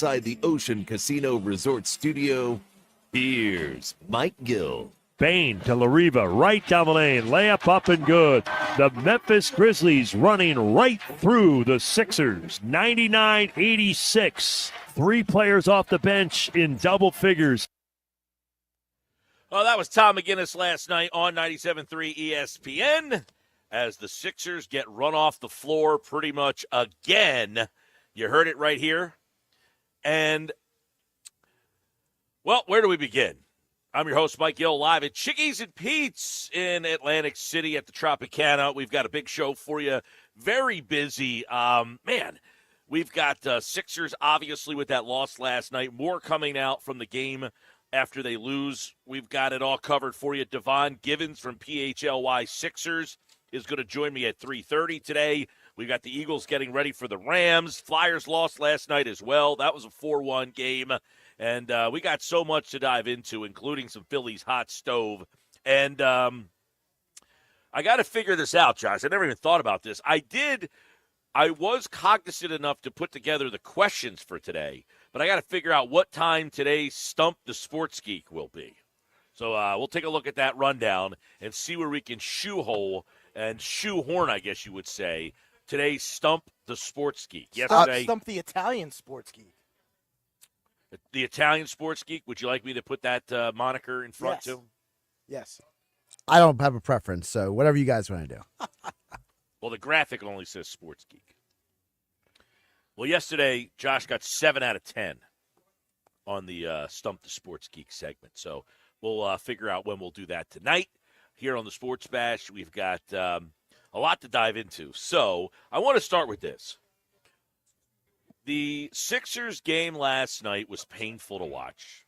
Inside the Ocean Casino Resort Studio, here's Mike Gill. Bain to Lariva, right down the lane, layup up and good. The Memphis Grizzlies running right through the Sixers, 99-86. 3 players off the bench in double figures. Oh, that was Tom McGinnis last night on 97.3 ESPN as the Sixers get run off the floor pretty much again. You heard it right here. And, well, where do we begin? I'm your host, Mike Gill, live at Chickies and Pete's in Atlantic City at the Tropicana. We've got a big show for you. Very busy. We've got Sixers, obviously, with that loss last night. More coming out from the game after they lose. We've got it all covered for you. Devon Givens from PHLY Sixers is going to join me at 3:30 today. We've got the Eagles getting ready for the Rams. Flyers lost last night as well. That was a 4-1 game. And we got so much to dive into, including some Phillies hot stove. And I got to figure this out, Josh. I never even thought about this. I was cognizant enough to put together the questions for today, but I got to figure out what time today's Stump the Sports Geek will be. So we'll take a look at that rundown and see where we can shoehorn, I guess you would say, today's Stump the Sports Geek. Yesterday, Stump the Italian Sports Geek. The Italian Sports Geek. Would you like me to put that moniker in front too? Yes. I don't have a preference, so whatever you guys want to do. Well, the graphic only says Sports Geek. Well, yesterday, Josh got 7 out of 10 on the Stump the Sports Geek segment. So we'll figure out when we'll do that tonight. Here on the Sports Bash, we've got a lot to dive into. So I want to start with this. The Sixers game last night was painful to watch.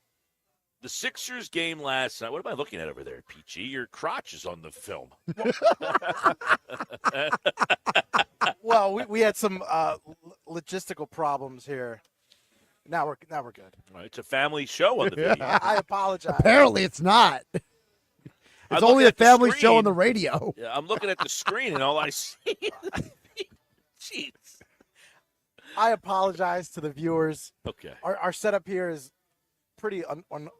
The Sixers game last night, what am I looking at over there, Peachy? Your crotch is on the film. Well, we had some logistical problems here. Now we're good. Well, it's a family show on the video. I apologize. Apparently it's not. It's I'm only looking a at the family show screen. on the radio. Yeah, I'm looking at the screen, and all I see Jeez. I apologize to the viewers. Okay. Our setup here is pretty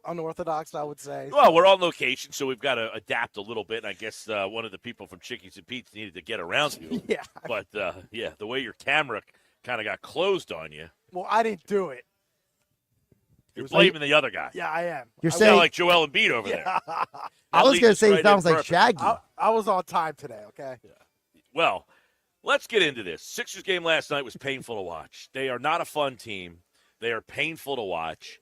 unorthodox, I would say. Well, we're on location, so we've got to adapt a little bit. And I guess one of the people from Chickies and Pete's needed to get around you. Yeah. But, the way your camera kind of got closed on you. Well, I didn't do it. You're blaming the other guy. Yeah, I am. You're You saying sound like Joel Embiid over there. I was going to say he right sounds in like perfect. Shaggy. I was on time today, okay? Well, let's get into this. Sixers game last night was painful to watch. They are not a fun team. They are painful to watch.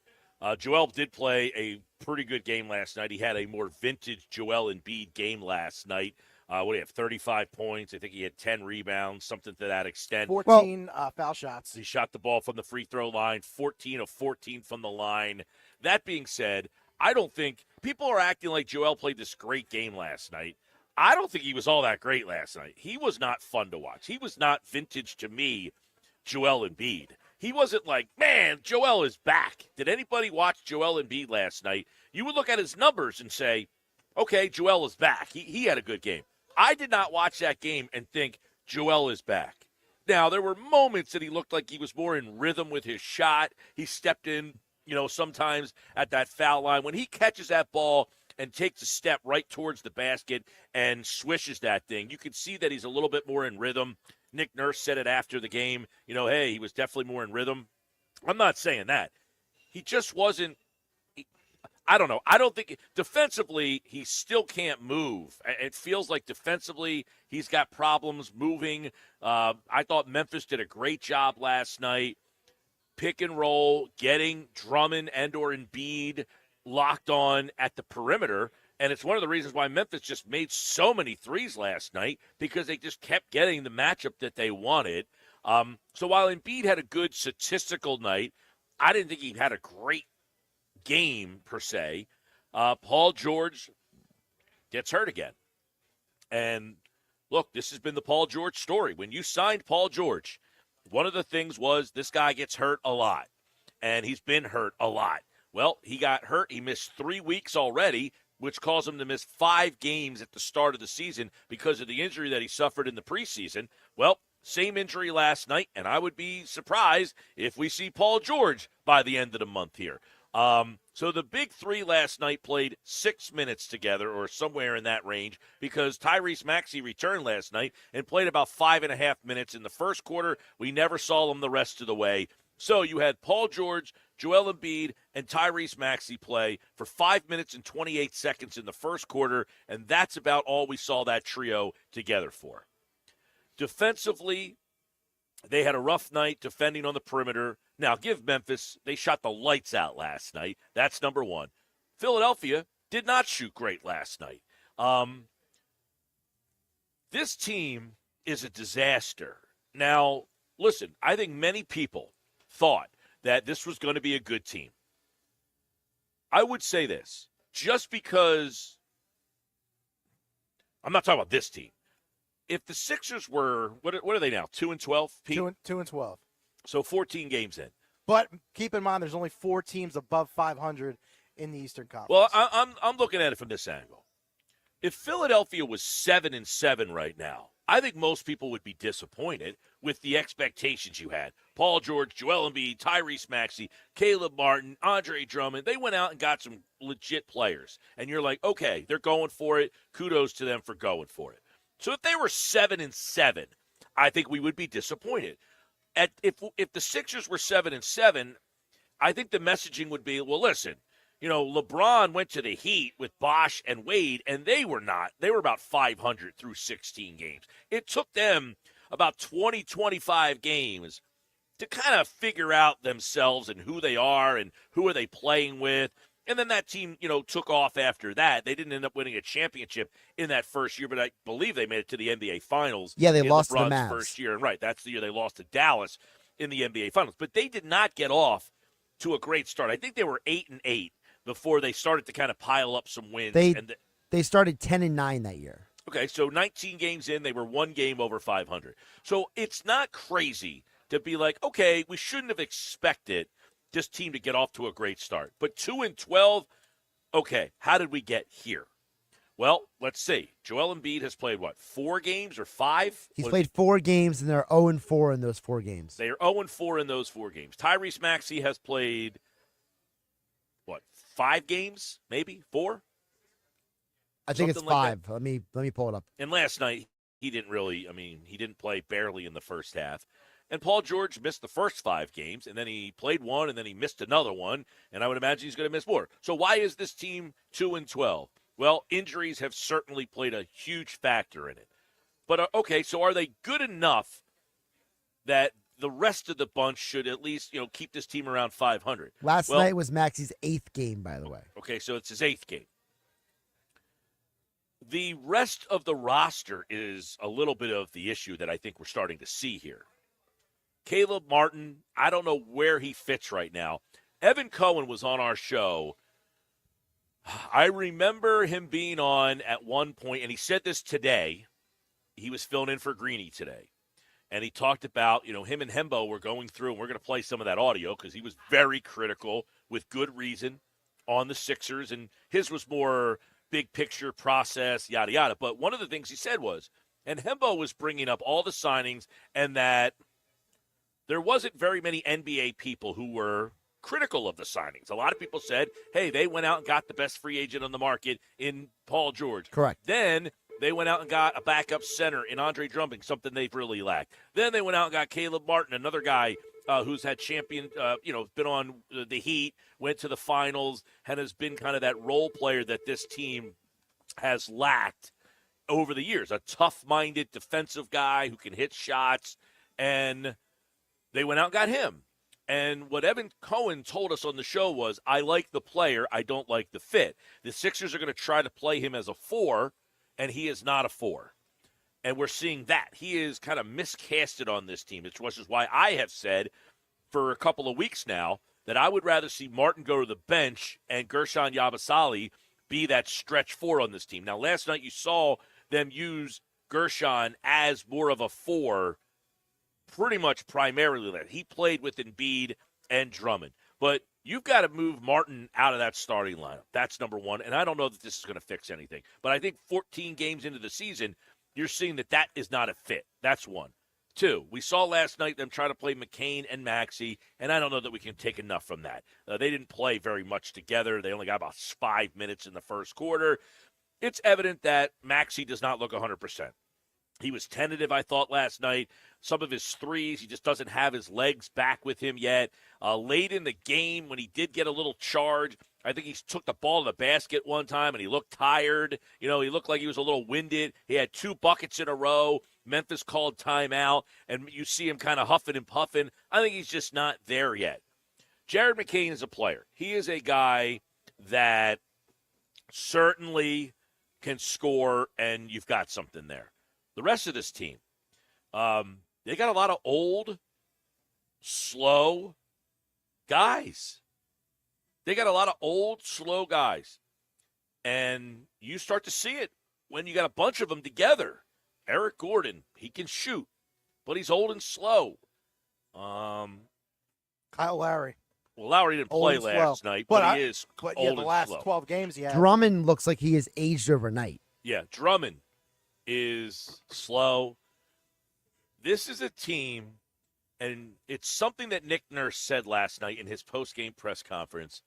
Joel did play a pretty good game last night. He had a more vintage Joel Embiid game last night. What do you have, 35 points? I think he had 10 rebounds, something to that extent. 14 foul shots. He shot the ball from the free throw line, 14 of 14 from the line. That being said, I don't think people are acting like Joel played this great game last night. I don't think he was all that great last night. He was not fun to watch. He was not vintage to me, Joel Embiid. He wasn't like, man, Joel is back. Did anybody watch Joel Embiid last night? You would look at his numbers and say, okay, Joel is back. He had a good game. I did not watch that game and think Joel is back. Now, there were moments that he looked like he was more in rhythm with his shot. He stepped in, sometimes at that foul line. When he catches that ball and takes a step right towards the basket and swishes that thing, you can see that he's a little bit more in rhythm. Nick Nurse said it after the game. Hey, he was definitely more in rhythm. I'm not saying that. He just wasn't. I don't know. I don't think defensively he still can't move. It feels like defensively he's got problems moving. I thought Memphis did a great job last night. Pick and roll, getting Drummond and or Embiid locked on at the perimeter. And it's one of the reasons why Memphis just made so many threes last night, because they just kept getting the matchup that they wanted. So while Embiid had a good statistical night, I didn't think he had a great game per se. Paul George gets hurt again. And look, this has been the Paul George story. When you signed Paul George, one of the things was this guy gets hurt a lot, and he's been hurt a lot. Well, he got hurt. He missed 3 weeks already, which caused him to miss 5 games at the start of the season because of the injury that he suffered in the preseason. Well, same injury last night, and I would be surprised if we see Paul George by the end of the month here. So the big three last night played 6 minutes together or somewhere in that range because Tyrese Maxey returned last night and played about 5.5 minutes in the first quarter. We never saw him the rest of the way. So you had Paul George, Joel Embiid, and Tyrese Maxey play for 5 minutes and 28 seconds in the first quarter, and that's about all we saw that trio together for. Defensively, they had a rough night defending on the perimeter. Now, give Memphis, they shot the lights out last night. That's number one. Philadelphia did not shoot great last night. This team is a disaster. Now, listen, I think many people thought that this was going to be a good team. I would say this, just because I'm not talking about this team. If the Sixers were, what are they now, 2-12? Pete? 2-12. So 14 games in. But keep in mind, there's only 4 teams above 500 in the Eastern Conference. Well, I'm looking at it from this angle. If Philadelphia was 7-7 right now, I think most people would be disappointed with the expectations you had. Paul George, Joel Embiid, Tyrese Maxey, Caleb Martin, Andre Drummond. They went out and got some legit players. And you're like, okay, they're going for it. Kudos to them for going for it. So if they were 7-7, I think we would be disappointed. If the Sixers were 7-7, I think the messaging would be, well, listen, LeBron went to the Heat with Bosh and Wade, and they were not. They were about 500 through 16 games. It took them about 20, 25 games to kind of figure out themselves and who they are and who are they playing with. And then that team, took off after that. They didn't end up winning a championship in that first year, but I believe they made it to the NBA Finals. Yeah, they lost LeBron's to the Mavs. first year. And right, that's the year they lost to Dallas in the NBA Finals. But they did not get off to a great start. I think they were 8-8 before they started to kind of pile up some wins. They started 10-9 that year. Okay, so 19 games in, they were 1 game over 500. So it's not crazy to be like, okay, we shouldn't have expected this team to get off to a great start. But 2-12, okay, how did we get here? Well, let's see. Joel Embiid has played, 4 games or 5? He's played 4 games, and they're 0-4 in those 4 games. They are 0-4 in those 4 games. Tyrese Maxey has played, 5 games, maybe? 4? I think it's Something like 5. Let me pull it up. And last night, he didn't play barely in the first half. And Paul George missed the first 5 games, and then he played 1, and then he missed another one, and I would imagine he's going to miss more. So why is this team 2-12? Well, injuries have certainly played a huge factor in it. But, okay, so are they good enough that the rest of the bunch should at least, keep this team around 500? Last night was Maxey's 8th game, by the way. Okay, so it's his 8th game. The rest of the roster is a little bit of the issue that I think we're starting to see here. Caleb Martin, I don't know where he fits right now. Evan Cohen was on our show. I remember him being on at one point, and he said this today. He was filling in for Greeny today. And he talked about, him and Hembo were going through, and we're going to play some of that audio because he was very critical with good reason on the Sixers. And his was more big picture process, yada, yada. But one of the things he said was, and Hembo was bringing up all the signings and that there wasn't very many NBA people who were critical of the signings. A lot of people said, hey, they went out and got the best free agent on the market in Paul George. Correct. Then they went out and got a backup center in Andre Drummond, something they've really lacked. Then they went out and got Caleb Martin, another guy who's had been on the Heat, went to the finals, and has been kind of that role player that this team has lacked over the years. A tough-minded defensive guy who can hit shots, and they went out and got him. And what Evan Cohen told us on the show was, I like the player, I don't like the fit. The Sixers are going to try to play him as a 4, and he is not a 4. And we're seeing that. He is kind of miscasted on this team, which is why I have said for a couple of weeks now that I would rather see Martin go to the bench and Gershon Yabusele be that stretch 4 on this team. Now, last night you saw them use Gershon as more of a 4, pretty much primarily that. He played with Embiid and Drummond. But you've got to move Martin out of that starting lineup. That's number one. And I don't know that this is going to fix anything. But I think 14 games into the season, you're seeing that is not a fit. That's one. too. We saw last night them try to play McCain and Maxey, and I don't know that we can take enough from that. They didn't play very much together. They only got about 5 minutes in the first quarter. It's evident that Maxey does not look 100%. He was tentative, I thought, last night. Some of his threes, he just doesn't have his legs back with him yet. Late in the game, when he did get a little charge, I think he took the ball to the basket one time, and he looked tired. He looked like he was a little winded. He had 2 buckets in a row. Memphis called timeout, and you see him kind of huffing and puffing. I think he's just not there yet. Jared McCain is a player. He is a guy that certainly can score, and you've got something there. The rest of this team, they got a lot of old, slow guys. They got a lot of old, slow guys. And you start to see it when you got a bunch of them together. Eric Gordon, he can shoot, but he's old and slow. Kyle Lowry. Well, Lowry didn't play last night, but he is old and slow. The last 12 games he had. Drummond looks like he has aged overnight. Yeah, Drummond is slow. This is a team, and it's something that Nick Nurse said last night in his post-game press conference.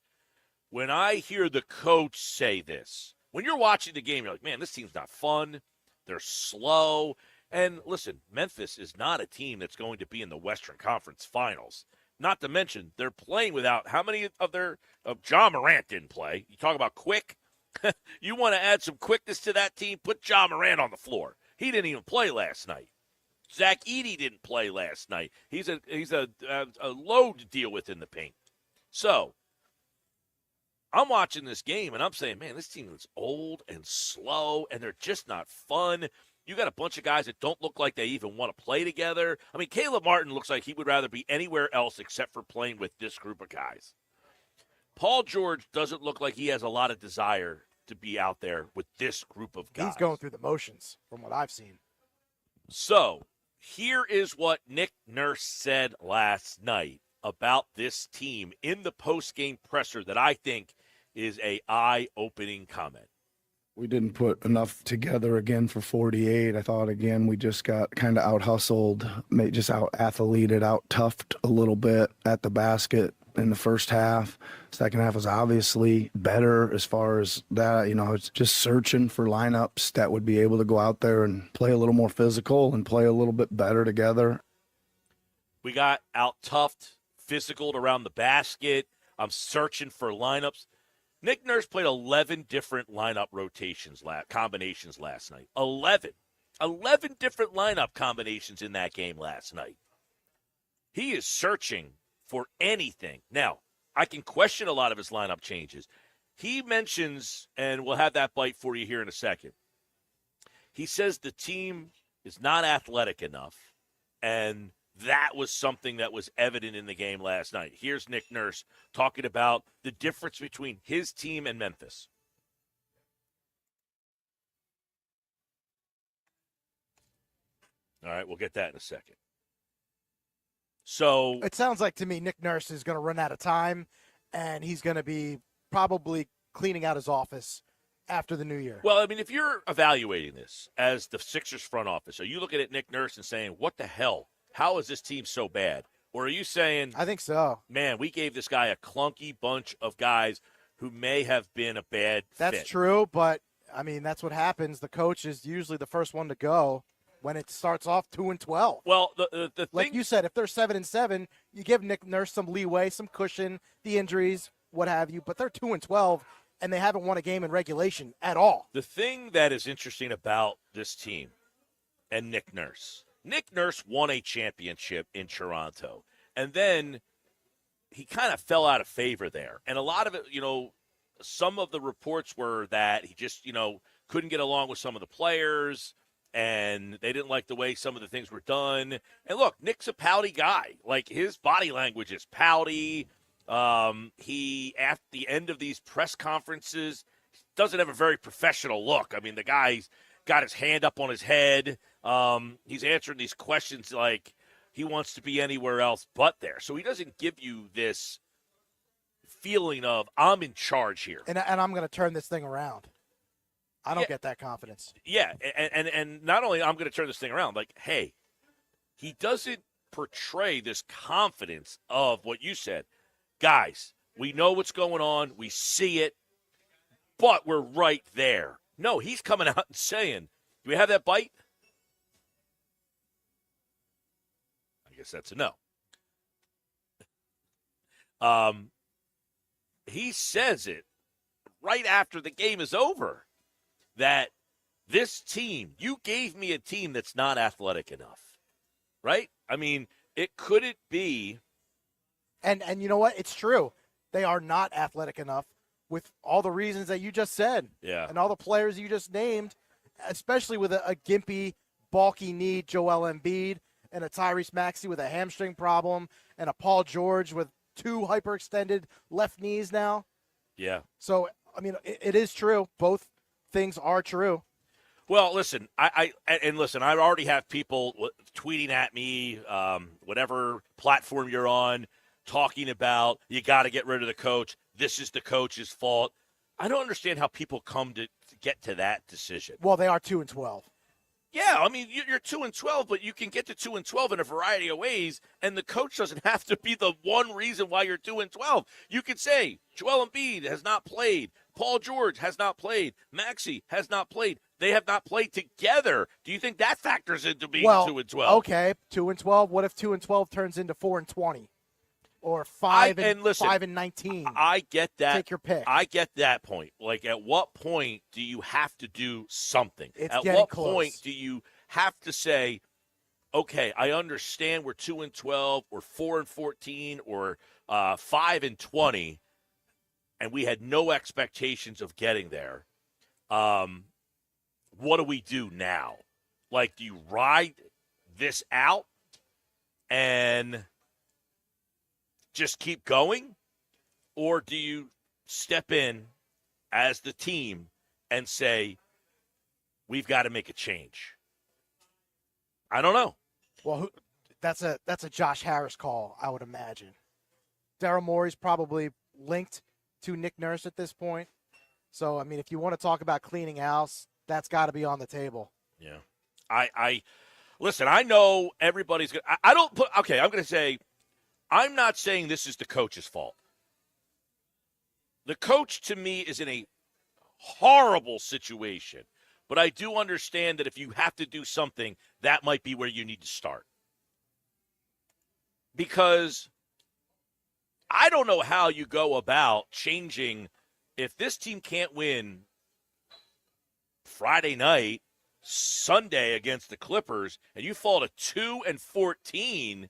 When I hear the coach say this, when you're watching the game, you're like, man, this team's not fun. They're slow. And listen, Memphis is not a team that's going to be in the Western Conference Finals. Not to mention, they're playing without how many of John Morant didn't play? You talk about quick. You want to add some quickness to that team? Put John Morant on the floor. He didn't even play last night. Zach Edey didn't play last night. He's a load to deal with in the paint. So I'm watching this game, and I'm saying, man, this team is old and slow, and they're just not fun. You got a bunch of guys that don't look like they even want to play together. I mean, Caleb Martin looks like he would rather be anywhere else except for playing with this group of guys. Paul George doesn't look like he has a lot of desire to be out there with this group of guys. He's going through the motions from what I've seen. So here is what Nick Nurse said last night about this team in the post-game presser that I think is a eye-opening comment. We didn't put enough together again for 48. I thought, again, we just got kind of out-hustled, just out-athleted, out-toughed a little bit at the basket in the first half. Second half was obviously better as far as that. It's just searching for lineups that would be able to go out there and play a little more physical and play a little bit better together. We got out-toughed, physicaled around the basket. I'm searching for lineups. Nick Nurse played 11 different lineup combinations last night. 11 different lineup combinations in that game last night. He is searching for anything. Now, I can question a lot of his lineup changes. He mentions, and we'll have that bite for you here in a second, he says the team is not athletic enough, and that was something that was evident in the game last night. Here's Nick Nurse talking about the difference between his team and Memphis. All right, we'll get that in a second. So it sounds like to me Nick Nurse is going to run out of time, and he's going to be probably cleaning out his office after the new year. Well, I mean, if you're evaluating this as the Sixers front office, are you looking at Nick Nurse and saying, what the hell? How is this team so bad? Or are you saying, I think so. Man, we gave this guy a clunky bunch of guys who may have been a bad fit. That's true, but, I mean, that's what happens. The coach is usually the first one to go when it starts off 2-12. Well, the thing, like you said, if they're 7-7, you give Nick Nurse some leeway, some cushion, the injuries, what have you. But they're 2-12, and they haven't won a game in regulation at all. The thing that is interesting about this team and Nick Nurse won a championship in Toronto, and then he kind of fell out of favor there. And a lot of it, some of the reports were that he just, couldn't get along with some of the players, and they didn't like the way some of the things were done. And look, Nick's a pouty guy. Like, his body language is pouty. He, at the end of these press conferences, doesn't have a very professional look. I mean, the guy's got his hand up on his head. He's answering these questions like he wants to be anywhere else but there. So he doesn't give you this feeling of, I'm in charge here. And I'm going to turn this thing around. I don't get that confidence. Yeah, and not only I'm going to turn this thing around, like, hey, he doesn't portray this confidence of what you said. Guys, we know what's going on. We see it, but we're right there. No, he's coming out and saying, do we have that bite? I guess that's a no. He says it right after the game is over that this team, you gave me a team that's not athletic enough, right? I mean, it couldn't be. And you know what? It's true. They are not athletic enough with all the reasons that you just said. Yeah. And all the players you just named, especially with a gimpy, bulky knee, Joel Embiid, and a Tyrese Maxey with a hamstring problem, and a Paul George with 2 hyperextended left knees now. Yeah. So, I mean, it is true. Both things are true. Well, listen, I already have people tweeting at me, whatever platform you're on, talking about you got to get rid of the coach. This is the coach's fault. I don't understand how people come to get to that decision. Well, they are 2-12. Yeah, I mean, you're 2-12, but you can get to 2-12 in a variety of ways, and the coach doesn't have to be the one reason why you're 2-12. You could say Joel Embiid has not played, Paul George has not played, Maxey has not played. They have not played together. Do you think that factors into being 2-12? Okay, 2-12. What if 2-12 turns into 4-20, or 5-19? I get that. Take your pick. I get that point. Like, at what point do you have to do something? It's at getting what close. point do you have to say, okay, I understand we're 2-12, or 4-14, or 5-20, and we had no expectations of getting there. What do we do now? Like, do you ride this out and just keep going? Or do you step in as the team and say, we've got to make a change? I don't know. Well, that's a Josh Harris call, I would imagine. Daryl Morey's probably linked to Nick Nurse at this point. So, I mean, if you want to talk about cleaning house, that's got to be on the table. Yeah. I listen, I know everybody's going to – I don't put – okay, I'm going to say I'm not saying this is the coach's fault. The coach, to me, is in a horrible situation. But I do understand that if you have to do something, that might be where you need to start. Because I don't know how you go about changing – if this team can't win Friday night, Sunday against the Clippers, and you fall to 2-14,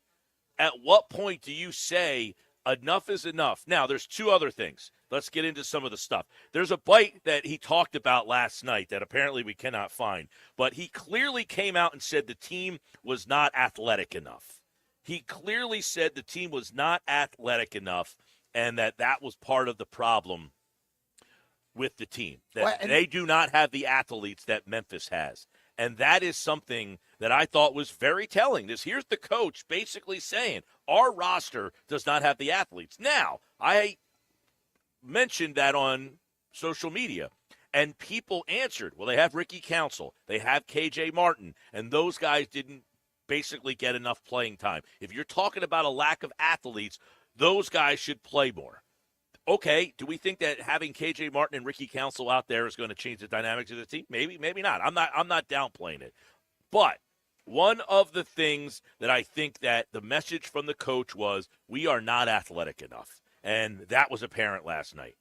at what point do you say enough is enough? Now, there's 2 other things. Let's get into some of the stuff. There's a bite that he talked about last night that apparently we cannot find, but he clearly came out and said the team was not athletic enough. He clearly said the team was not athletic enough, and that was part of the problem with the team, that they do not have the athletes that Memphis has. And that is something that I thought was very telling. Here's the coach basically saying, our roster does not have the athletes. Now, I mentioned that on social media, and people answered, well, they have Ricky Council, they have KJ Martin, and those guys didn't basically get enough playing time. If you're talking about a lack of athletes, those guys should play more. Okay, do we think that having KJ Martin and Ricky Council out there is going to change the dynamics of the team? Maybe, maybe not. I'm not downplaying it. But one of the things that I think that the message from the coach was, we are not athletic enough. And that was apparent last night.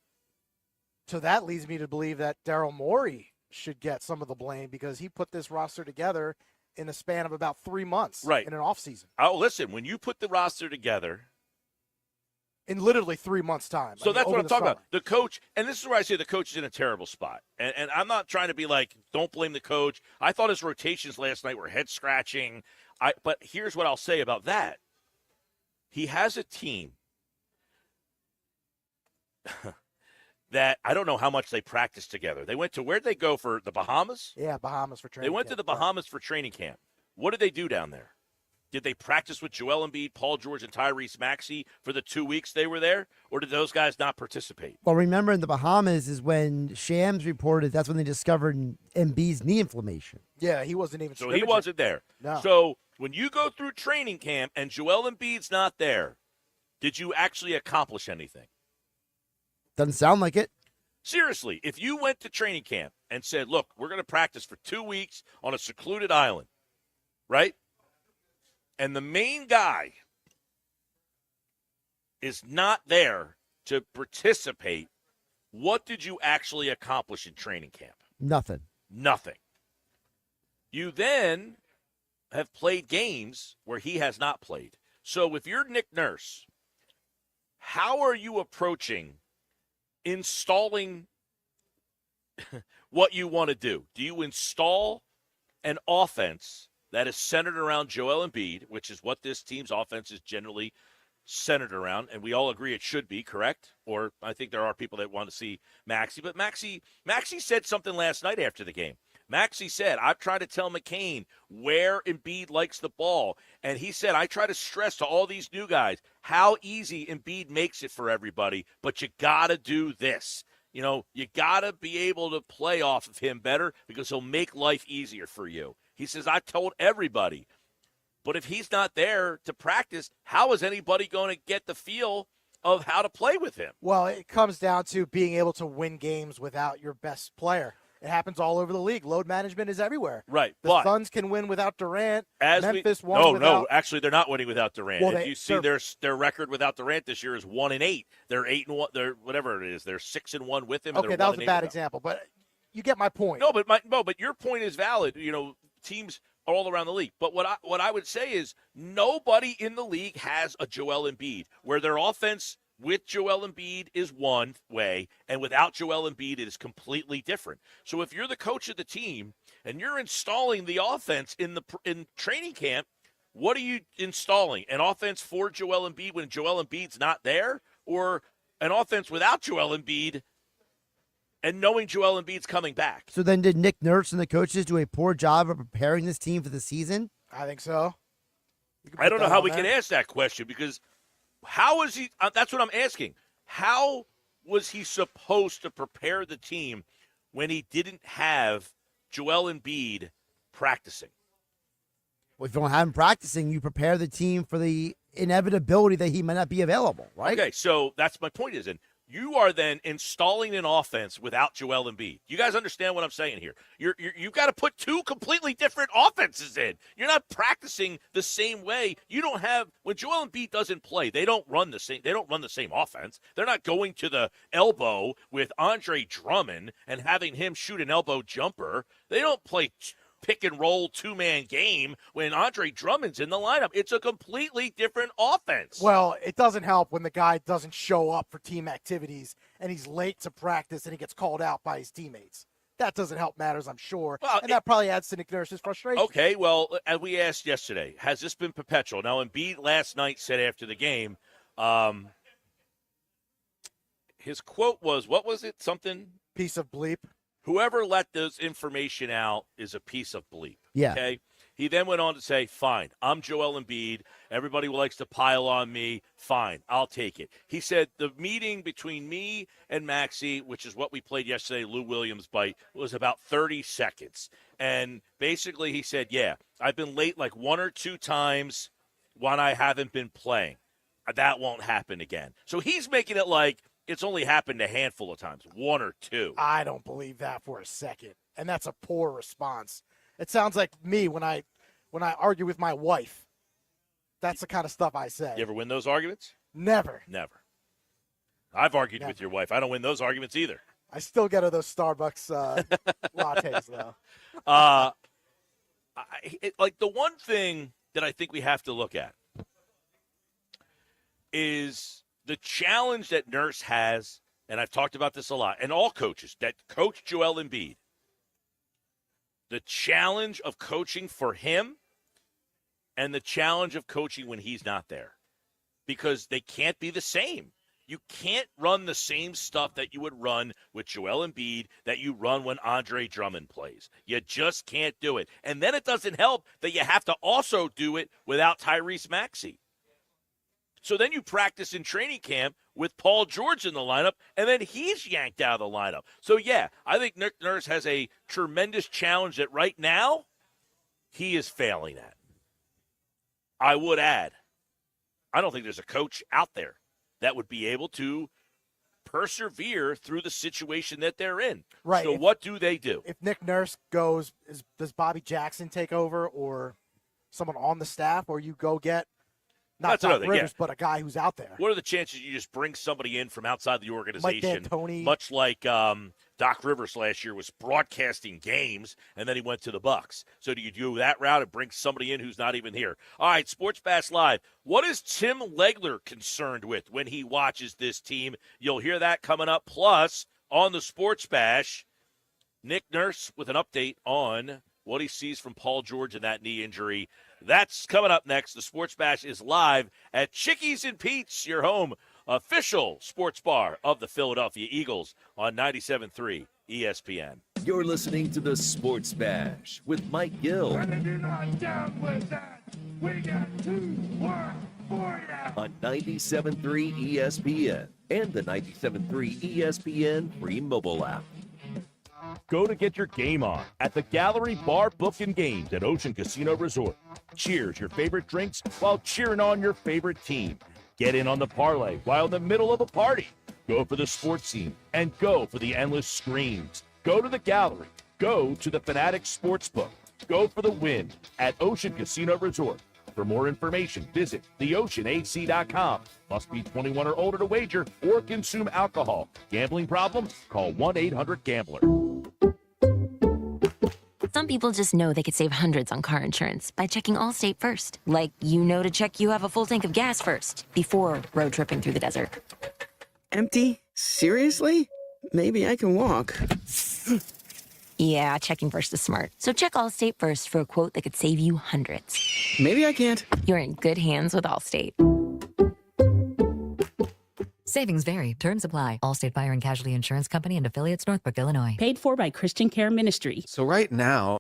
So that leads me to believe that Daryl Morey should get some of the blame because he put this roster together in a span of about 3 months right. in an offseason. Oh, listen, when you put the roster together, in literally 3 months' time. So that's what I'm talking about. The coach, and this is where I say the coach is in a terrible spot. And I'm not trying to be like, don't blame the coach. I thought his rotations last night were head-scratching. But here's what I'll say about that. He has a team that I don't know how much they practice together. They went to, where'd they go for the Bahamas? Yeah, Bahamas for training camp. They went to the Bahamas for training camp. What did they do down there? Did they practice with Joel Embiid, Paul George, and Tyrese Maxey for the 2 weeks they were there? Or did those guys not participate? Well, remember in the Bahamas is when Shams reported that's when they discovered Embiid's knee inflammation. Yeah, he wasn't even So he wasn't there. No. So when you go through training camp and Joel Embiid's not there, did you actually accomplish anything? Doesn't sound like it. Seriously, if you went to training camp and said, look, we're going to practice for 2 weeks on a secluded island, right? And the main guy is not there to participate, what did you actually accomplish in training camp? Nothing. Nothing. You then have played games where he has not played. So if you're Nick Nurse, how are you approaching installing what you want to do? Do you install an offense that is centered around Joel Embiid, which is what this team's offense is generally centered around, and we all agree it should be, correct? Or I think there are people that want to see Maxey, but Maxey said something last night after the game. Maxey said, I've tried to tell McCain where Embiid likes the ball, and he said, I try to stress to all these new guys how easy Embiid makes it for everybody, but you got to do this. You know, you got to be able to play off of him better because he'll make life easier for you. He says, I told everybody. But if he's not there to practice, how is anybody going to get the feel of how to play with him? Well, it comes down to being able to win games without your best player. It happens all over the league. Load management is everywhere. Right. The Suns can win without Durant. Memphis won No, without. actually, they're not winning without Durant. Well, if you see their record without Durant this year is 1-8. They're 8-1. They're whatever it is. They're 6-1 with him. Okay, that was a bad example, but you get my point. No, but your point is valid. You know, teams all around the league. But what I would say is nobody in the league has a Joel Embiid where their offense with Joel Embiid is one way, and without Joel Embiid, it is completely different. So if you're the coach of the team and you're installing the offense in training camp, what are you installing? An offense for Joel Embiid when Joel Embiid's not there, or an offense without Joel Embiid and knowing Joel Embiid's coming back? So then did Nick Nurse and the coaches do a poor job of preparing this team for the season? I think so. I don't know how we can ask that question because how is he that's what I'm asking. How was he supposed to prepare the team when he didn't have Joel Embiid practicing? Well, if you don't have him practicing, you prepare the team for the inevitability that he might not be available, right? Okay, so that's my point is, and you are then installing an offense without Joel Embiid. You guys understand what I'm saying here? You've got to put two completely different offenses in. You're not practicing the same way. You don't have when Joel Embiid doesn't play. They don't run the same offense. They're not going to the elbow with Andre Drummond and having him shoot an elbow jumper. They don't play pick and roll two-man game when Andre Drummond's in the lineup. It's a completely different offense. Well, it doesn't help when the guy doesn't show up for team activities and he's late to practice and he gets called out by his teammates. That doesn't help matters, I'm sure. Well, and that probably adds to Nick Nurse's frustration. Okay, well, as we asked yesterday, has this been perpetual? Now, Embiid last night said after the game, his quote was, what was it? Something? Piece of bleep. Whoever let this information out is a piece of bleep. Yeah. Okay. He then went on to say, fine, I'm Joel Embiid. Everybody likes to pile on me. Fine, I'll take it. He said the meeting between me and Maxey, which is what we played yesterday, Lou Williams' bite, was about 30 seconds. And basically he said, yeah, I've been late like one or two times when I haven't been playing. That won't happen again. So he's making it like it's only happened a handful of times, one or two. I don't believe that for a second. And that's a poor response. It sounds like me when I argue with my wife. That's the kind of stuff I say. You ever win those arguments? Never. Never. I've argued with your wife. I don't win those arguments either. I still get her those Starbucks lattes, though. Like the one thing that I think we have to look at is the challenge that Nurse has, and I've talked about this a lot, and all coaches that coach Joel Embiid, the challenge of coaching for him and the challenge of coaching when he's not there, because they can't be the same. You can't run the same stuff that you would run with Joel Embiid that you run when Andre Drummond plays. You just can't do it. And then it doesn't help that you have to also do it without Tyrese Maxey. So then you practice in training camp with Paul George in the lineup, and then he's yanked out of the lineup. So, yeah, I think Nick Nurse has a tremendous challenge that right now he is failing at. I would add, I don't think there's a coach out there that would be able to persevere through the situation that they're in. Right. So what do they do? If Nick Nurse goes, does Bobby Jackson take over, or someone on the staff, or you go get not That's Doc another thing, Rivers, but a guy who's out there? What are the chances you just bring somebody in from outside the organization, D'Antoni. much like Doc Rivers last year was broadcasting games, and then he went to the Bucks. So do you do that route and bring somebody in who's not even here? All right, Sports Bash Live. What is Tim Legler concerned with when he watches this team? You'll hear that coming up. Plus, on the Sports Bash, Nick Nurse with an update on what he sees from Paul George and that knee injury. That's coming up next. The Sports Bash is live at Chickies and Pete's, your home official sports bar of the Philadelphia Eagles on 97.3 ESPN. You're listening to the Sports Bash with Mike Gill And if you're not down with that, we got 2 words for you. on 97.3 ESPN and the 97.3 ESPN free mobile app. Go to get your game on at the Gallery Bar Book and Games at Ocean Casino Resort. Cheers your favorite drinks while cheering on your favorite team. Get in on the parlay while in the middle of a party. Go for the sports scene and go for the endless screens. Go to the Gallery. Go to the Fanatic Sportsbook. Go for the win at Ocean Casino Resort. For more information, visit theoceanac.com. Must be 21 or older to wager or consume alcohol. Gambling problem? Call 1-800-GAMBLER. Some people just know they could save hundreds on car insurance by checking Allstate first. Like, you know to check you have a full tank of gas first before road tripping through the desert. Empty? Seriously? Maybe I can walk. Yeah, checking first is smart. So check Allstate first for a quote that could save you hundreds. Maybe I can't. You're in good hands with Allstate. Savings vary. Terms apply. Allstate Fire and Casualty Insurance Company and affiliates, Northbrook, Illinois. Paid for by Christian Care Ministry. So right now,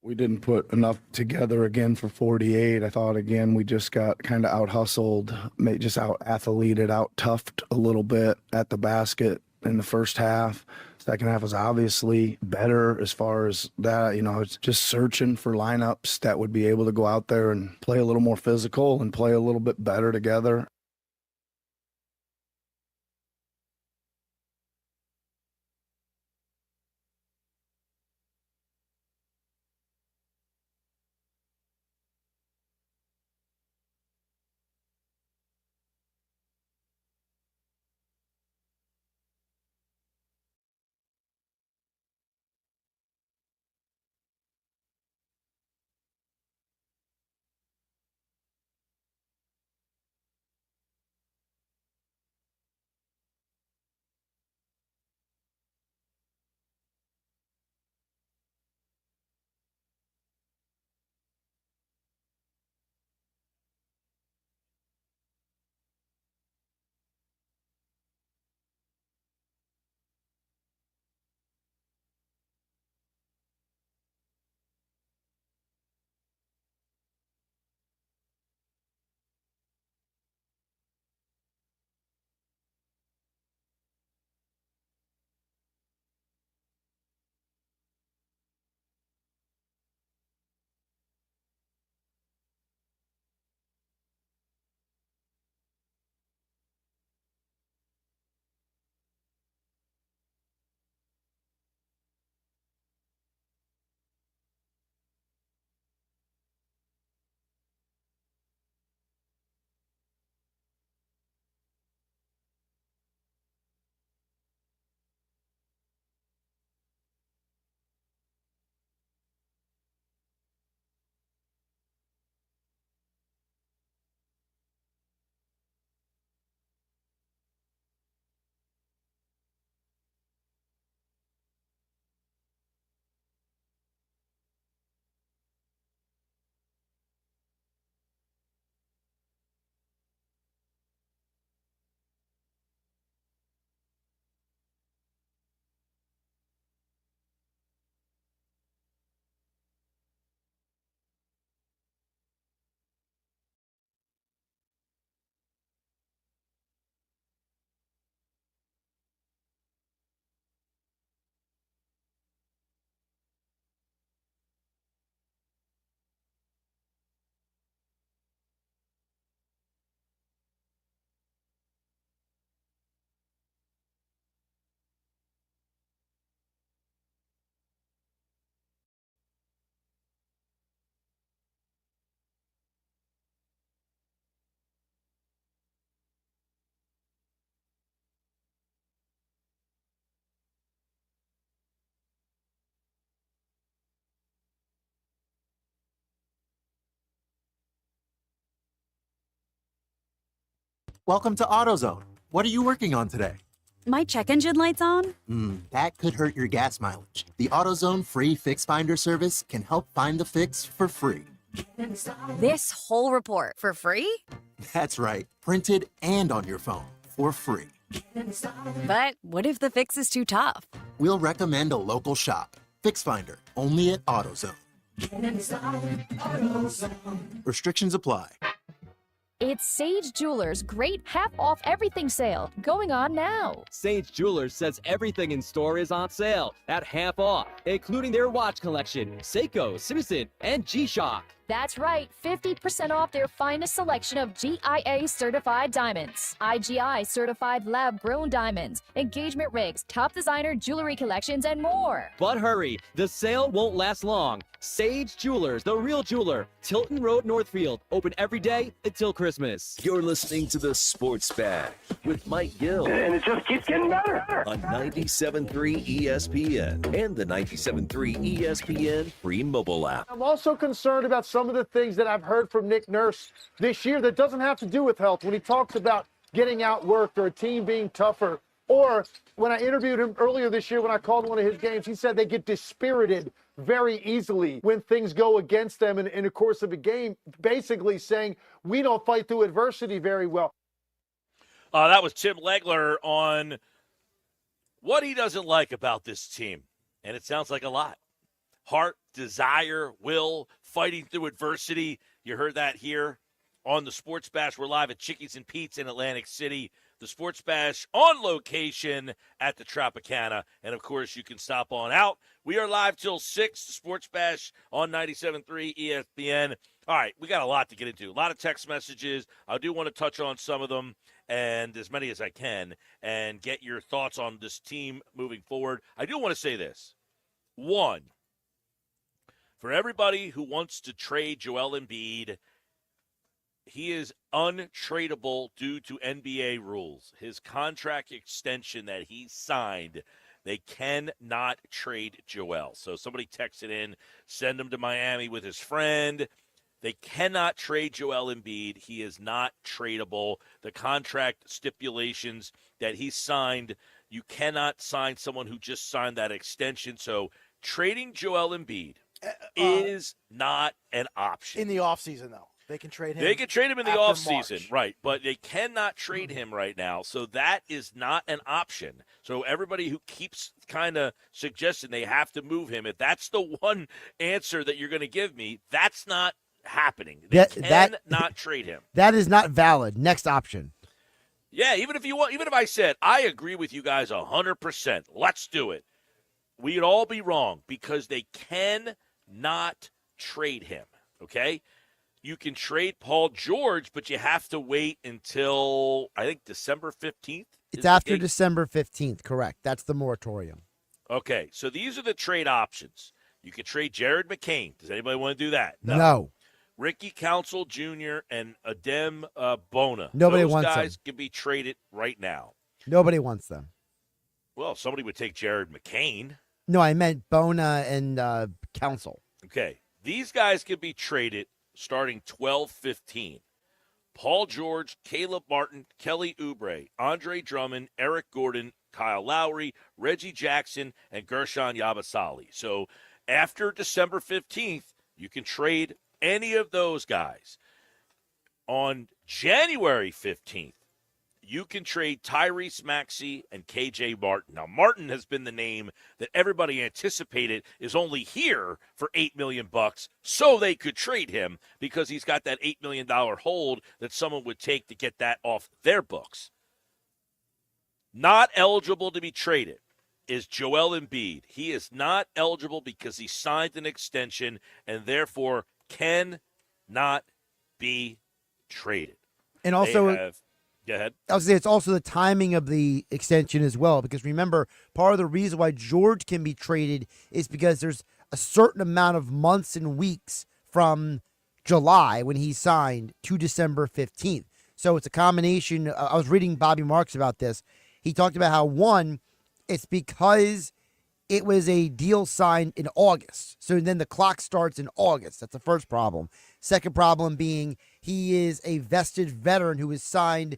we didn't put enough together again for 48. I thought again we just got kind of out hustled, just out athleted, out toughed a little bit at the basket in the first half. Second half was obviously better as far as that. It's just searching for lineups that would be able to go out there and play a little more physical and play a little bit better together. Welcome to AutoZone. What are you working on today? My check engine light's on? That could hurt your gas mileage. The AutoZone free Fix Finder service can help find the fix for free. This whole report for free? That's right, printed and on your phone for free. But what if the fix is too tough? We'll recommend a local shop. Fix Finder, only at AutoZone. Restrictions apply. It's Sage Jewelers' great half-off everything sale going on now. Sage Jewelers says everything in store is on sale at half off, including their watch collection, Seiko, Citizen, and G-Shock. That's right, 50% off their finest selection of GIA certified diamonds, IGI certified lab-grown diamonds, engagement rings, top designer jewelry collections, and more. But hurry, the sale won't last long. Sage Jewelers, the real jeweler, Tilton Road, Northfield, open every day until Christmas. You're listening to the Sports Bash with Mike Gill. And it just keeps getting better. On 97.3 ESPN and the 97.3 ESPN free mobile app. I'm also concerned about some of the things that I've heard from Nick Nurse this year that doesn't have to do with health. When he talks about getting outworked or a team being tougher, or when I interviewed him earlier this year when I called one of his games, he said they get dispirited very easily when things go against them in the course of a game, basically saying we don't fight through adversity very well. That was Tim Legler on what he doesn't like about this team, and it sounds like a lot. Heart, desire, will, fighting through adversity. You heard that here on the Sports Bash. We're live at Chickies and Pete's in Atlantic City. The Sports Bash on location at the Tropicana. And, of course, you can stop on out. We are live till 6, the Sports Bash on 97.3 ESPN. All right, we got a lot to get into. A lot of text messages. I do want to touch on some of them, and as many as I can, and get your thoughts on this team moving forward. I do want to say this. One, for everybody who wants to trade Joel Embiid, he is untradeable due to NBA rules. His contract extension that he signed, they cannot trade Joel. So somebody texted in, send him to Miami with his friend. They cannot trade Joel Embiid. He is not tradable. The contract stipulations that he signed, you cannot sign someone who just signed that extension. So trading Joel Embiid is not an option. In the offseason, though. They can trade him. They can trade him in the offseason, right, but they cannot trade Mm-hmm. him right now. So that is not an option. So everybody who keeps kind of suggesting they have to move him, if that's the one answer that you're going to give me, that's not happening. They cannot trade him. That is not valid. Next option. Yeah, even if I said, I agree with you guys 100%, let's do it, we'd all be wrong because they cannot trade him, okay? You can trade Paul George, but you have to wait until, I think, December 15th? It's after December 15th, correct. That's the moratorium. Okay, so these are the trade options. You could trade Jared McCain. Does anybody want to do that? No. Ricky Council Jr. and Adem Bona. Nobody Those wants guys them. can be traded right now. Nobody wants them. Well, somebody would take Jared McCain. No, I meant Bona and Council. Okay, these guys can be traded starting 12-15. Paul George, Caleb Martin, Kelly Oubre, Andre Drummond, Eric Gordon, Kyle Lowry, Reggie Jackson, and Gershon Yabusele. So after December 15th, you can trade any of those guys. On January 15th, you can trade Tyrese Maxey and KJ Martin. Now, Martin has been the name that everybody anticipated is only here for $8 million, so they could trade him because he's got that $8 million hold that someone would take to get that off their books. Not eligible to be traded is Joel Embiid. He is not eligible because he signed an extension and therefore cannot be traded. And also, go ahead. I was saying it's also the timing of the extension as well, because remember, part of the reason why George can be traded is because there's a certain amount of months and weeks from July when he signed to December 15th. So it's a combination. I was reading Bobby Marks about this. He talked about how, one, it's because it was a deal signed in August. So then the clock starts in August. That's the first problem. Second problem being he is a vested veteran who was signed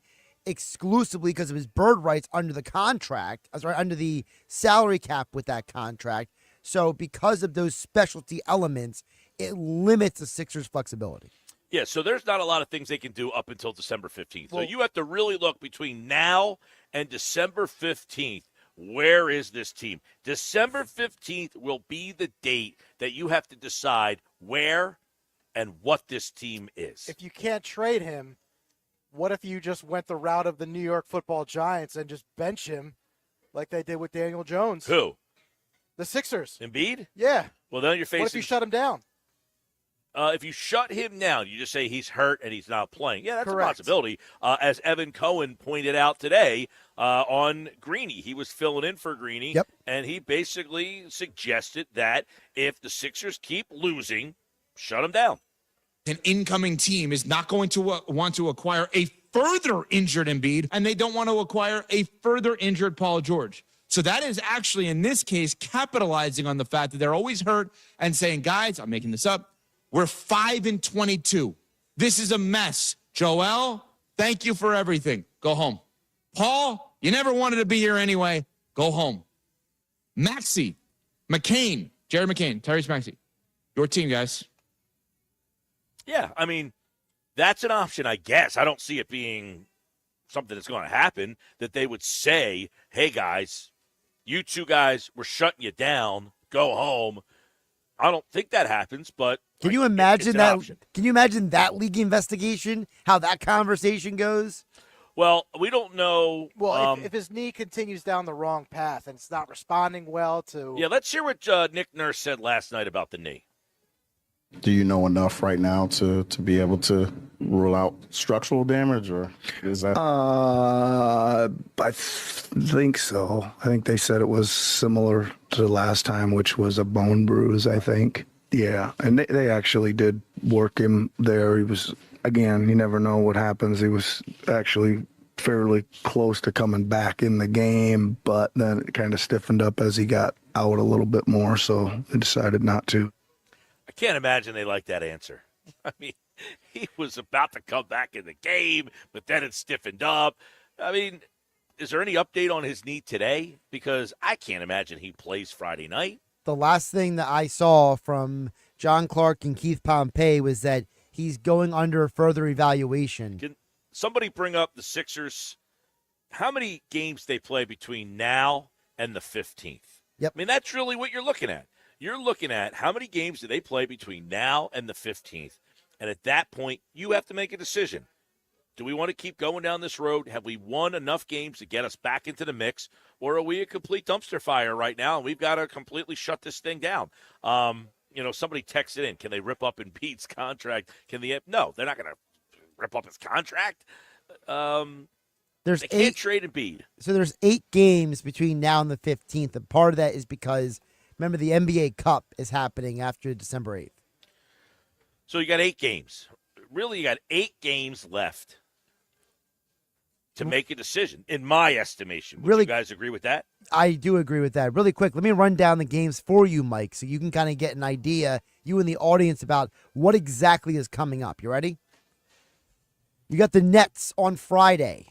exclusively because of his bird rights under the contract, under the salary cap with that contract. So because of those specialty elements, it limits the Sixers' flexibility. Yeah, so there's not a lot of things they can do up until December 15th. So you have to really look between now and December 15th. Where is this team? December 15th will be the date that you have to decide where and what this team is. If you can't trade him, what if you just went the route of the New York Football Giants and just bench him like they did with Daniel Jones? Who? The Sixers. Embiid? Yeah. Well, then you're facing. What if you shut him down? If you shut him down, you just say he's hurt and he's not playing. Yeah, that's Correct. a possibility. As Evan Cohen pointed out today on Greeny, he was filling in for Greeny, and he basically suggested that if the Sixers keep losing, shut him down. An incoming team is not going to want to acquire a further injured Embiid, and they don't want to acquire a further injured Paul George. So that is actually, in this case, capitalizing on the fact that they're always hurt and saying, guys, I'm making this up, we're 5-22. This is a mess. Joel, thank you for everything. Go home. Paul, you never wanted to be here anyway. Go home. Maxey, McCain, Jerry McCain, Tyrese Maxey. Your team, guys. Yeah, I mean, that's an option, I guess. I don't see it being something that's going to happen, that they would say, hey, guys, you two guys, we're shutting you down. Go home. I don't think that happens, but can you imagine that? Option. Can you imagine that league investigation? How that conversation goes? Well, we don't know. Well, if his knee continues down the wrong path and it's not responding well to. Yeah, let's hear what Nick Nurse said last night about the knee. Do you know enough right now to be able to rule out structural damage, or is that? I think so. I think they said it was similar to last time, which was a bone bruise, I think. Yeah, and they actually did work him there. He was, again, you never know what happens. He was actually fairly close to coming back in the game, but then it kind of stiffened up as he got out a little bit more, so they decided not to. I can't imagine they like that answer. I mean, he was about to come back in the game, but then it stiffened up. I mean, is there any update on his knee today? Because I can't imagine he plays Friday night. The last thing that I saw from John Clark and Keith Pompey was that he's going under further evaluation. Can somebody bring up the Sixers? How many games they play between now and the 15th? Yep. I mean, that's really what you're looking at. You're looking at how many games do they play between now and the 15th. And at that point, you have to make a decision. Do we want to keep going down this road? Have we won enough games to get us back into the mix? Or are we a complete dumpster fire right now, and we've got to completely shut this thing down? Somebody texted in, can they rip up Embiid's contract? No, they're not going to rip up his contract. They can't trade Embiid. So there's 8 games between now and the 15th, and part of that is because, remember, the NBA Cup is happening after December 8th. So you got 8 games. Really, you got 8 games left to make a decision, in my estimation. Would you guys agree with that? I do agree with that. Really quick, let me run down the games for you, Mike, so you can kind of get an idea, you and the audience, about what exactly is coming up. You ready? You got the Nets on Friday.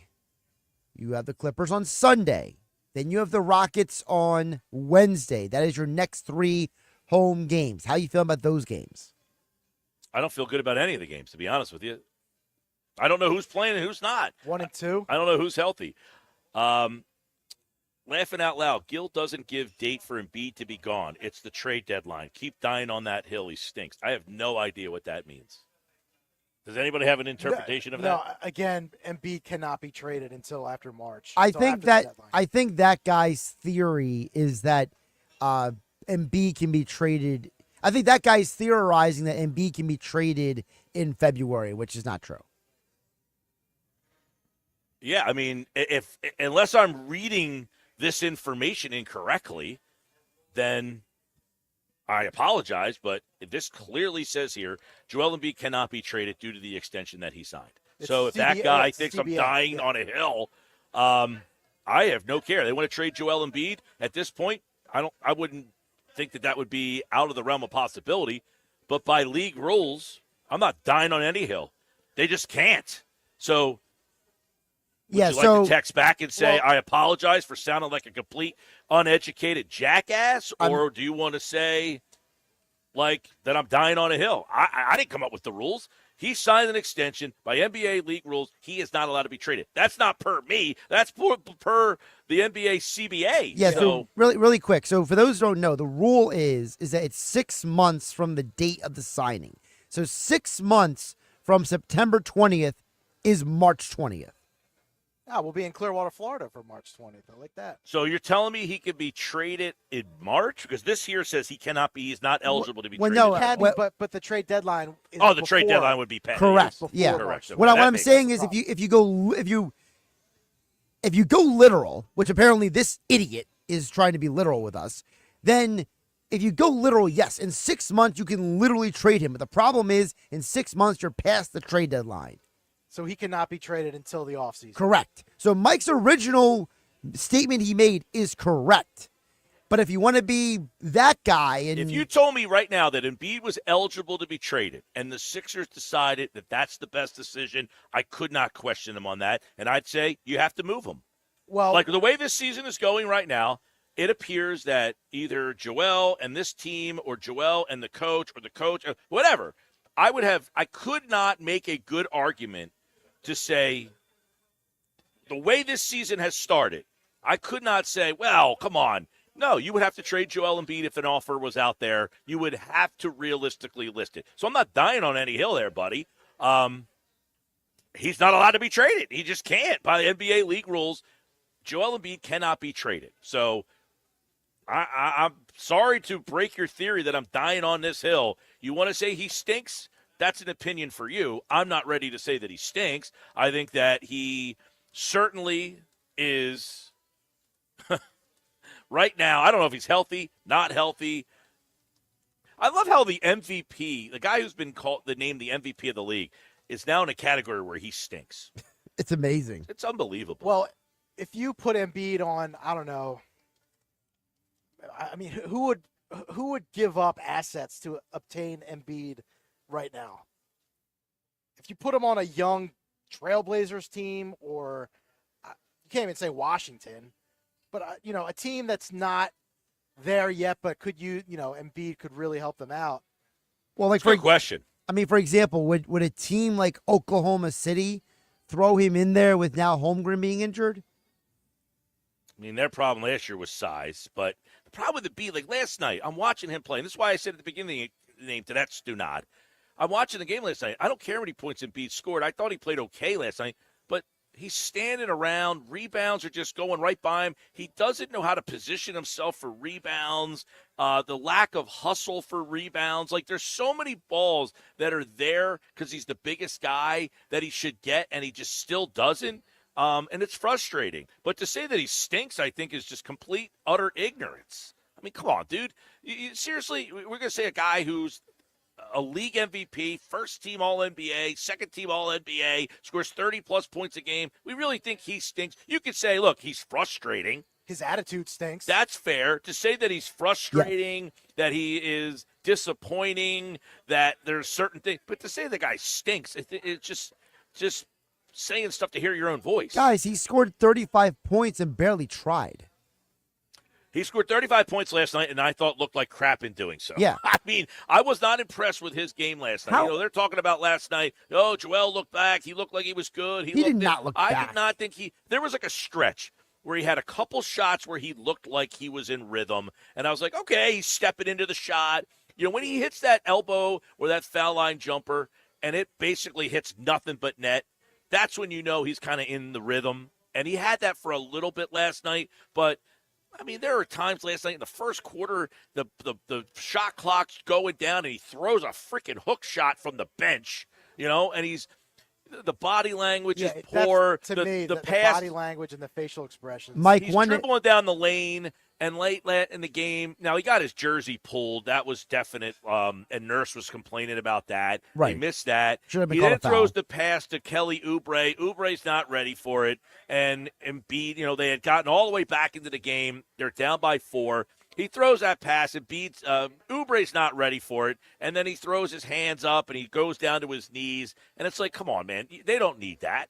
You have the Clippers on Sunday. Then you have the Rockets on Wednesday. That is your next 3 home games. How you feeling about those games? I don't feel good about any of the games, to be honest with you. I don't know who's playing and who's not. 1 and 2. I don't know who's healthy. Laughing out loud, Gill doesn't give date for Embiid to be gone. It's the trade deadline. Keep dying on that hill. He stinks. I have no idea what that means. Does anybody have an interpretation of that? No, again, Embiid cannot be traded until after March. I think that guy's theory is that Embiid can be traded. I think that guy's theorizing that Embiid can be traded in February, which is not true. Yeah, I mean, unless I'm reading this information incorrectly, then I apologize, but this clearly says here, Joel Embiid cannot be traded due to the extension that he signed. So if that guy thinks I'm dying on a hill, I have no care. They want to trade Joel Embiid at this point. I wouldn't think that would be out of the realm of possibility, but by league rules, I'm not dying on any hill. They just can't. So Would you like to text back and say, I apologize for sounding like a complete uneducated jackass? Or do you want to say, like, that I'm dying on a hill? I didn't come up with the rules. He signed an extension. By NBA league rules, he is not allowed to be traded. That's not per me. That's per the NBA CBA. Yeah, so really quick. So for those who don't know, the rule is that it's 6 months from the date of the signing. So 6 months from September 20th is March 20th. We'll be in Clearwater, Florida for March 20th. I like that. So you're telling me he could be traded in March? Because this here says he cannot be. He's not eligible to be traded. No, but the trade deadline is the trade deadline would be past. Correct. Yeah. Correct. What I'm saying is if you go literal, which apparently this idiot is trying to be literal with us, then if you go literal, yes, in 6 months you can literally trade him. But the problem is in 6 months you're past the trade deadline. So he cannot be traded until the offseason. Correct. So Mike's original statement he made is correct. But if you want to be that guy, and if you told me right now that Embiid was eligible to be traded and the Sixers decided that that's the best decision, I could not question them on that. And I'd say you have to move him. Well, like the way this season is going right now, it appears that either Joel and this team or Joel and the coach or whatever, I could not make a good argument to say the way this season has started, I could not say, well, come on. No, you would have to trade Joel Embiid if an offer was out there. You would have to realistically list it. So I'm not dying on any hill there, buddy. He's not allowed to be traded. He just can't. By the NBA league rules, Joel Embiid cannot be traded. So I'm sorry to break your theory that I'm dying on this hill. You want to say he stinks? That's an opinion for you. I'm not ready to say that he stinks. I think that he certainly is right now. I don't know if he's healthy, not healthy. I love how the MVP, the guy who's been named the MVP of the league, is now in a category where he stinks. It's amazing. It's unbelievable. Well, if you put Embiid on, I don't know. I mean, who would give up assets to obtain Embiid right now? If you put him on a young Trailblazers team, or you can't even say Washington, but a team that's not there yet, but Embiid could really help them out. Well, like good question. I mean, for example, would a team like Oklahoma City throw him in there with now Holmgren being injured? I mean, their problem last year was size, but the problem with Embiid, like last night, I'm watching him play, and this is why I said at the beginning of the name to that Stunad. I'm watching the game last night. I don't care how many points Embiid scored. I thought he played okay last night, but he's standing around. Rebounds are just going right by him. He doesn't know how to position himself for rebounds, the lack of hustle for rebounds. Like, there's so many balls that are there because he's the biggest guy that he should get, and he just still doesn't. And it's frustrating. But to say that he stinks, I think, is just complete, utter ignorance. I mean, come on, dude. Seriously, we're going to say a guy who's a league MVP, first team All-NBA, second team All-NBA, scores 30-plus points a game. We really think he stinks. You could say, look, he's frustrating. His attitude stinks. That's fair. To say that he's frustrating, that he is disappointing, that there's certain things. But to say the guy stinks, it's just saying stuff to hear your own voice. Guys, he scored 35 points and barely tried. He scored 35 points last night, and I thought looked like crap in doing so. Yeah. I mean, I was not impressed with his game last night. They're talking about last night, Joel looked back. He looked like he was good. He did not look back. I did not think there was like a stretch where he had a couple shots where he looked like he was in rhythm, and I was like, okay, he's stepping into the shot. When he hits that elbow or that foul line jumper, and it basically hits nothing but net, that's when you know he's kind of in the rhythm. And he had that for a little bit last night, but I mean, there are times last night in the first quarter, the shot clock's going down, and he throws a freaking hook shot from the bench, and the body language is poor. The body language and the facial expressions. Mike, he's dribbling down the lane, and late in the game, now he got his jersey pulled. That was definite, and Nurse was complaining about that. Right. He missed that. Should have been he called then a foul. throws the pass to Kelly Oubre. Oubre's not ready for it, and Embiid, they had gotten all the way back into the game. They're down by 4. He throws that pass, and Oubre's not ready for it, and then he throws his hands up, and he goes down to his knees, and it's like, come on, man, they don't need that.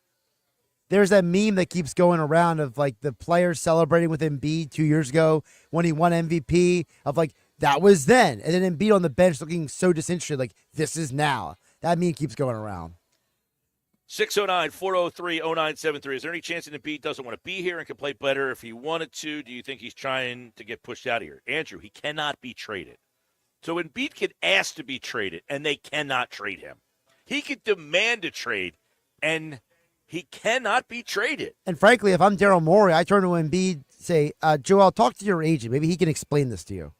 there's that meme that keeps going around of like the players celebrating with Embiid 2 years ago when he won MVP of like, that was then. And then Embiid on the bench looking so disinterested, like, this is now. That meme keeps going around. 609-403-0973. Is there any chance that Embiid doesn't want to be here and can play better if he wanted to? Do you think he's trying to get pushed out of here? Andrew, he cannot be traded. So Embiid can ask to be traded, and they cannot trade him. He could demand a trade, and he cannot be traded. And frankly, if I'm Daryl Morey, I turn to Embiid, say, Joel, talk to your agent. Maybe he can explain this to you.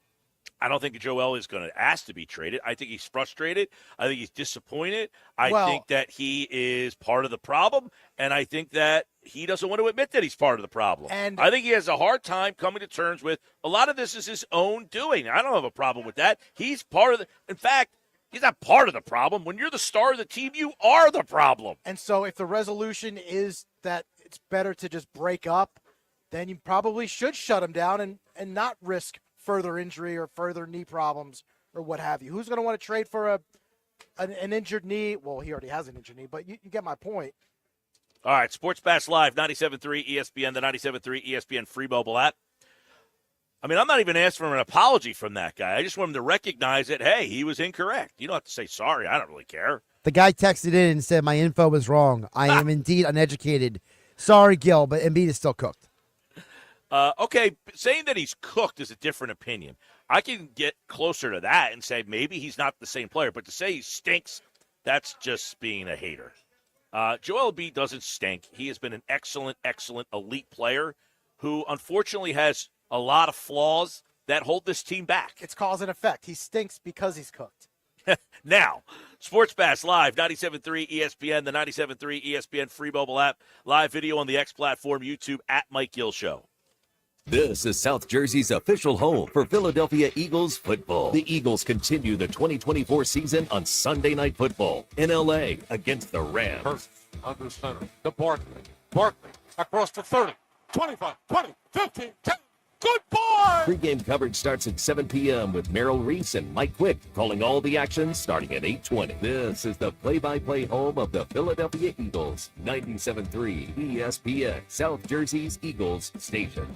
I don't think Joel is going to ask to be traded. I think he's frustrated. I think he's disappointed. I think that he is part of the problem, and I think that he doesn't want to admit that he's part of the problem. And I think he has a hard time coming to terms with a lot of this is his own doing. I don't have a problem with that. He's part of the – in fact, he's not part of the problem. When you're the star of the team, you are the problem. And so if the resolution is that it's better to just break up, then you probably should shut him down and not risk further injury or further knee problems or what have you. Who's going to want to trade for an injured knee? Well, he already has an injured knee, but you get my point. All right, Sports Pass Live, 97.3 ESPN, the 97.3 ESPN free mobile app. I mean, I'm not even asking for an apology from that guy. I just want him to recognize that, hey, he was incorrect. You don't have to say sorry. I don't really care. The guy texted in and said, my info was wrong. I am indeed uneducated. Sorry, Gil, but Embiid is still cooked. Okay, saying that he's cooked is a different opinion. I can get closer to that and say maybe he's not the same player, but to say he stinks, that's just being a hater. Joel Embiid doesn't stink. He has been an excellent, excellent elite player who unfortunately has a lot of flaws that hold this team back. It's cause and effect. He stinks because he's cooked. Now, Sports Pass Live, 97.3 ESPN, the 97.3 ESPN free mobile app, live video on the X platform, YouTube, at Mike Gill Show. This is South Jersey's official home for Philadelphia Eagles football. The Eagles continue the 2024 season on Sunday Night Football in L.A. against the Rams. First, under center, to Barkley. Barkley across the 30, 25, 20, 15, 10. Good boy! Pre-game coverage starts at 7 p.m. with Merrill Reese and Mike Quick calling all the action starting at 8:20. This is the play-by-play home of the Philadelphia Eagles, 97.3 ESPN, South Jersey's Eagles station.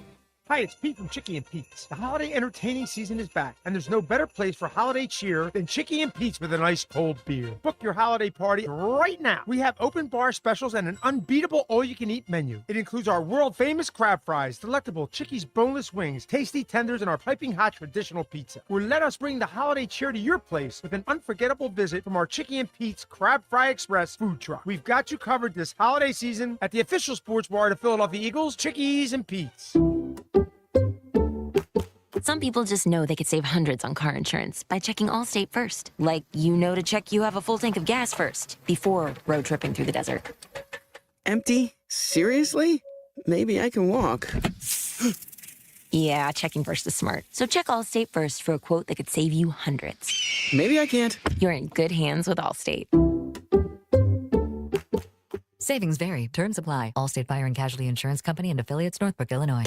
Hi, it's Pete from Chicky and Pete's. The holiday entertaining season is back, and there's no better place for holiday cheer than Chicky and Pete's with a nice cold beer. Book your holiday party right now. We have open bar specials and an unbeatable all-you-can-eat menu. It includes our world-famous crab fries, delectable Chicky's boneless wings, tasty tenders, and our piping hot traditional pizza. Or let us bring the holiday cheer to your place with an unforgettable visit from our Chicky and Pete's Crab Fry Express food truck. We've got you covered this holiday season at the official sports bar of the Philadelphia Eagles, Chickies and Pete's. Some people just know they could save hundreds on car insurance by checking Allstate first. Like, you know to check you have a full tank of gas first before road tripping through the desert. Empty? Seriously? Maybe I can walk. Yeah, checking first is smart. So check Allstate first for a quote that could save you hundreds. Maybe I can't. You're in good hands with Allstate. Savings vary. Terms apply. Allstate Fire and Casualty Insurance Company and affiliates, Northbrook, Illinois.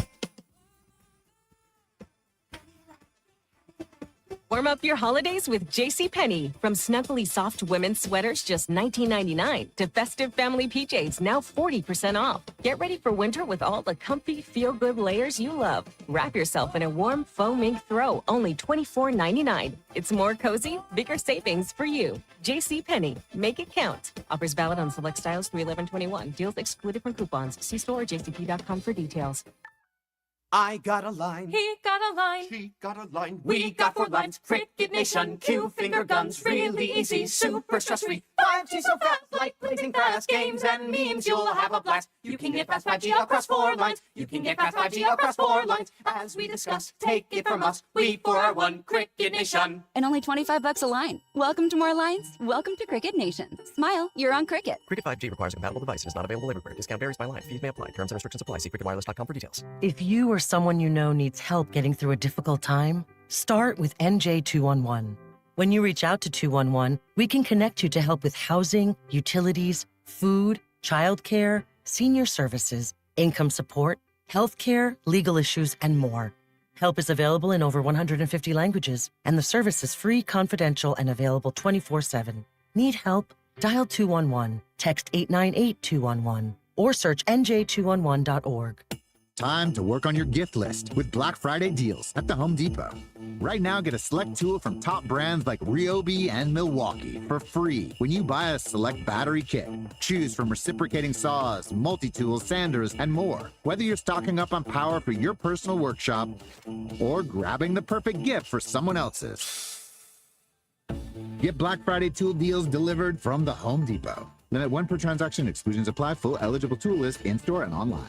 Warm up your holidays with JCPenney. From snuggly soft women's sweaters just $19.99 to festive family PJs now 40% off. Get ready for winter with all the comfy, feel-good layers you love. Wrap yourself in a warm faux mink throw, only $24.99. It's more cozy, bigger savings for you. JCPenney. Make it count. Offers valid on select styles through 11/21. Deals excluded from coupons. See store or jcp.com for details. I got a line. He got a line. She got a line. We got 4 lines. Cricket Nation. Q finger guns. Really easy. Super stress-free. 5G so fast. Like blazing fast. Games and memes. You'll have a blast. You can get fast 5G across 4 lines. You can get fast 5G across 4 lines. As we discuss, take it from us. We 4 are 1. Cricket Nation. And only $25 a line. Welcome to more lines. Welcome to Cricket Nation. Smile. You're on Cricket. Cricket 5G requires a compatible device and is not available everywhere. Discount varies by line. Fees may apply. Terms and restrictions apply. See cricketwireless.com for details. If you or someone you know needs help getting through a difficult time, start with NJ211. When you reach out to 211, we can connect you to help with housing, utilities, food, childcare, senior services, income support, healthcare, legal issues, and more. Help is available in over 150 languages, and the service is free, confidential, and available 24/7. Need help? Dial 211. Text 898-211. or search nj211.org. Time to work on your gift list with Black Friday deals at the Home Depot. Right now, get a select tool from top brands like Ryobi and Milwaukee for free when you buy a select battery kit. Choose from reciprocating saws, multi-tools, sanders, and more. Whether you're stocking up on power for your personal workshop or grabbing the perfect gift for someone else's. Get Black Friday tool deals delivered from the Home Depot. Limit 1 per transaction. Exclusions apply. Full eligible tool list in-store and online.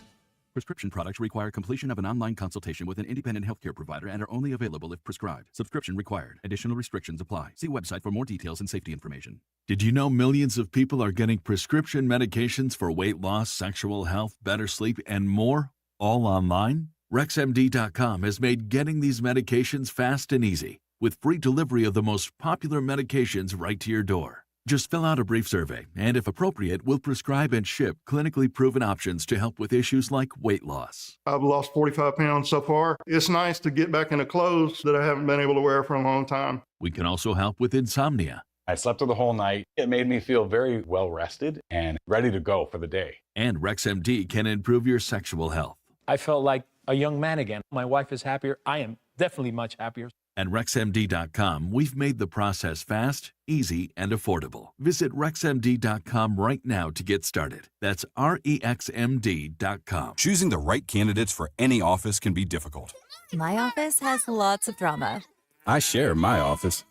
Prescription products require completion of an online consultation with an independent healthcare provider and are only available if prescribed. Subscription required. Additional restrictions apply. See website for more details and safety information. Did you know millions of people are getting prescription medications for weight loss, sexual health, better sleep, and more, all online? RexMD.com has made getting these medications fast and easy, with free delivery of the most popular medications right to your door. Just fill out a brief survey, and if appropriate, we'll prescribe and ship clinically proven options to help with issues like weight loss. I've lost 45 pounds so far. It's nice to get back into clothes that I haven't been able to wear for a long time. We can also help with insomnia. I slept through the whole night. It made me feel very well rested and ready to go for the day. And RexMD can improve your sexual health. I felt like a young man again. My wife is happier. I am definitely much happier. At RexMD.com, we've made the process fast, easy, and affordable. Visit RexMD.com right now to get started. That's REXMD.com. Choosing the right candidates for any office can be difficult. My office has lots of drama. I share my office.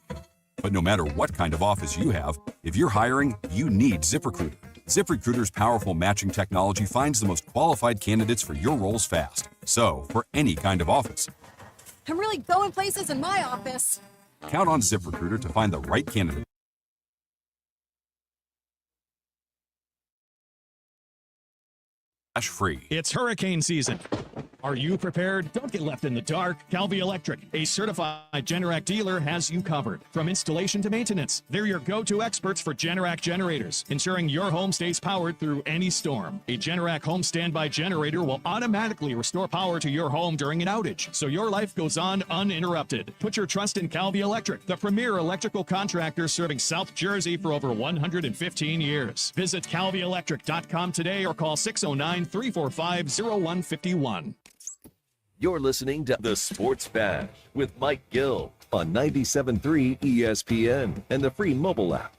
But no matter what kind of office you have, if you're hiring, you need ZipRecruiter. ZipRecruiter's powerful matching technology finds the most qualified candidates for your roles fast. So, for any kind of office, I'm really going places in my office. count on ZipRecruiter to find the right candidate. Free. It's hurricane season. Are you prepared? Don't get left in the dark. Calvi Electric, a certified Generac dealer, has you covered. From installation to maintenance, they're your go-to experts for Generac generators, ensuring your home stays powered through any storm. A Generac home standby generator will automatically restore power to your home during an outage, so your life goes on uninterrupted. Put your trust in Calvi Electric, the premier electrical contractor serving South Jersey for over 115 years. Visit calvielectric.com today or call 609-345-0151. You're listening to The Sports Bash with Mike Gill on 97.3 ESPN and the free mobile app.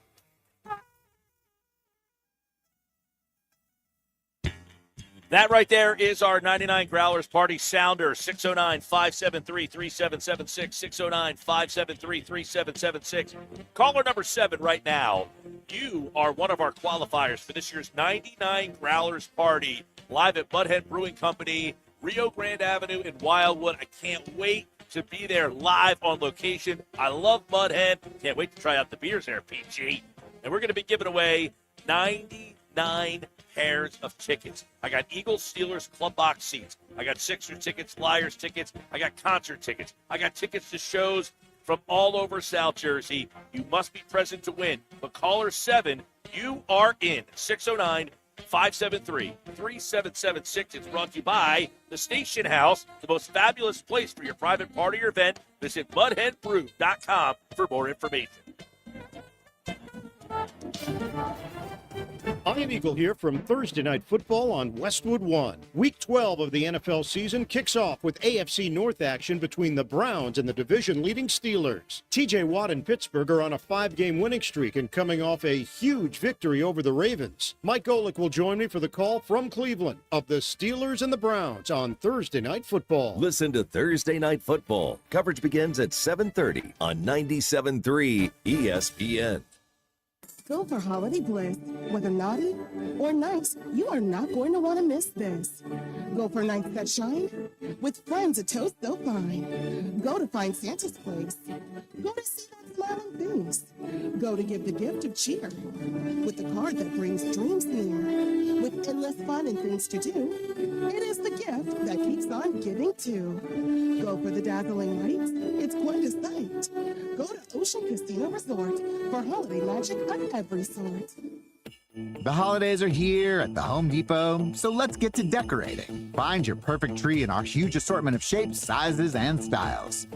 That right there is our 99 Growlers Party sounder, 609-573-3776, 609-573-3776. Caller number 7 right now. You are one of our qualifiers for this year's 99 Growlers Party, live at Mudhead Brewing Company, Rio Grande Avenue in Wildwood. I can't wait to be there live on location. I love Mudhead. Can't wait to try out the beers there, PG. And we're going to be giving away 99 pairs of tickets. I got Eagles, Steelers, Club Box seats. I got Sixers tickets, Flyers tickets. I got concert tickets. I got tickets to shows from all over South Jersey. You must be present to win. But caller 7, you are in. 609-573-3776. It's brought to you by the Station House, the most fabulous place for your private party or event. Visit mudheadbrew.com for more information. I'm Eagle here from Thursday Night Football on Westwood One. Week 12 of the NFL season kicks off with AFC North action between the Browns and the division-leading Steelers. TJ Watt and Pittsburgh are on a 5-game winning streak and coming off a huge victory over the Ravens. Mike Golick will join me for the call from Cleveland of the Steelers and the Browns on Thursday Night Football. Listen to Thursday Night Football. Coverage begins at 7:30 on 97.3 ESPN. Go for holiday bliss. Whether naughty or nice, you are not going to want to miss this. Go for nights that shine with friends at Toast So Fine. Go to find Santa's place. Go to see that smiling face. Go to give the gift of cheer with the card that brings dreams near. With endless fun and things to do, it is the gift that keeps on giving too. Go for the dazzling lights. It's quite a sight. Go to Ocean Casino Resort for holiday magic of every sort. The holidays are here at the Home Depot, so let's get to decorating. Find your perfect tree in our huge assortment of shapes, sizes, and styles.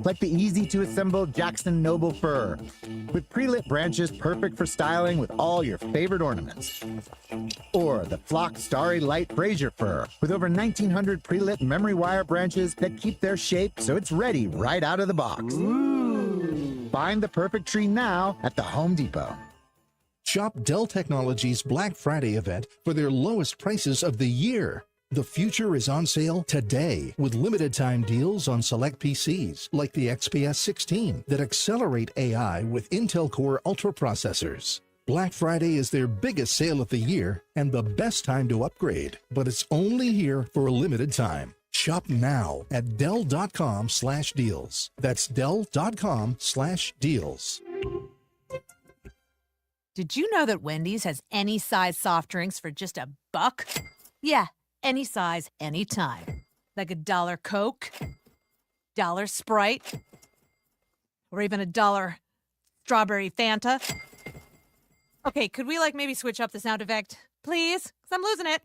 like the easy-to-assemble Jackson Noble fir, with pre-lit branches perfect for styling with all your favorite ornaments. Or the Flock Starry Light Fraser fir, with over 1,900 pre-lit memory wire branches that keep their shape so it's ready right out of the box. Ooh. Find the perfect tree now at the Home Depot. Shop Dell Technologies Black Friday event for their lowest prices of the year. The future is on sale today with limited time deals on select PCs like the XPS 16 that accelerate AI with Intel Core Ultra processors. Black Friday is their biggest sale of the year and the best time to upgrade, but it's only here for a limited time. Shop now at Dell.com/deals. That's Dell.com/deals. Did you know that Wendy's has any size soft drinks for just $1? Yeah, any size, anytime. Like $1 Coke, $1 Sprite, or even $1 strawberry Fanta. Okay, could we maybe switch up the sound effect, please? Because I'm losing it.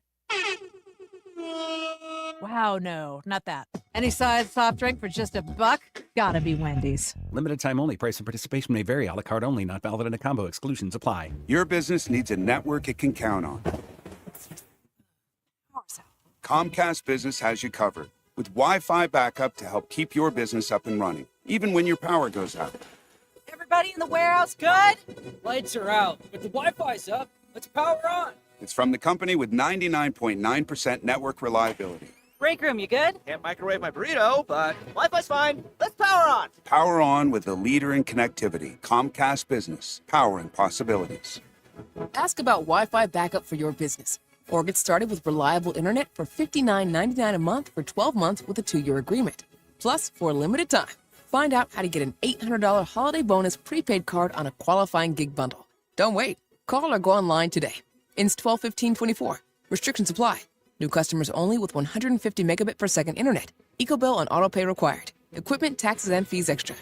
Wow, no, not that. Any size soft drink for just $1? Gotta be Wendy's. Limited time only. Price and participation may vary. A la carte only. Not valid in a combo. Exclusions apply. Your business needs a network it can count on. Comcast Business has you covered with Wi-Fi backup to help keep your business up and running, even when your power goes out. Everybody in the warehouse good? Lights are out, but the Wi-Fi's up. Let's power on. It's from the company with 99.9% network reliability. Break room, you good? Can't microwave my burrito, but Wi-Fi's fine. Let's power on. Power on with the leader in connectivity, Comcast Business, powering possibilities. Ask about Wi-Fi backup for your business, or get started with reliable internet for $59.99 a month for 12 months with a 2-year agreement. Plus, for a limited time, find out how to get an $800 holiday bonus prepaid card on a qualifying gig bundle. Don't wait. Call or go online today. Ends 12/15/24. Restrictions apply. New customers only with 150 megabit per second internet. EcoBill and autopay required. Equipment, taxes, and fees extra.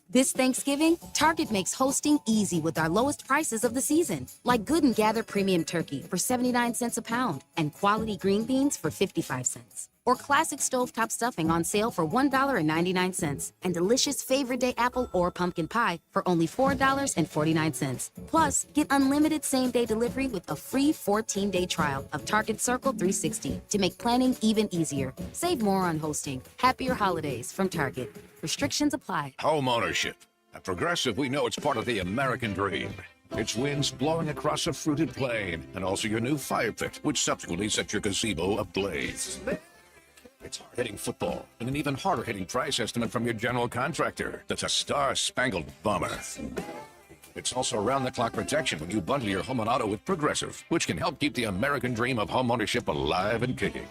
This Thanksgiving, Target makes hosting easy with our lowest prices of the season, like Good and Gather premium turkey for 79 cents a pound and quality green beans for 55 cents. Or classic stovetop stuffing on sale for $1.99 and delicious favorite day apple or pumpkin pie for only $4.49. Plus, get unlimited same-day delivery with a free 14-day trial of Target Circle 360 to make planning even easier. Save more on hosting. Happier holidays from Target. Restrictions apply. Home ownership. At Progressive, we know it's part of the American dream. It's winds blowing across a fruited plain, and also your new fire pit, which subsequently sets your gazebo ablaze. It's hard-hitting football, and an even harder-hitting price estimate from your general contractor. That's a star-spangled bomber. It's also round-the-clock protection when you bundle your home and auto with Progressive, which can help keep the American dream of home ownership alive and kicking.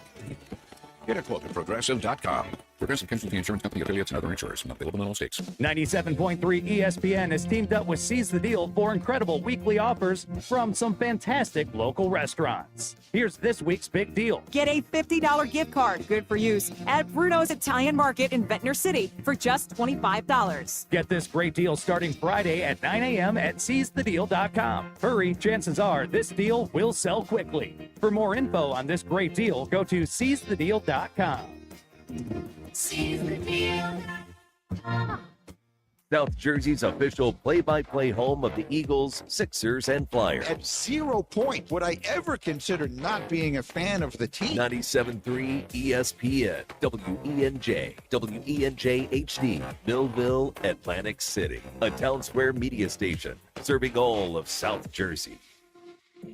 Get a quote at Progressive.com. Progressive Casualty Insurance Company, affiliates, and other insurers. Not available in all states. 97.3 ESPN has teamed up with Seize the Deal for incredible weekly offers from some fantastic local restaurants. Here's this week's big deal. Get a $50 gift card, good for use, at Bruno's Italian Market in Ventnor City for just $25. Get this great deal starting Friday at 9 a.m. at seizethedeal.com. Hurry, chances are this deal will sell quickly. For more info on this great deal, go to seizethedeal.com. South Jersey's official play-by-play home of the Eagles, Sixers, and Flyers. At 0 point would I ever consider not being a fan of the team. 97.3 ESPN, WENJ, WENJ HD, Millville, Atlantic City. A Town Square media station serving all of South Jersey.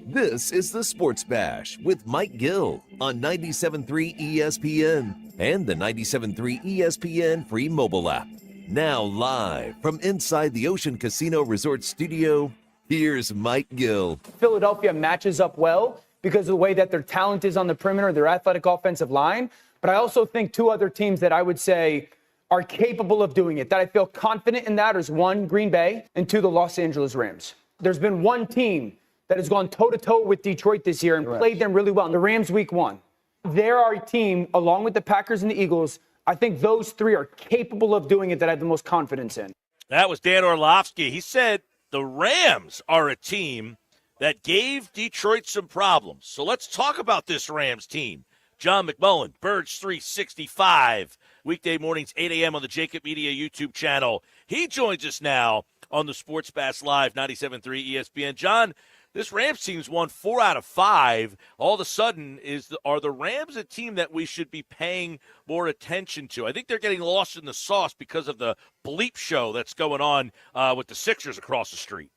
This is the Sports Bash with Mike Gill on 97.3 ESPN and the 97.3 ESPN free mobile app. Now live from inside the Ocean Casino Resort studio, here's Mike Gill. Philadelphia matches up well because of the way that their talent is on the perimeter, their athletic offensive line. But I also think two other teams that I would say are capable of doing it, that I feel confident in that, is one, Green Bay, and two, the Los Angeles Rams. There's been one team that has gone toe-to-toe with Detroit this year and played them really well. And the Rams week 1. They're our team, along with the Packers and the Eagles. I think those three are capable of doing it that I have the most confidence in. That was Dan Orlovsky. He said the Rams are a team that gave Detroit some problems. So let's talk about this Rams team. John McMullen, Birds 365, weekday mornings, 8 a.m. on the Jacob Media YouTube channel. He joins us now on the Sports Bass Live, 97.3 ESPN. John, this Rams team's won 4 out of 5. All of a sudden, are the Rams a team that we should be paying more attention to? I think they're getting lost in the sauce because of the bleep show that's going on with the Sixers across the street.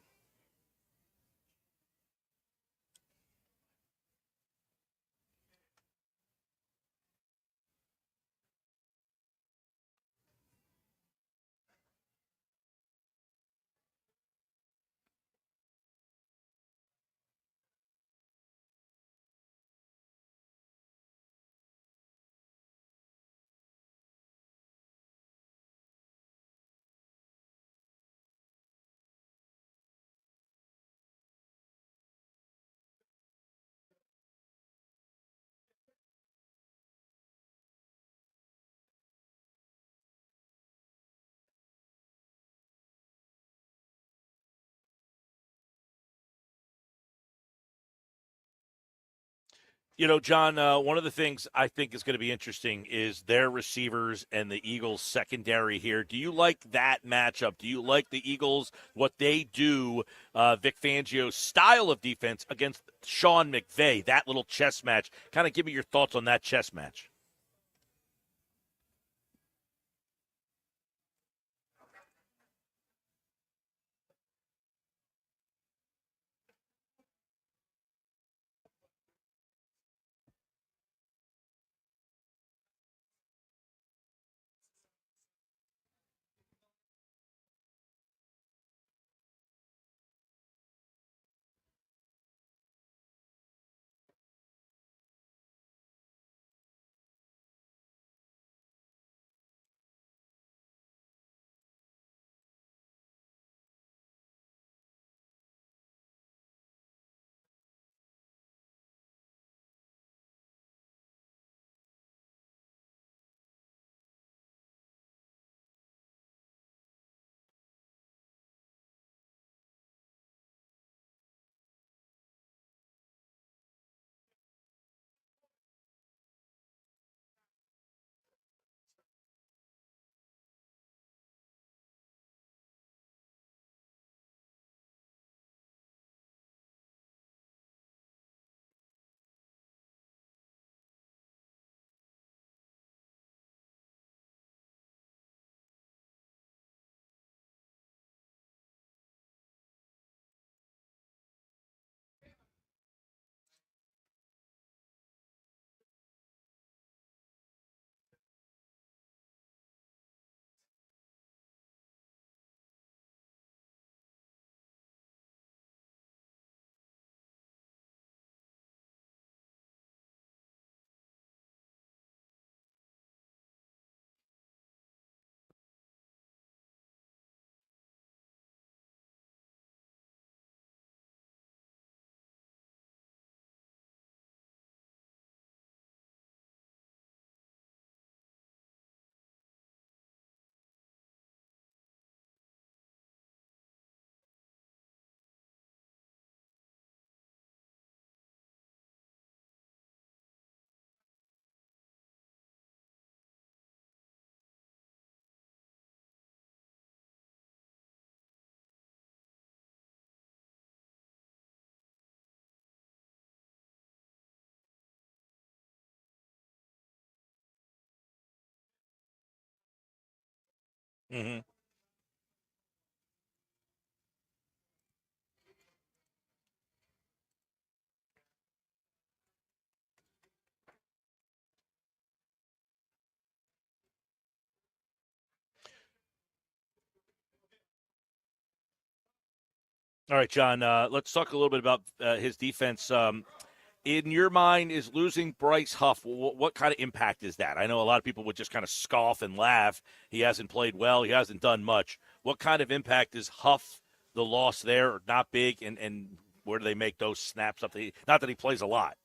You know, John, one of the things I think is going to be interesting is their receivers and the Eagles' secondary here. Do you like that matchup? Do you like the Eagles, what they do, Vic Fangio's style of defense against Sean McVay, that little chess match? Kind of give me your thoughts on that chess match. Mm-hmm. All right, John, let's talk a little bit about his defense. In your mind, is losing Bryce Huff, what kind of impact is that? I know a lot of people would just kind of scoff and laugh. He hasn't played well. He hasn't done much. What kind of impact is Huff, the loss there, or not big, and where do they make those snaps up? Not that he plays a lot.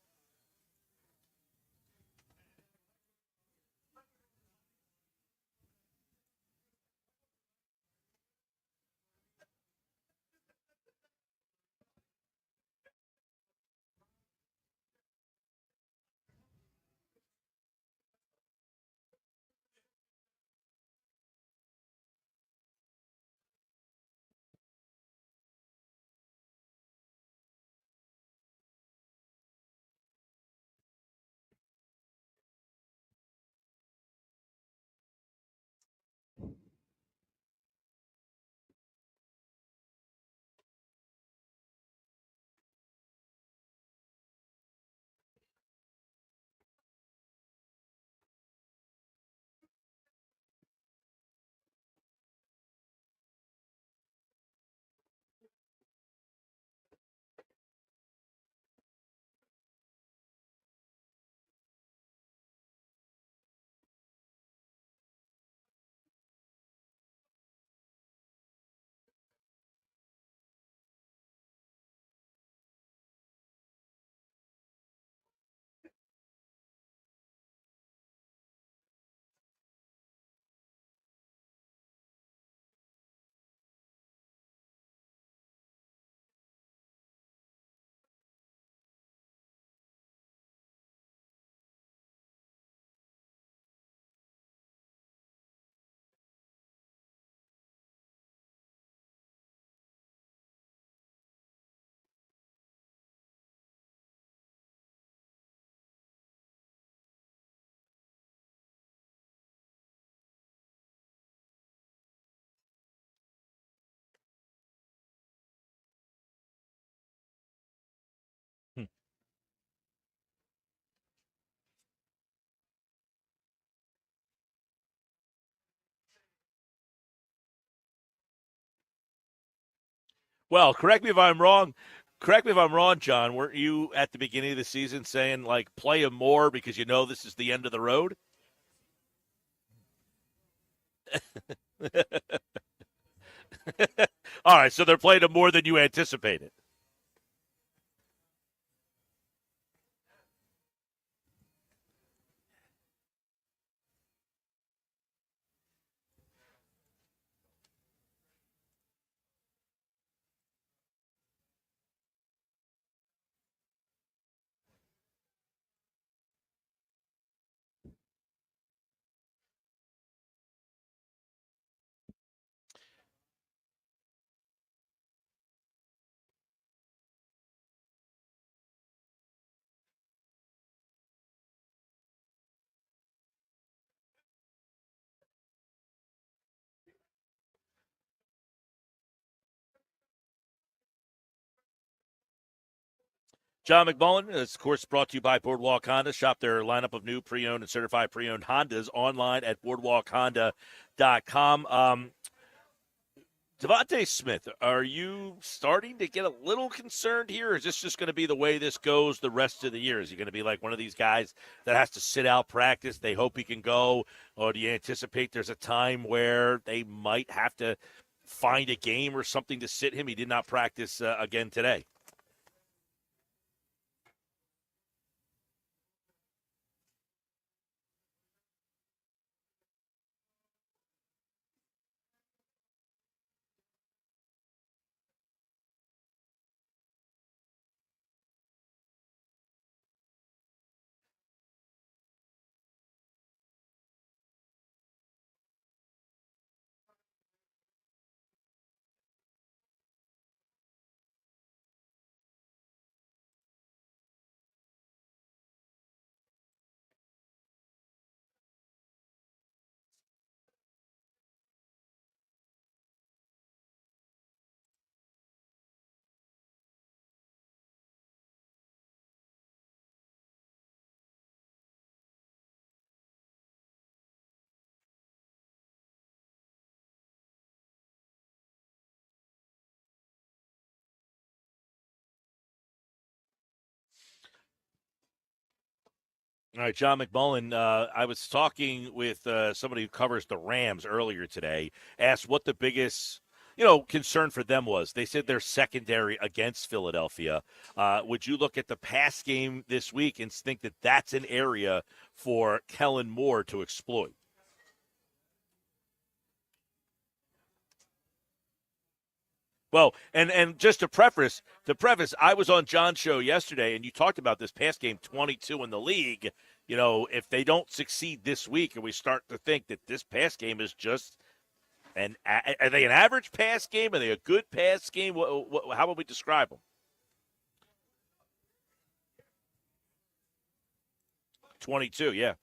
Well, correct me if I'm wrong. Correct me if I'm wrong, John. Weren't you at the beginning of the season saying, like, play him more because you know this is the end of the road? All right, so they're playing him more than you anticipated. John McMullen is, of course, brought to you by Boardwalk Honda. Shop their lineup of new pre-owned and certified pre-owned Hondas online at boardwalkhonda.com. Devontae Smith, are you starting to get a little concerned here, or is this just going to be the way this goes the rest of the year? Is he going to be like one of these guys that has to sit out practice? They hope he can go, or do you anticipate there's a time where they might have to find a game or something to sit him? He did not practice again today. All right, John McMullen, I was talking with somebody who covers the Rams earlier today, asked what the biggest, concern for them was. They said their secondary against Philadelphia. Would you look at the pass game this week and think that that's an area for Kellen Moore to exploit? Well, and just to preface, I was on John's show yesterday, and you talked about this pass game, 22 in the league. If they don't succeed this week, and we start to think that this pass game is just are they an average pass game? Are they a good pass game? How would we describe them? 22, yeah.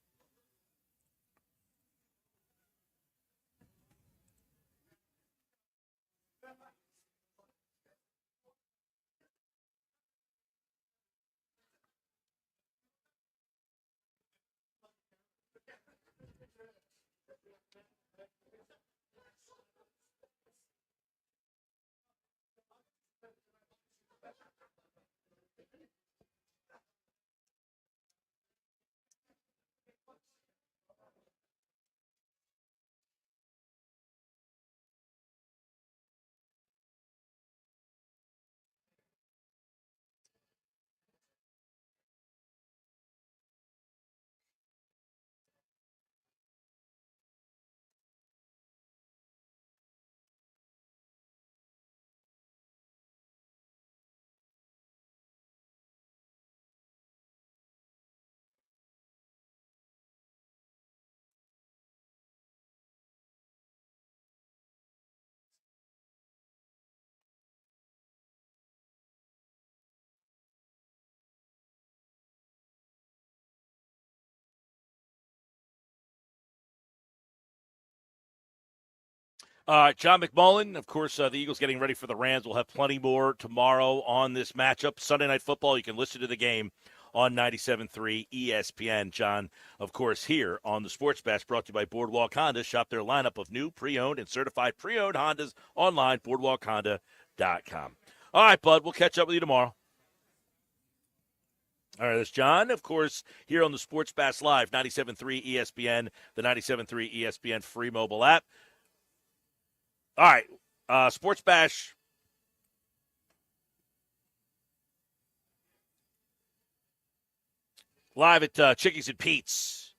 John McMullen, of course, the Eagles getting ready for the Rams. We'll have plenty more tomorrow on this matchup. Sunday Night Football, you can listen to the game on 97.3 ESPN. John, of course, here on the Sports Bash, brought to you by Boardwalk Honda. Shop their lineup of new pre-owned and certified pre-owned Hondas online, boardwalkhonda.com. All right, bud. We'll catch up with you tomorrow. All right, that's John, of course, here on the Sports Bash Live, 97.3 ESPN, the 97.3 ESPN free mobile app. All right, Sports Bash. Live at Chickies and Pete's.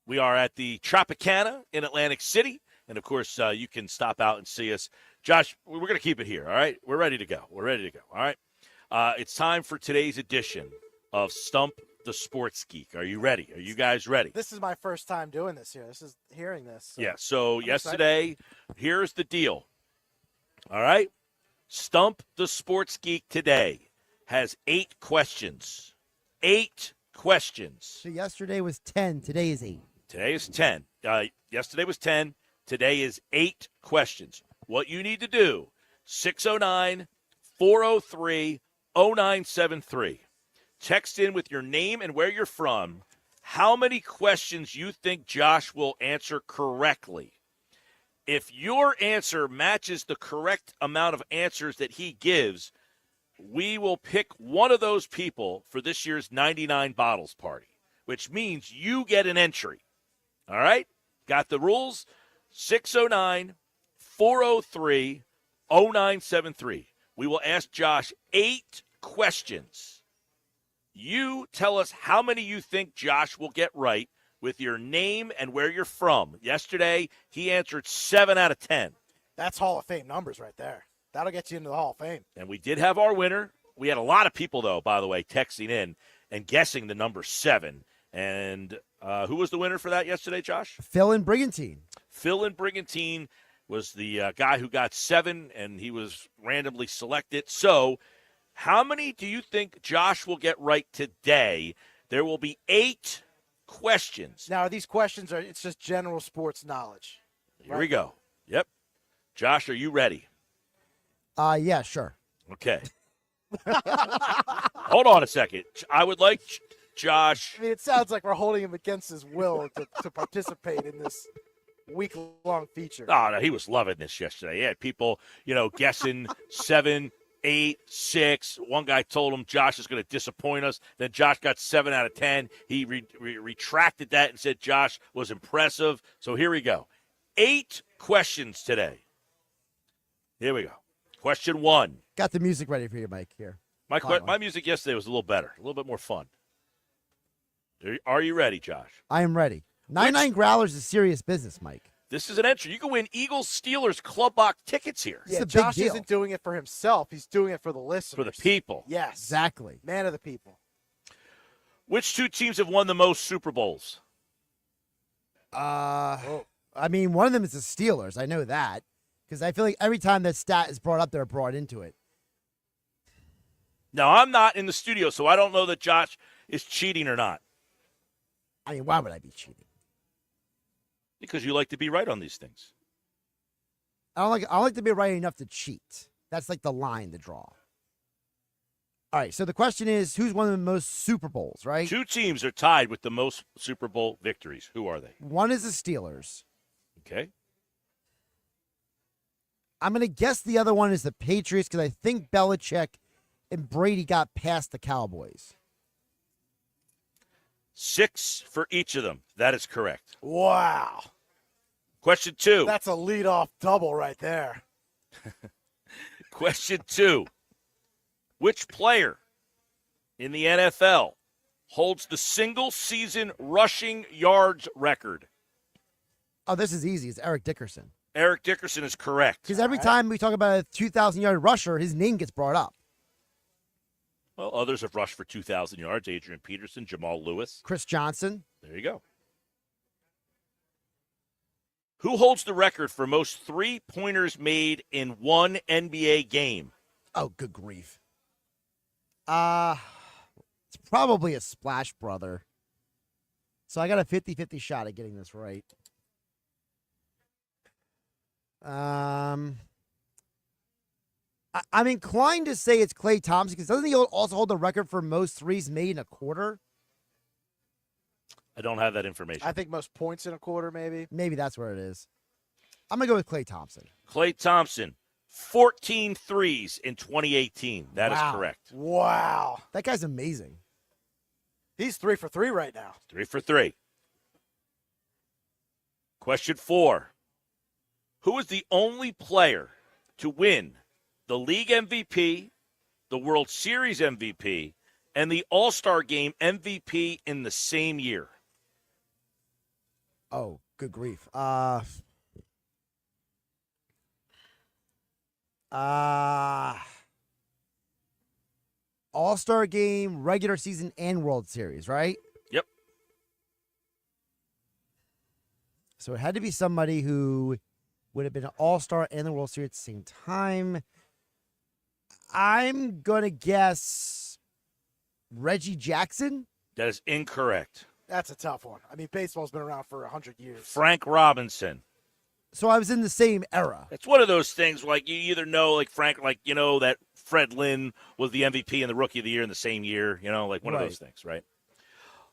We are at the Tropicana in Atlantic City. And, of course, you can stop out and see us. Josh, we're going to keep it here, all right? We're ready to go. All right? It's time for today's edition of Stump the Sports Geek. Are you ready? Are you guys ready? This is my first time doing this here. This is hearing this. Yeah, so I'm yesterday, here's the deal. All right? Stump the Sports Geek today has 8 questions. 8 questions. So yesterday was 10. Today is 8. Today is 10. Yesterday was 10. Today is 8 questions. What you need to do, 609-403-0973. Text in with your name and where you're from, how many questions you think Josh will answer correctly. If your answer matches the correct amount of answers that he gives, we will pick one of those people for this year's 99 Bottles Party, which means you get an entry. All right? Got the rules? 609-403-0973. We will ask Josh 8 questions. You tell us how many you think Josh will get right with your name and where you're from. Yesterday, he answered 7 out of 10. That's Hall of Fame numbers right there. That'll get you into the Hall of Fame. And we did have our winner. We had a lot of people, though, by the way, texting in and guessing the number 7. And who was the winner for that yesterday, Josh? Phil in Brigantine. Phil in Brigantine was the guy who got 7, and he was randomly selected. So how many do you think Josh will get right today? There will be 8 questions. Now, these questions it's just general sports knowledge. Here we go. Yep. Josh, are you ready? Yeah, sure. Okay. Hold on a second. I would like Josh. I mean, it sounds like we're holding him against his will to participate in this week-long feature. Oh, no, he was loving this yesterday. He had people, guessing 7, 8, 6. One guy told him Josh is going to disappoint us. Then Josh got 7 out of 10. He retracted that and said Josh was impressive. So here we go. 8 questions today. Here we go. Question 1. Got the music ready for you, Mike, here. My music yesterday was a little better, a little bit more fun. Are you ready, Josh? I am ready. 99 Growlers is serious business, Mike. This is an entry. You can win Eagles-Steelers club box tickets here. Yeah, Josh isn't doing it for himself. He's doing it for the listeners. For the people. Yes. Exactly. Man of the people. Which 2 teams have won the most Super Bowls? I mean, one of them is the Steelers. I know that. Because I feel like every time that stat is brought up, they're brought into it. Now, I'm not in the studio, so I don't know that Josh is cheating or not. I mean, why would I be cheating? Because you like to be right on these things. I don't like to be right enough to cheat. That's like the line to draw. All right, so the question is, who's won the most Super Bowls, right? 2 teams are tied with the most Super Bowl victories. Who are they? One is the Steelers. Okay. I'm going to guess the other one is the Patriots because I think Belichick and Brady got past the Cowboys. 6 for each of them. That is correct. Wow. Question 2. That's a leadoff double right there. Question 2. Which player in the NFL holds the single-season rushing yards record? Oh, this is easy. It's Eric Dickerson. Eric Dickerson is correct. Because every time we talk about a 2,000-yard rusher, his name gets brought up. Well, others have rushed for 2,000 yards. Adrian Peterson, Jamal Lewis. Chris Johnson. There you go. Who holds the record for most three-pointers made in one NBA game? Oh, good grief. It's probably a Splash Brother. So I got a 50-50 shot at getting this right. I'm inclined to say it's Klay Thompson because doesn't he also hold the record for most threes made in a quarter? I don't have that information. I think most points in a quarter, maybe. Maybe that's where it is. I'm going to go with Klay Thompson. Klay Thompson, 14 threes in 2018. That is Wow. correct. Wow. That guy's amazing. He's 3 for 3 right now. 3 for 3. Question 4. Who is the only player to win the league MVP, the World Series MVP, and the All-Star Game MVP in the same year? Oh, good grief. All-Star Game, regular season, and World Series, right? Yep. So it had to be somebody who would have been an All-Star and the World Series at the same time. I'm going to guess Reggie Jackson. That is incorrect. That's a tough one. I mean, baseball's been around for 100 years. Frank Robinson. So I was in the same era. It's one of those things like you either know, like Frank, like, you know, that Fred Lynn was the MVP and the Rookie of the Year in the same year, you know, like one of those things, right?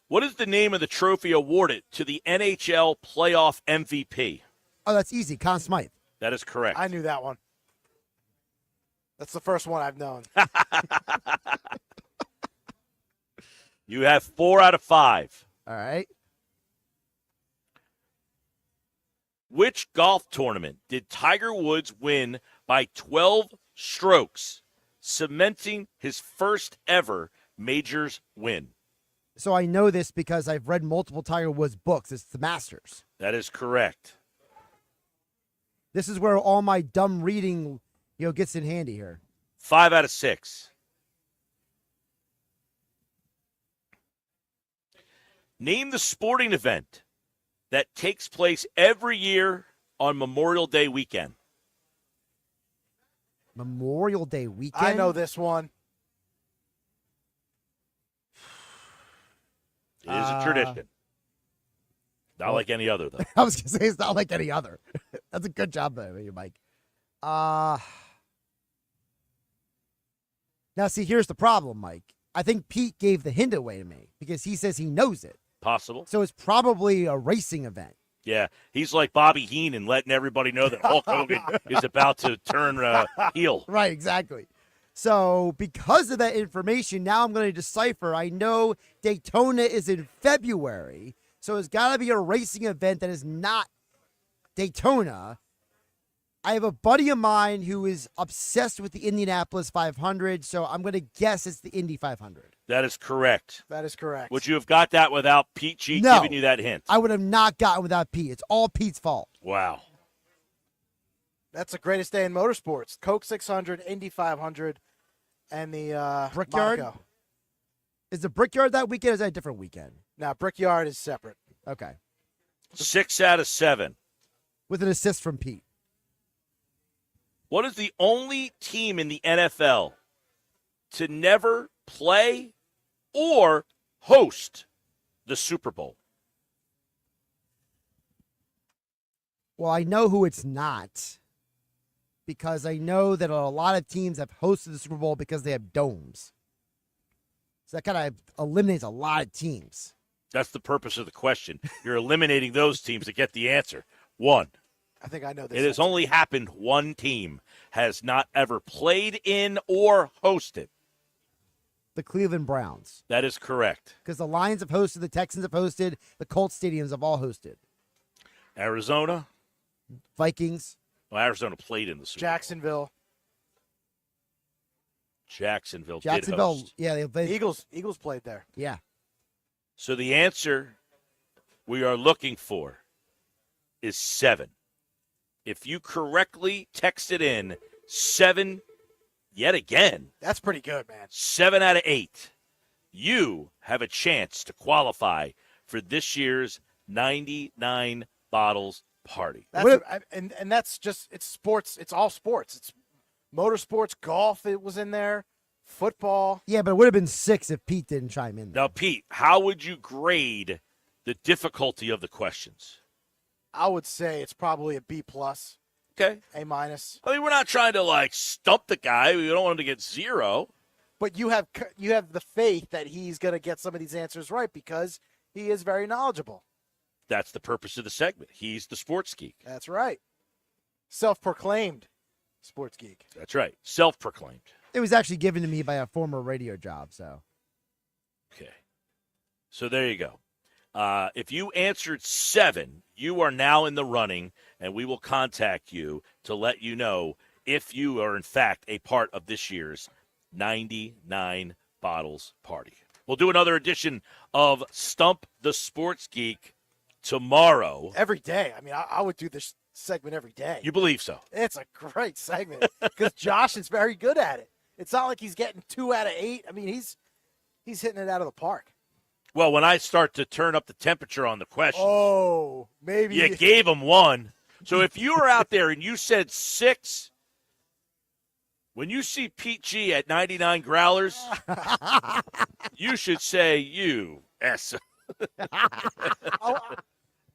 What is the name of the trophy awarded to the NHL playoff MVP? Oh, that's easy. Conn Smythe. That is correct. I knew that one. That's the first one I've known. You have 4 out of 5. All right. Which golf tournament did Tiger Woods win by 12 strokes, cementing his first ever majors win? So I know this because I've read multiple Tiger Woods books. It's the Masters. That is correct. This is where all my dumb reading, gets in handy here. 5 out of 6. Name the sporting event that takes place every year on Memorial Day weekend. Memorial Day weekend? I know this one. It is a tradition. Not like any other, though. I was going to say it's not like any other. That's a good job by you, Mike. Now, see, here's the problem, Mike. I think Pete gave the hint away to me because he says he knows it. Possible. So it's probably a racing event. Yeah, he's like Bobby Heenan, letting everybody know that Hulk Hogan is about to turn heel. Right, exactly. So because of that information, now I'm going to decipher. I know Daytona is in February, so it's got to be a racing event that is not Daytona. I have a buddy of mine who is obsessed with the Indianapolis 500, so I'm going to guess it's the Indy 500. That is correct. That is correct. Would you have got that without Pete G No. giving you that hint? I would have not gotten without Pete. It's all Pete's fault. Wow. That's the greatest day in motorsports. Coke 600, Indy 500, and the Brickyard? Monaco. Is the Brickyard that weekend or is that a different weekend? Now, Brickyard is separate. Okay. 6 out of 7. With an assist from Pete. What is the only team in the NFL to never play or host the Super Bowl? Well, I know who it's not because I know that a lot of teams have hosted the Super Bowl because they have domes. So that kind of eliminates a lot of teams. That's the purpose of the question. You're eliminating those teams to get the answer. 1. I think I know this. It has only happened one team has not ever played in or hosted. The Cleveland Browns. That is correct. Because the Lions have hosted, the Texans have hosted, the Colts stadiums have all hosted. Arizona. Vikings. Well, Arizona played in the Super Jacksonville. Jacksonville did Jacksonville, host. yeah, they played. Eagles played there. Yeah. So the answer we are looking for is 7. If you correctly texted in 7 yet again. That's pretty good, man. 7 out of 8. You have a chance to qualify for this year's 99 bottles party. And that's just, it's sports. It's all sports. It's motorsports, golf, it was in there, football. Yeah, but it would have been 6 if Pete didn't chime in. Now, Pete, how would you grade the difficulty of the questions? I would say it's probably a B+. Okay. A-. I mean, we're not trying to, stump the guy. We don't want him to get 0. But you have the faith that he's going to get some of these answers right because he is very knowledgeable. That's the purpose of the segment. He's the sports geek. That's right. Self-proclaimed. Sports geek. That's right. Self-proclaimed. It was actually given to me by a former radio job, so. Okay. So there you go. If you answered 7, you are now in the running, and we will contact you to let you know if you are, in fact, a part of this year's 99 Bottles Party. We'll do another edition of Stump the Sports Geek tomorrow. Every day. I mean, I would do this segment every day. You believe so? It's a great segment because Josh is very good at it. It's not like he's getting 2 out of 8. I mean, he's hitting it out of the park. Well, when I start to turn up the temperature on the questions, maybe you gave him 1. So if you were out there and you said 6, when you see Pete G at 99 growlers, you should say you S.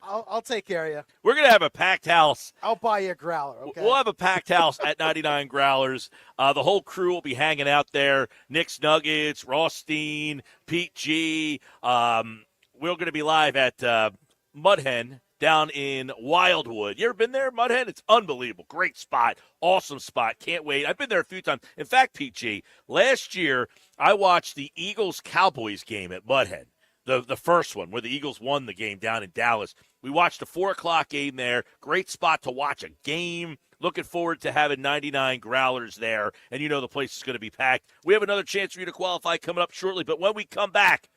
I'll take care of you. We're going to have a packed house. I'll buy you a growler, okay? We'll have a packed house at 99 Growlers. The whole crew will be hanging out there. Nick's Nuggets, Rothstein, Pete G. We're going to be live at Mudhen down in Wildwood. You ever been there, Mudhen? It's unbelievable. Great spot. Awesome spot. Can't wait. I've been there a few times. In fact, Pete G, last year I watched the Eagles-Cowboys game at Mudhen. The first one where the Eagles won the game down in Dallas. We watched a 4 o'clock game there. Great spot to watch a game. Looking forward to having 99 Growlers there. And you know the place is going to be packed. We have another chance for you to qualify coming up shortly. But when we come back,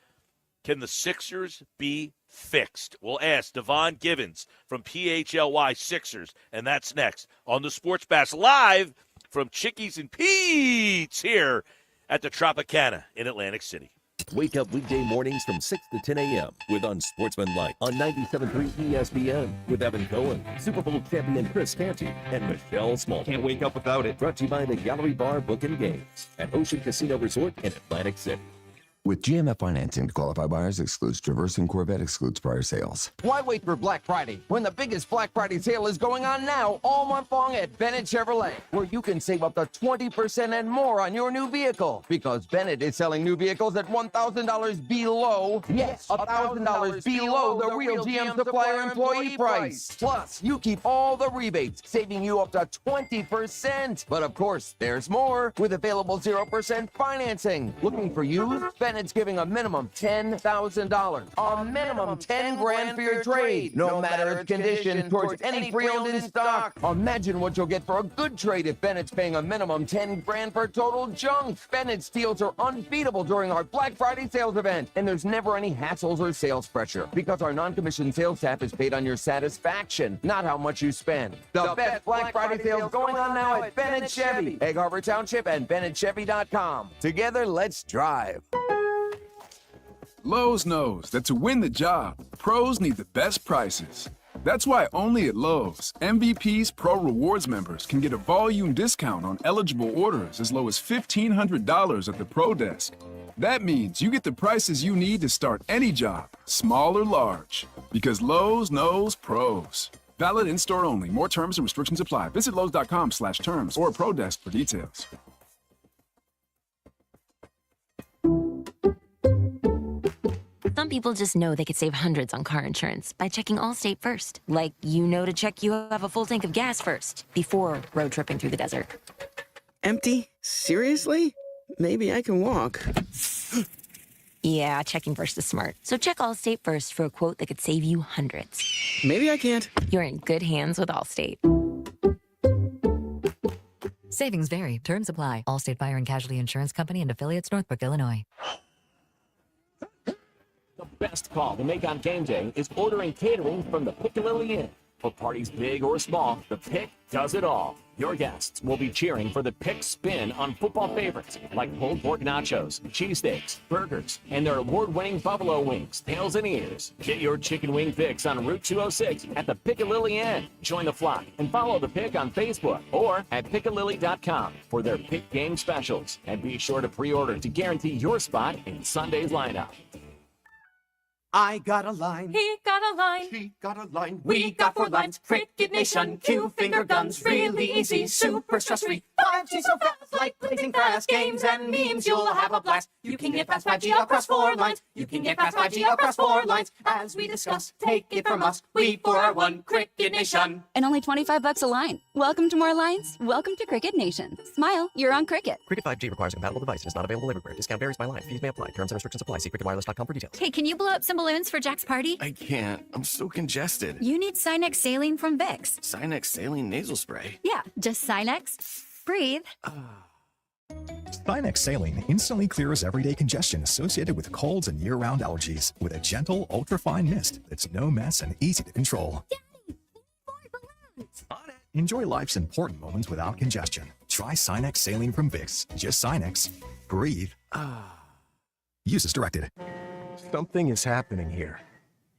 can the Sixers be fixed? We'll ask Devon Givens from PHLY Sixers. And that's next on the Sports Bash live from Chickies and Pete's here at the Tropicana in Atlantic City. Wake up weekday mornings from 6 to 10 a.m. with Unsportsmanlike on 97.3 ESPN with Evan Cohen, Super Bowl champion Chris Canty, and Michelle Small. Can't wake up without it. Brought to you by the Gallery Bar Book and Games at Ocean Casino Resort in Atlantic City. With GMF financing to qualify buyers excludes Traverse and Corvette excludes prior sales. Why wait for Black Friday when the biggest Black Friday sale is going on now all month long at Bennett Chevrolet, where you can save up to 20% and more on your new vehicle because Bennett is selling new vehicles at $1,000 below, yes, $1,000 below the real GM supplier employee price. Plus, you keep all the rebates, saving you up to 20%. But of course, there's more with available 0% financing. Looking for used? Bennett's giving a minimum $10,000, a minimum 10 grand for your trade, no matter its condition, towards any pre-owned in stock. Imagine what you'll get for a good trade if Bennett's paying a minimum 10 grand for total junk. Bennett's deals are unbeatable during our Black Friday sales event, and there's never any hassles or sales pressure because our non-commissioned sales staff is paid on your satisfaction, not how much you spend. The best Black Friday sales going on now at Bennett Chevy, Egg Harbor Township, and BennettChevy.com. Together, let's drive. Lowe's knows that to win the job, pros need the best prices. That's why only at Lowe's, MVP's Pro Rewards members can get a volume discount on eligible orders as low as $1,500 at the Pro Desk. That means you get the prices you need to start any job, small or large, because Lowe's knows pros. Valid in-store only. More terms and restrictions apply. Visit Lowe's.com/terms or Pro Desk for details. Some people just know they could save hundreds on car insurance by checking Allstate first. Like, you know to check you have a full tank of gas first, before road tripping through the desert. Empty? Seriously? Maybe I can walk. Yeah, checking first is smart. So check Allstate first for a quote that could save you hundreds. Maybe I can't. You're in good hands with Allstate. Savings vary. Terms apply. Allstate Fire and Casualty Insurance Company and affiliates, Northbrook, Illinois. The best call to make on game day is ordering catering from the Piccalilli Inn. For parties big or small, the Pick does it all. Your guests will be cheering for the Pick spin on football favorites like pulled pork nachos, cheesesteaks, burgers, and their award-winning buffalo wings, tails, and ears. Get your chicken wing fix on Route 206 at the Piccalilli Inn. Join the flock and follow the Pick on Facebook or at Piccalilli.com for their Pick game specials. And be sure to pre-order to guarantee your spot in Sunday's lineup. I got a line. He got a line. She got a line. We got 4 lines. Cricket Nation. Q finger guns. Really easy. Super stress-free. 4 5G so fast, like blazing fast. Games and memes, you'll have a blast. You can get fast 5G across 4 lines. You can get fast 5G across 4 lines. As we discuss, take it from us. We four are one Cricket Nation. And only $25 a line. Welcome to more lines. Welcome to Cricket Nation. Smile, you're on Cricket. Cricket 5G requires a compatible device and is not available everywhere. Discount varies by line. Fees may apply. Terms and restrictions apply. See cricketwireless.com for details. Hey, can you blow up some balloons for Jack's party? I can't. I'm so congested. You need Sinex Saline from Vicks. Sinex saline nasal spray. Yeah, just Sinex. Breathe. Sinex Saline instantly clears everyday congestion associated with colds and year-round allergies with a gentle, ultra-fine mist that's no mess and easy to control. Daddy, 4 balloons. On it. Enjoy life's important moments without congestion. Try Sinex Saline from Vicks. Just Sinex. Breathe. Use as directed. Something is happening here.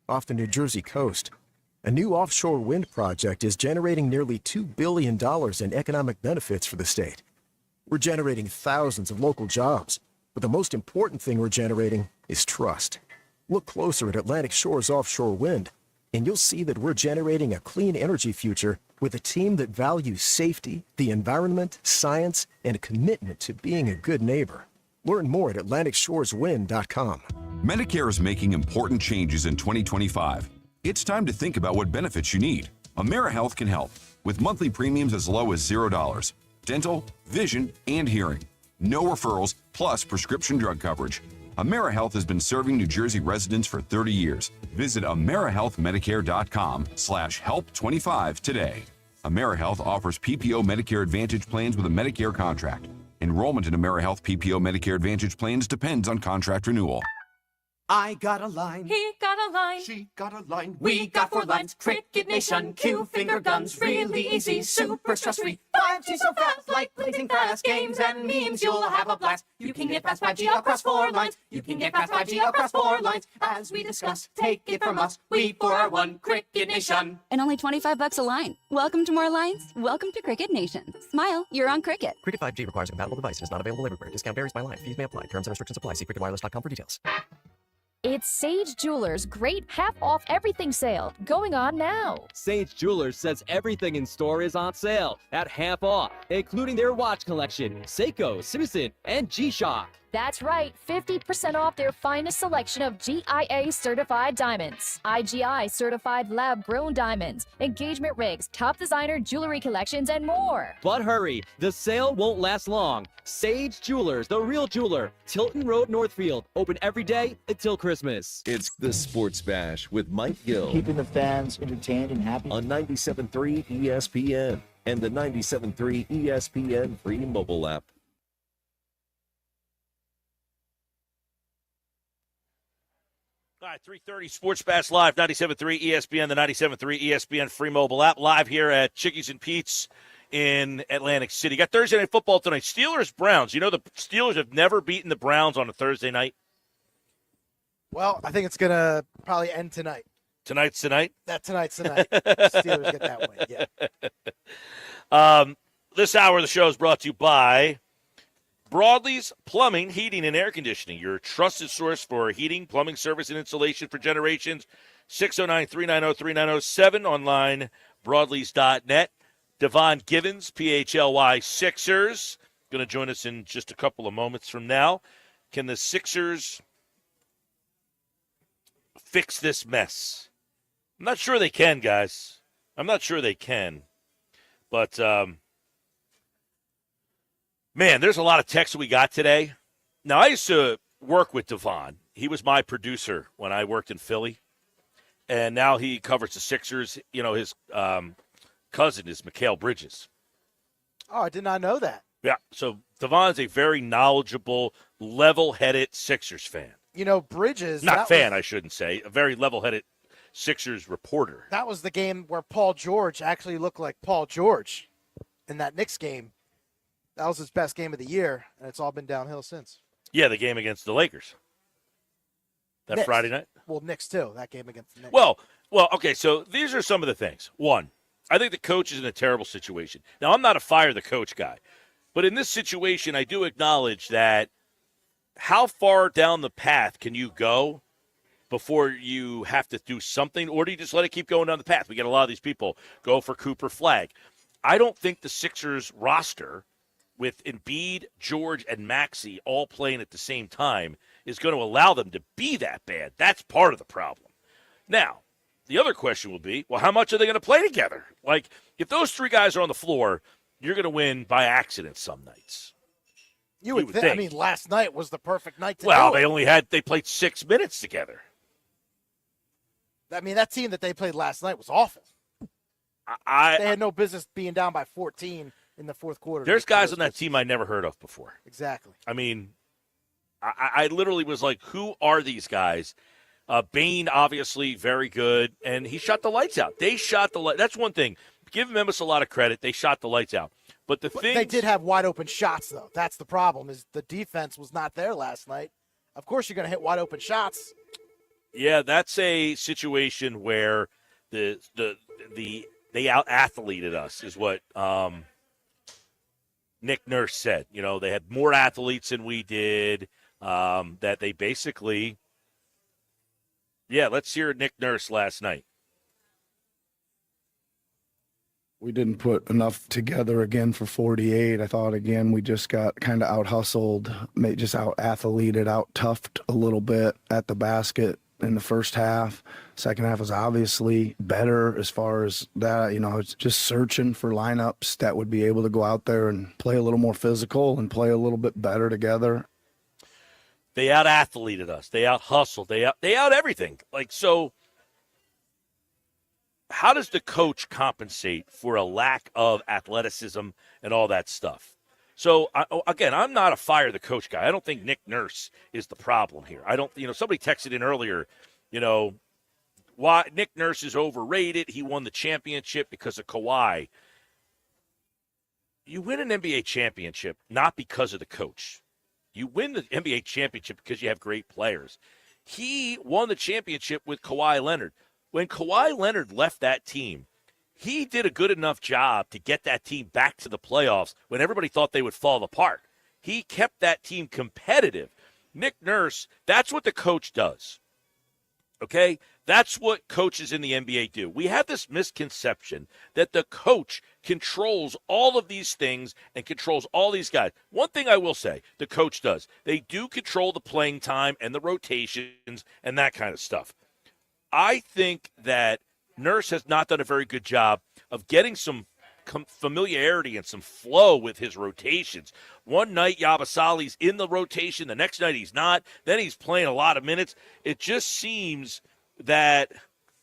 Off the New Jersey coast, a new offshore wind project is generating nearly $2 billion in economic benefits for the state. We're generating thousands of local jobs, but the most important thing we're generating is trust. Look closer at Atlantic Shore's offshore wind, and you'll see that we're generating a clean energy future with a team that values safety, the environment, science, and a commitment to being a good neighbor. Learn more at AtlanticShoresWind.com. Medicare is making important changes in 2025. It's time to think about what benefits you need. AmeriHealth can help with monthly premiums as low as $0. Dental, vision, and hearing. No referrals, plus prescription drug coverage. AmeriHealth has been serving New Jersey residents for 30 years. Visit AmeriHealthMedicare.com/help25 today. AmeriHealth offers PPO Medicare Advantage plans with a Medicare contract. Enrollment in AmeriHealth PPO Medicare Advantage plans depends on contract renewal. I got a line. He got a line. She got a line. We got 4 lines. Cricket Nation. Cue finger guns. Really easy. Super stress-free. 5G so fast, like blazing fast. Games and memes, you'll have a blast. You can get fast 5G across 4 lines. You can get fast 5G across 4 lines. As we discuss, take it from us. We four are one Cricket Nation. And only $25 a line. Welcome to more lines. Welcome to Cricket Nation. Smile, you're on Cricket. Cricket 5G requires a compatible device and is not available everywhere. Discount varies by line. Fees may apply. Terms and restrictions apply. See cricketwireless.com for details. It's Sage Jewelers' great half-off everything sale going on now. Sage Jewelers says everything in store is on sale at half off, including their watch collection, Seiko, Simpson, and G-Shock. That's right, 50% off their finest selection of GIA-certified diamonds, IGI-certified lab-grown diamonds, engagement rings, top designer jewelry collections, and more. But hurry, the sale won't last long. Sage Jewelers, the real jeweler, Tilton Road, Northfield, open every day until Christmas. It's the Sports Bash with Mike Gill. Keeping the fans entertained and happy. On 97.3 ESPN and the 97.3 ESPN free mobile app. All right, 3:30 Sports Bash Live, 97.3 ESPN, the 97.3 ESPN free mobile app, live here at Chickies and Pete's in Atlantic City. Got Thursday Night Football tonight. Steelers-Browns. You know the Steelers have never beaten the Browns on a Thursday night? Well, I think it's going to probably end tonight. Tonight's tonight? Tonight's tonight. Steelers get that win, yeah. This hour of the show is brought to you by Broadley's Plumbing, Heating, and Air Conditioning, your trusted source for heating, plumbing service, and installation for generations. 609-390-3907, online, broadleys.net. Devon Givens, PHLY Sixers, going to join us in just a couple of moments from now. Can the Sixers fix this mess? I'm not sure they can, guys. I'm not sure they can. But, man, there's a lot of texts we got today. Now, I used to work with Devon. He was my producer when I worked in Philly. And now he covers the Sixers. You know, his cousin is Mikal Bridges. Oh, I did not know that. Yeah, so Devon's a very knowledgeable, level-headed Sixers fan. You know, Bridges. Not fan, I shouldn't say. A very level-headed Sixers reporter. That was the game where Paul George actually looked like Paul George in that Knicks game. That was his best game of the year, and it's all been downhill since. Yeah, the game against the Lakers. That Knicks. Friday night? Well, Knicks, too. That game against the Knicks. Well, okay, so these are some of the things. One, I think the coach is in a terrible situation. Now, I'm not a fire the coach guy, but in this situation, I do acknowledge that how far down the path can you go before you have to do something, or do you just let it keep going down the path? We get a lot of these people go for Cooper Flag. I don't think the Sixers roster with Embiid, George, and Maxey all playing at the same time is going to allow them to be that bad. That's part of the problem. Now, the other question will be, well, how much are they going to play together? Like, if those three guys are on the floor, you're going to win by accident some nights. You would think. I mean, last night was the perfect night to do it. They played 6 minutes together. I mean, that team that they played last night was awful. They had no business being down by 14 in the fourth quarter. There's guys on that team I never heard of before. Exactly. I mean, I literally was like, who are these guys? Bain, obviously, very good, and he shot the lights out. They shot the lights. That's one thing. Give Memphis a lot of credit. They shot the lights out. But they did have wide open shots, though. That's the problem, is the defense was not there last night. Of course you're going to hit wide open shots. Yeah, that's a situation where they out-athleted us, is what Nick Nurse said. You know, they had more athletes than we did, that they basically – yeah, let's hear Nick Nurse last night. We didn't put enough together again for 48. I thought, again, we just got kind of out-hustled, just out-athleted, out-toughed a little bit at the basket in the first half. Second half was obviously better as far as that. You know, it's just searching for lineups that would be able to go out there and play a little more physical and play a little bit better together. They out-athleted us. They out-hustled. They out everything. Like, so how does the coach compensate for a lack of athleticism and all that stuff? So, again, I'm not a fire the coach guy. I don't think Nick Nurse is the problem here. Somebody texted in earlier, why Nick Nurse is overrated. He won the championship because of Kawhi. You win an NBA championship not because of the coach. You win the NBA championship because you have great players. He won the championship with Kawhi Leonard. When Kawhi Leonard left that team, he did a good enough job to get that team back to the playoffs when everybody thought they would fall apart. He kept that team competitive. Nick Nurse, that's what the coach does. Okay? That's what coaches in the NBA do. We have this misconception that the coach controls all of these things and controls all these guys. One thing I will say, the coach does. They do control the playing time and the rotations and that kind of stuff. I think that Nurse has not done a very good job of getting some familiarity and some flow with his rotations. One night, Yabasali's in the rotation. The next night, he's not. Then he's playing a lot of minutes. It just seems that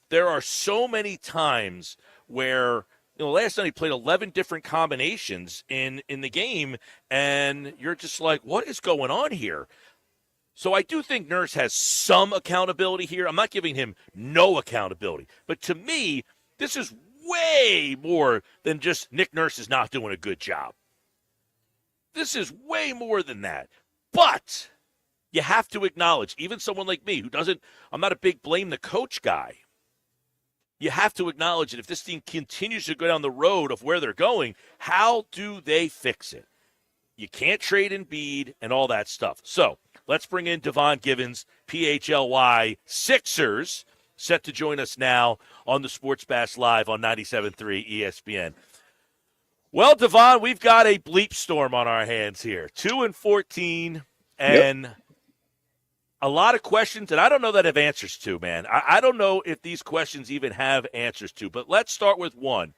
there are so many times where, last night he played 11 different combinations in the game, and you're just like, what is going on here? So I do think Nurse has some accountability here. I'm not giving him no accountability. But to me, this is way more than just Nick Nurse is not doing a good job. This is way more than that. But you have to acknowledge, even someone like me I'm not a big blame the coach guy. You have to acknowledge that if this team continues to go down the road of where they're going, how do they fix it? You can't trade Embiid and all that stuff. So let's bring in Devon Givens, PHLY Sixers, set to join us now on the Sports Bash Live on 97.3 ESPN. Well, Devon, we've got a bleep storm on our hands here. 2-14 and a lot of questions that I don't know that have answers to, man. I don't know if these questions even have answers to, but let's start with one.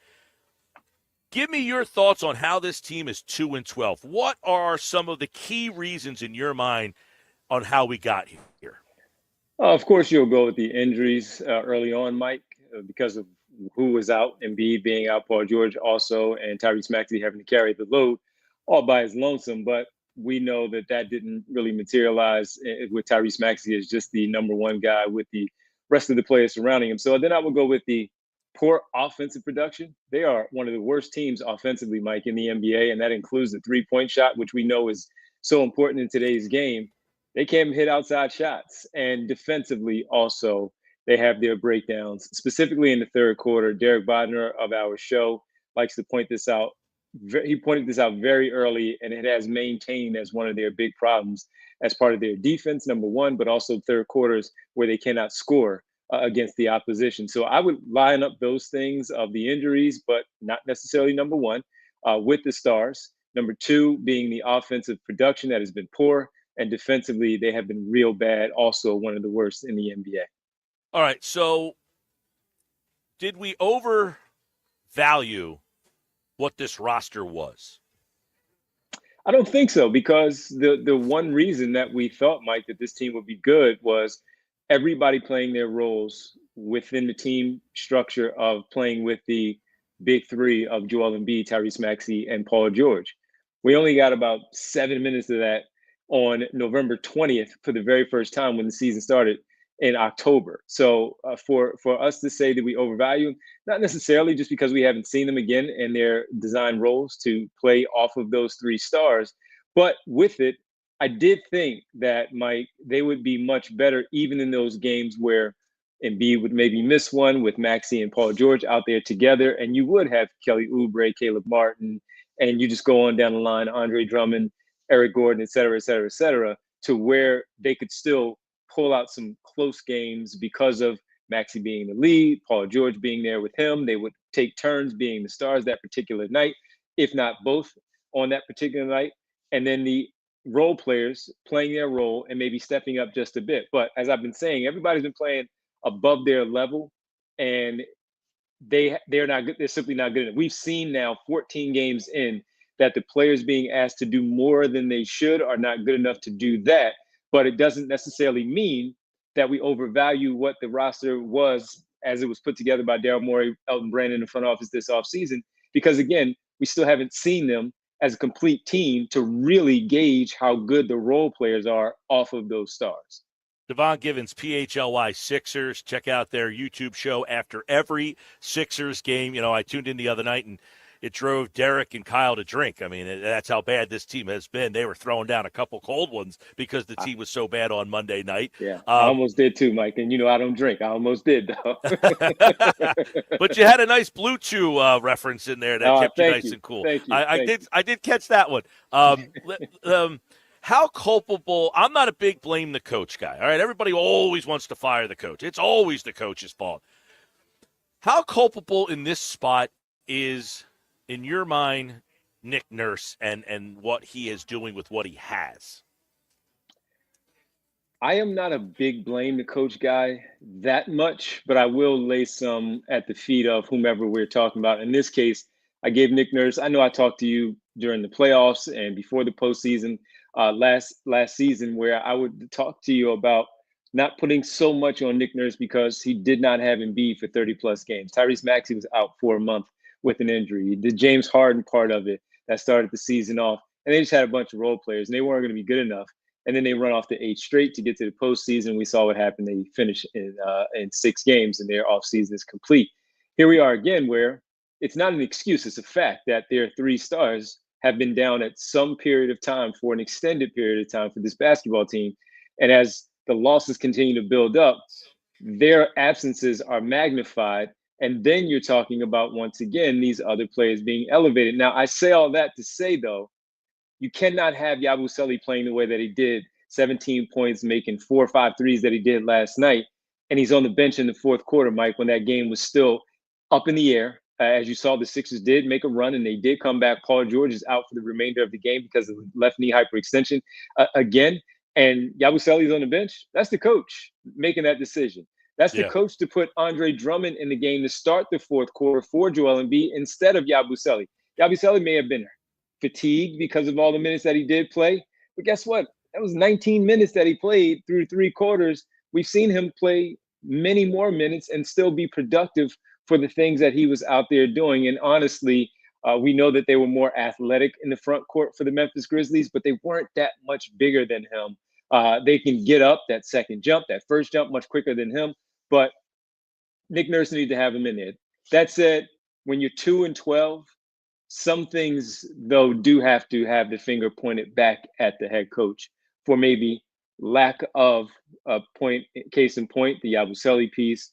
Give me your thoughts on how this team is 2-12. What are some of the key reasons in your mind on how we got here? Of course, you'll go with the injuries early on, Mike, because of who was out, Embiid being out, Paul George also, and Tyrese Maxey having to carry the load all by his lonesome. But we know that didn't really materialize with Tyrese Maxey as just the number one guy with the rest of the players surrounding him. So then I would go with the poor offensive production. They are one of the worst teams offensively, Mike, in the NBA, and that includes the three-point shot, which we know is so important in today's game. They can't hit outside shots. And defensively also, they have their breakdowns, specifically in the third quarter. Derek Bodner of our show likes to point this out. He pointed this out very early, and it has maintained as one of their big problems as part of their defense, number one, but also third quarters where they cannot score against the opposition. So I would line up those things of the injuries, but not necessarily number one, with the stars. Number two being the offensive production that has been poor. And defensively, they have been real bad, also one of the worst in the NBA. All right, so did we overvalue what this roster was? I don't think so, because the one reason that we thought, Mike, that this team would be good was everybody playing their roles within the team structure of playing with the big three of Joel Embiid, Tyrese Maxey, and Paul George. We only got about 7 minutes of that on November 20th for the very first time when the season started in October. So for us to say that we overvalue, not necessarily just because we haven't seen them again in their design roles to play off of those three stars, but with it, I did think that, Mike, they would be much better even in those games where Embiid would maybe miss one with Maxey and Paul George out there together, and you would have Kelly Oubre, Caleb Martin, and you just go on down the line, Andre Drummond, Eric Gordon, et cetera, to where they could still pull out some close games because of Maxey being the lead, Paul George being there with him. They would take turns being the stars that particular night, if not both on that particular night. And then the role players playing their role and maybe stepping up just a bit. But as I've been saying, everybody's been playing above their level, and they're not good. They're simply not good enough. We've seen now 14 games in that the players being asked to do more than they should are not good enough to do that. But it doesn't necessarily mean that we overvalue what the roster was as it was put together by Daryl Morey, Elton Brand in the front office this offseason. Because again, we still haven't seen them as a complete team to really gauge how good the role players are off of those stars. Devon Givens, PHLY Sixers. Check out their YouTube show after every Sixers game. You know, I tuned in the other night, and it drove Derek and Kyle to drink. I mean, that's how bad this team has been. They were throwing down a couple cold ones because the team was so bad on Monday night. Yeah, I almost did too, Mike. And, you know, I don't drink. I almost did, though. But you had a nice Blue Chew reference in there that kept you nice and cool. Thank you. I did catch that one. How culpable – I'm not a big blame the coach guy, all right? Everybody always wants to fire the coach. It's always the coach's fault. How culpable in this spot is, in your mind, Nick Nurse and what he is doing with what he has? I am not a big blame the coach guy that much, but I will lay some at the feet of whomever we're talking about. In this case, I gave Nick Nurse – I know I talked to you during the playoffs and before the postseason last season, where I would talk to you about not putting so much on Nick Nurse because he did not have Embiid for 30-plus games. Tyrese Maxey was out for a month with an injury. The James Harden part of it that started the season off, and they just had a bunch of role players, and they weren't going to be good enough. And then they run off to 8 straight to get to the postseason. We saw what happened. They finished in 6 games, and their offseason is complete. Here we are again, where it's not an excuse. It's a fact that their 3 stars have been down at some period of time for an extended period of time for this basketball team. And as the losses continue to build up, their absences are magnified. And then you're talking about, once again, these other players being elevated. Now, I say all that to say, though, you cannot have Yabusele playing the way that he did, 17 points, making 4 or 5 threes that he did last night. And he's on the bench in the fourth quarter, Mike, when that game was still up in the air. As you saw, the Sixers did make a run, and they did come back. Paul George is out for the remainder of the game because of left knee hyperextension again. And Yabusele's on the bench. That's the coach making that decision. That's the coach to put Andre Drummond in the game to start the fourth quarter for Joel Embiid instead of Yabusele. Yabusele may have been fatigued because of all the minutes that he did play. But guess what? That was 19 minutes that he played through 3 quarters. We've seen him play many more minutes and still be productive for the things that he was out there doing. And honestly, we know that they were more athletic in the front court for the Memphis Grizzlies, but they weren't that much bigger than him. They can get up that second jump, that first jump much quicker than him, but Nick Nurse needs to have him in there. That said, when you're 2-12, some things, though, do have to have the finger pointed back at the head coach for maybe lack of a point, case in point, the Yabusele piece,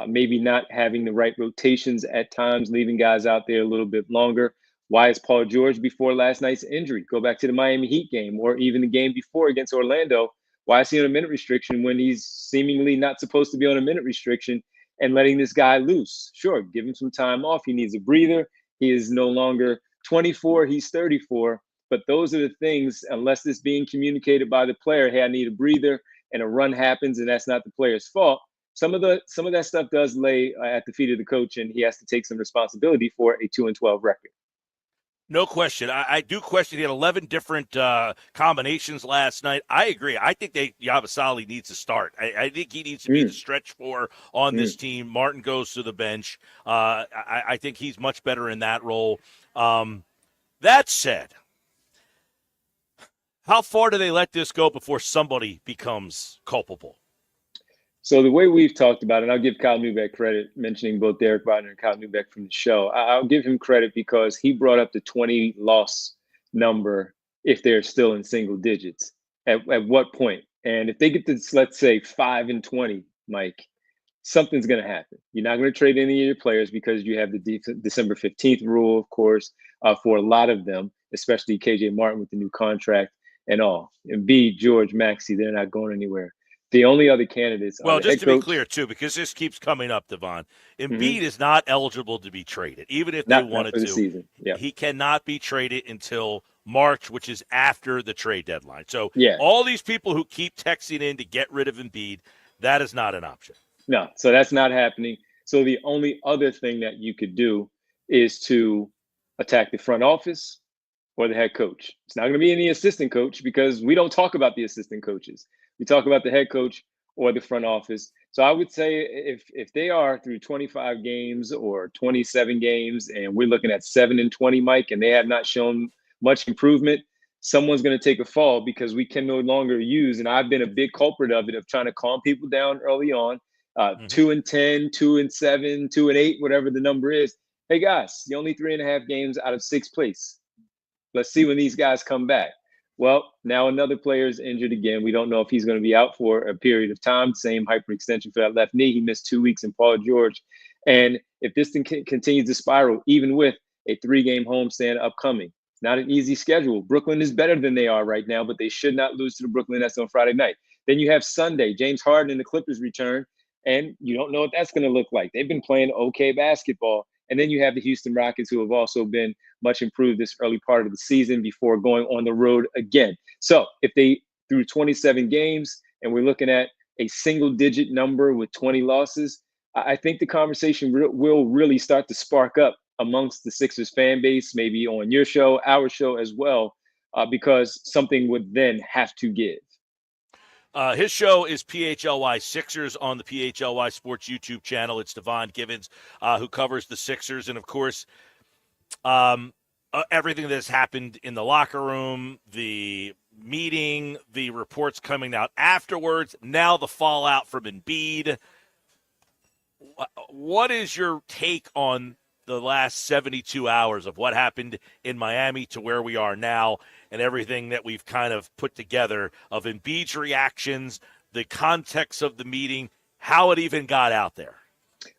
maybe not having the right rotations at times, leaving guys out there a little bit longer. Why is Paul George before last night's injury? Go back to the Miami Heat game or even the game before against Orlando. Why is he on a minute restriction when he's seemingly not supposed to be on a minute restriction and letting this guy loose? Sure, give him some time off. He needs a breather. He is no longer 24. He's 34. But those are the things, unless it's being communicated by the player, hey, I need a breather, and a run happens, and that's not the player's fault. Some of that stuff does lay at the feet of the coach, and he has to take some responsibility for a 2-12 record. No question. I do question. He had 11 different combinations last night. I agree. I think Yabusele needs to start. I think he needs to be the stretch four on this team. Martin goes to the bench. I think he's much better in that role. That said, how far do they let this go before somebody becomes culpable? So the way we've talked about it, and I'll give Kyle Neubeck credit, mentioning both Derek Bodner and Kyle Neubeck from the show. I'll give him credit because he brought up the 20 loss number if they're still in single digits. At what point? And if they get to, let's say, 5-20, Mike, something's going to happen. You're not going to trade any of your players because you have the December 15th rule, of course, for a lot of them, especially KJ Martin with the new contract and all. Embiid, George, Maxey, they're not going anywhere. The only other candidates well, are just to be clear, too, because this keeps coming up, Devon, Embiid is not eligible to be traded, even if they wanted to. Season. Yep. He cannot be traded until March, which is after the trade deadline. So all these people who keep texting in to get rid of Embiid, that is not an option. No, so that's not happening. So the only other thing that you could do is to attack the front office or the head coach. It's not going to be any assistant coach because we don't talk about the assistant coaches. We talk about the head coach or the front office. So I would say if they are through 25 games or 27 games and we're looking at 7-20, Mike, and they have not shown much improvement, someone's going to take a fall because we can no longer use, and I've been a big culprit of it, of trying to calm people down early on, 2-10, 2-7, 2-8, whatever the number is. Hey, guys, you're only 3.5 games out of 6th place. Let's see when these guys come back. Well, now another player is injured again. We don't know if he's going to be out for a period of time. Same hyperextension for that left knee. He missed 2 weeks in Paul George. And if this thing continues to spiral, even with a 3-game homestand upcoming, it's not an easy schedule. Brooklyn is better than they are right now, but they should not lose to the Brooklyn Nets on Friday night. Then you have Sunday, James Harden and the Clippers return, and you don't know what that's going to look like. They've been playing okay basketball. And then you have the Houston Rockets, who have also been much improved this early part of the season before going on the road again. So if they, through 27 games, and we're looking at a single-digit number with 20 losses, I think the conversation will really start to spark up amongst the Sixers fan base, maybe on your show, our show as well, because something would then have to give. His show is PHLY Sixers on the PHLY Sports YouTube channel. It's Devon Givens who covers the Sixers. And, of course, everything that has happened in the locker room, the meeting, the reports coming out afterwards, now the fallout from Embiid. What is your take on the last 72 hours of what happened in Miami to where we are now and everything that we've kind of put together of Embiid's reactions, the context of the meeting, how it even got out there?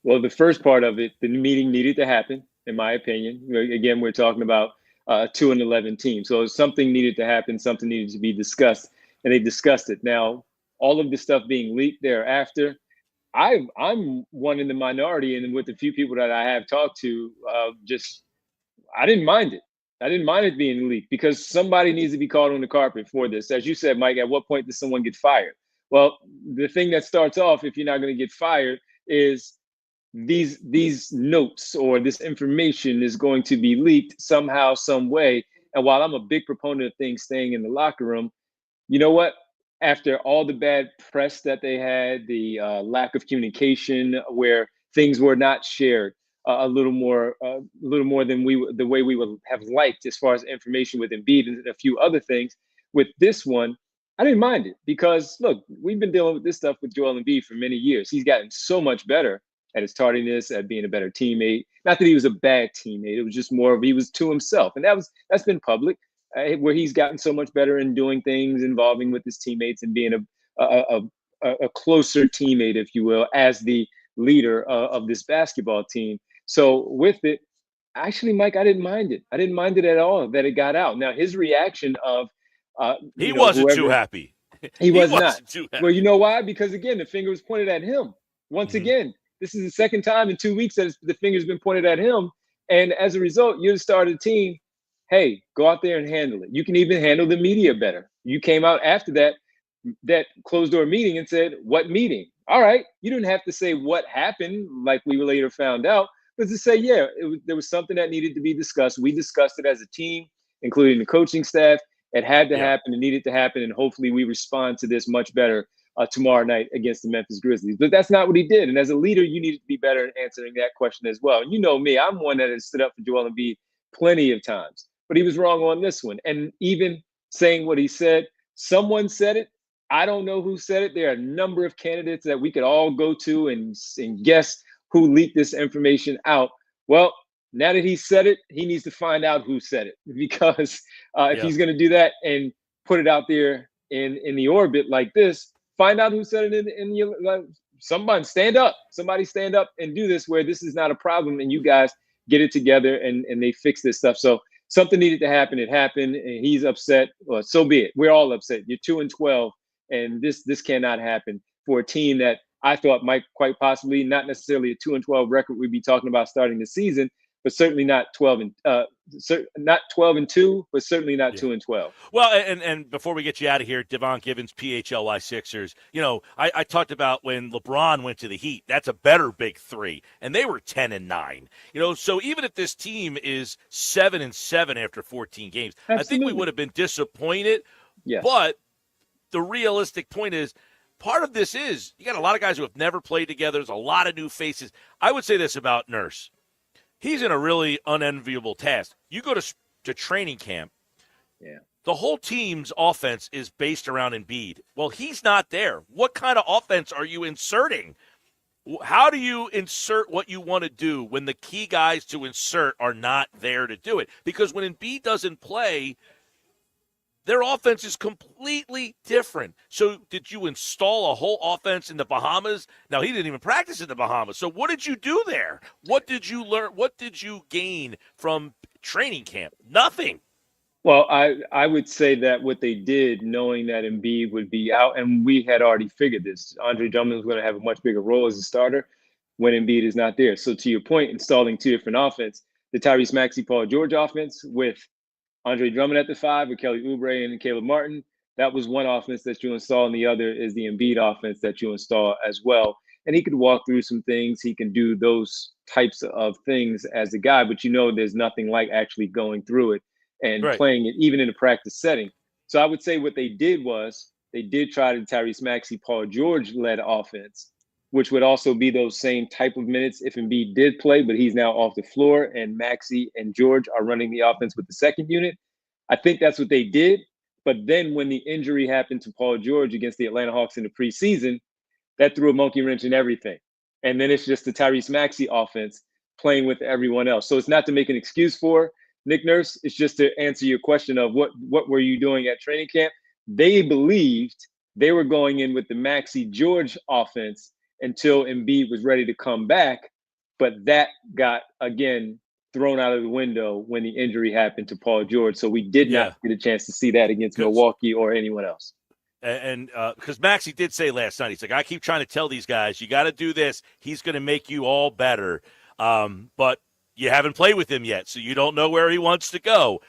Well, the first part of it, the meeting needed to happen, in my opinion. Again, we're talking about a 2-11 team. So something needed to happen, something needed to be discussed, and they discussed it. Now, all of this stuff being leaked thereafter, I'm one in the minority, and with the few people that I have talked to, I didn't mind it. I didn't mind it being leaked because somebody needs to be called on the carpet for this. As you said, Mike, at what point does someone get fired? Well, the thing that starts off, if you're not going to get fired, is these notes or this information is going to be leaked somehow, some way. And while I'm a big proponent of things staying in the locker room, you know what? After all the bad press that they had, the lack of communication where things were not shared a little more than the way we would have liked as far as information with Embiid and a few other things. With this one, I didn't mind it because, look, we've been dealing with this stuff with Joel Embiid for many years. He's gotten so much better at his tardiness, at being a better teammate. Not that he was a bad teammate. It was just more of he was to himself. And that's been public. Where he's gotten so much better in doing things involving with his teammates and being a closer teammate, if you will, as the leader of this basketball team. So with it, actually, Mike, I didn't mind it. I didn't mind it at all that it got out. Now, his reaction of he wasn't too happy. He was not. Too happy. Well, you know why? Because, again, the finger was pointed at him. Once again, this is the second time in 2 weeks that the finger's been pointed at him. And as a result, you're the star of the team. hey, go out there and handle it. You can even handle the media better. You came out after that closed door meeting and said, what meeting? All right. You didn't have to say what happened, like we later found out, but to say, yeah, there was something that needed to be discussed. We discussed it as a team, including the coaching staff. It had to happen. It needed to happen. And hopefully we respond to this much better tomorrow night against the Memphis Grizzlies. But that's not what he did. And as a leader, you need to be better at answering that question as well. And you know me, I'm one that has stood up for Joel Embiid plenty of times, but he was wrong on this one. And even saying what he said, someone said it. I don't know who said it. There are a number of candidates that we could all go to and guess who leaked this information out. Well, now that he said it, he needs to find out who said it, because if he's going to do that and put it out there in the orbit like this, find out who said it in your, somebody stand up and do this, where this is not a problem and you guys get it together and they fix this stuff. So something needed to happen. It happened and he's upset. Well, so be it. We're all upset. You're 2-12 and this cannot happen for a team that I thought might quite possibly, not necessarily a 2-12 record we'd be talking about starting the season, but certainly not 12-2, but certainly not 2-12. Well, and before we get you out of here, Devon Givens, PHLY Sixers. You know, I talked about when LeBron went to the Heat. That's a better big three, and they were 10-9. You know, so even if this team is 7-7 after 14 games, Absolutely. I think we would have been disappointed. Yes. But the realistic point is, part of this is you got a lot of guys who have never played together. There's a lot of new faces. I would say this about Nurse. He's in a really unenviable task. You go to training camp. Yeah. The whole team's offense is based around Embiid. Well, he's not there. What kind of offense are you inserting? How do you insert what you want to do when the key guys to insert are not there to do it? Because when Embiid doesn't play, their offense is completely different. So did you install a whole offense in the Bahamas? Now, he didn't even practice in the Bahamas. So what did you do there? What did you learn? What did you gain from training camp? Nothing. Well, I would say that what they did, knowing that Embiid would be out, and we had already figured this, Andre Drummond was going to have a much bigger role as a starter when Embiid is not there. So to your point, installing two different offense, the Tyrese Maxey, Paul George offense with Andre Drummond at the 5 with Kelly Oubre and Caleb Martin, that was one offense that you install, and the other is the Embiid offense that you install as well. And he could walk through some things. He can do those types of things as a guy, but there's nothing like actually going through it and playing it, even in a practice setting. So I would say what they did was they did try the Tyrese Maxey, Paul George-led offense, which would also be those same type of minutes if Embiid did play, but he's now off the floor, and Maxey and George are running the offense with the second unit. I think that's what they did. But then when the injury happened to Paul George against the Atlanta Hawks in the preseason, that threw a monkey wrench in everything. And then it's just the Tyrese Maxey offense playing with everyone else. So it's not to make an excuse for Nick Nurse. It's just to answer your question of what were you doing at training camp? They believed they were going in with the Maxey George offense until Embiid was ready to come back. But that got, again, thrown out of the window when the injury happened to Paul George. So we did not get a chance to see that against Milwaukee or anyone else. And because Maxey did say last night, he's like, I keep trying to tell these guys, you got to do this. He's going to make you all better. But you haven't played with him yet, so you don't know where he wants to go.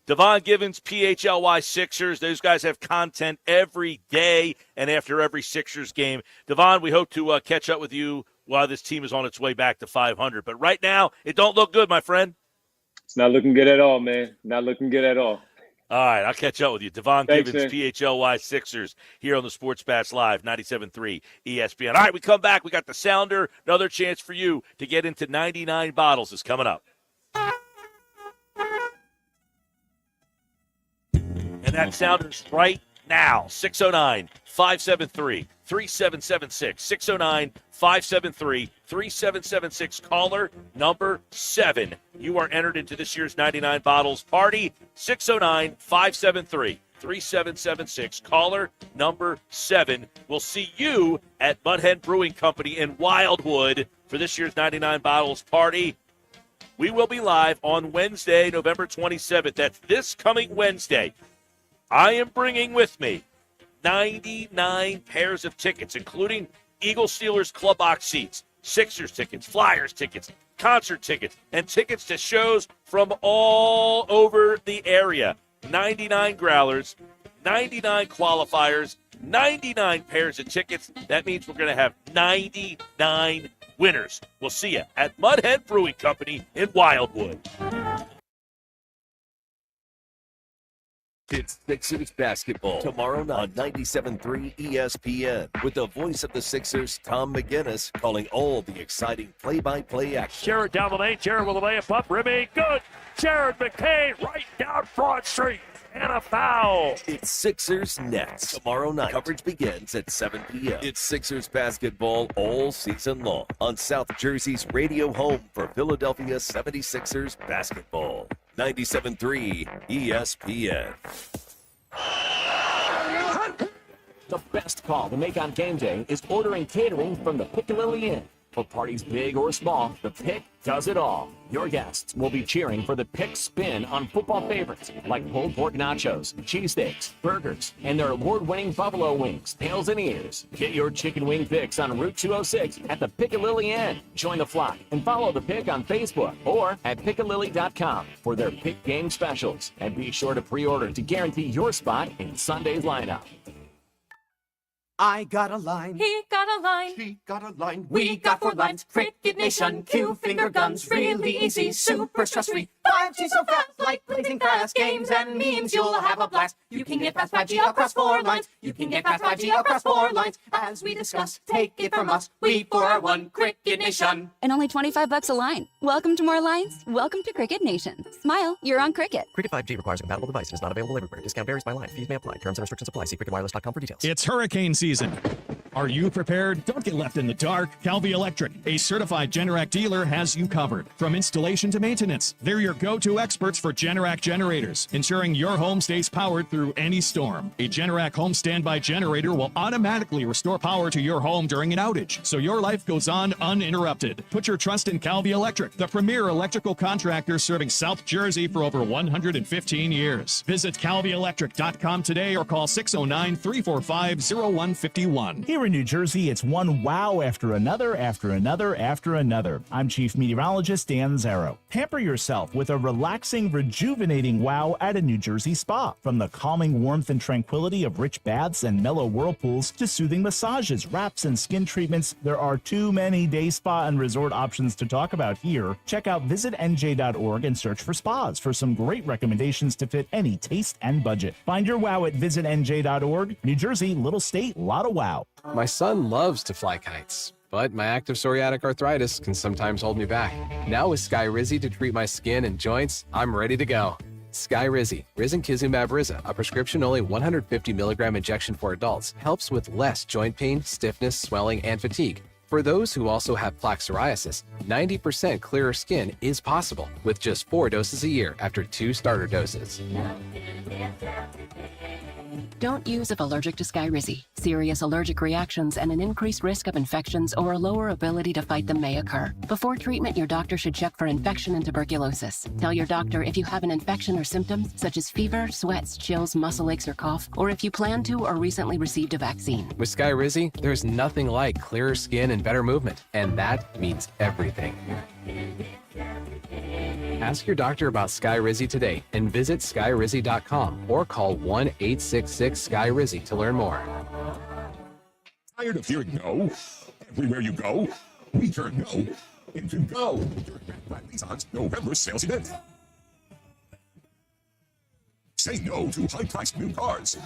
Devon Givens, PHLY Sixers. Those guys have content every day and after every Sixers game. Devon, we hope to catch up with you while this team is on its way back to 500. But right now, it don't look good, my friend. It's not looking good at all, man. Not looking good at all. All right, I'll catch up with you. Devon Thanks, Givens, man. PHLY Sixers, here on the Sports Bash Live, 97.3 ESPN. All right, we come back. We got the Sounder. Another chance for you to get into 99 bottles is coming up. And that Sounder's right now, 609-573-3776. 609-573-3776. Caller number 7. You are entered into this year's 99 Bottles Party. 609-573-3776. Caller number 7. We'll see you at Mudhead Brewing Company in Wildwood for this year's 99 Bottles Party. We will be live on Wednesday, November 27th. That's this coming Wednesday. I am bringing with me 99 pairs of tickets, including Eagle Steelers club box seats, Sixers tickets, Flyers tickets, concert tickets, and tickets to shows from all over the area. 99 growlers, 99 qualifiers, 99 pairs of tickets. That means we're going to have 99 winners. We'll see you at Mudhead Brewing Company in Wildwood. It's Sixers basketball tomorrow night on 97.3 ESPN with the voice of the Sixers, Tom McGinnis, calling all the exciting play-by-play action. Jared down the lane. Jared with a layup up. Ribby, good. Jared McCain right down Broad Street. And a foul. It's Sixers Nets tomorrow night. Coverage begins at 7 p.m. It's Sixers basketball all season long on South Jersey's radio home for Philadelphia 76ers basketball. 97.3 ESPN. The best call to make on game day is ordering catering from the Piccalilli Inn. For parties big or small, the Pick does it all. Your guests will be cheering for the Pick spin on football favorites like pulled pork nachos, cheesesteaks, burgers, and their award-winning buffalo wings, tails, and ears. Get your chicken wing fix on Route 206 at the Piccalilli Inn. Join the flock and follow the Pick on Facebook or at piccalilli.com for their Pick game specials. And be sure to pre-order to guarantee your spot in Sunday's lineup. I got a line. He got a line. She got a line. We got 4 lines. Cricket Nation. Q finger guns. Really easy. Super stress-free. 5G so fast. Like blazing fast. Games and memes. You'll have a blast. You can get fast 5G across 4 lines. You can get fast 5G across 4 lines. As we discuss, take it from us. We 4 are one. Cricket Nation. And only $25 a line. Welcome to more lines. Welcome to Cricket Nation. Smile, you're on Cricket. Cricket 5G requires a compatible device and is not available everywhere. Discount varies by line. Fees may apply. Terms and restrictions apply. See cricketwireless.com for details. It's hurricane season. Are you prepared? Don't get left in the dark. Calvi Electric, a certified Generac dealer, has you covered. From installation to maintenance, they're your go-to experts for Generac generators, ensuring your home stays powered through any storm. A Generac home standby generator will automatically restore power to your home during an outage, so your life goes on uninterrupted. Put your trust in Calvi Electric, the premier electrical contractor serving South Jersey for over 115 years. Visit calvielectric.com today or call 609-345-0151. Here in New Jersey, it's one wow after another, after another, after another. I'm Chief Meteorologist Dan Zarrow. Pamper yourself with a relaxing, rejuvenating wow at a New Jersey spa. From the calming warmth and tranquility of rich baths and mellow whirlpools to soothing massages, wraps, and skin treatments, there are too many day spa and resort options to talk about here. Check out visitnj.org and search for spas for some great recommendations to fit any taste and budget. Find your wow at visitnj.org. New Jersey, little state, lot of wow. My son loves to fly kites, but my active psoriatic arthritis can sometimes hold me back. Now with Skyrizi to treat my skin and joints, I'm ready to go. Skyrizi, risankizumab Riza, a prescription-only 150 milligram injection for adults, helps with less joint pain, stiffness, swelling, and fatigue. For those who also have plaque psoriasis, 90% clearer skin is possible with just 4 doses a year after 2 starter doses. Don't use if allergic to Skyrizi. Serious allergic reactions and an increased risk of infections or a lower ability to fight them may occur. Before treatment, your doctor should check for infection and tuberculosis. Tell your doctor if you have an infection or symptoms such as fever, sweats, chills, muscle aches, or cough, or if you plan to or recently received a vaccine. With Skyrizi, there's nothing like clearer skin and better movement, and that means everything. Ask your doctor about Skyrizi today and visit skyrizi.com or call 1-866-SKYRIZI to learn more. Tired of hearing no? Everywhere you go, we turn no into go during Black Nissan's November sales event. Say no to high-priced new cars.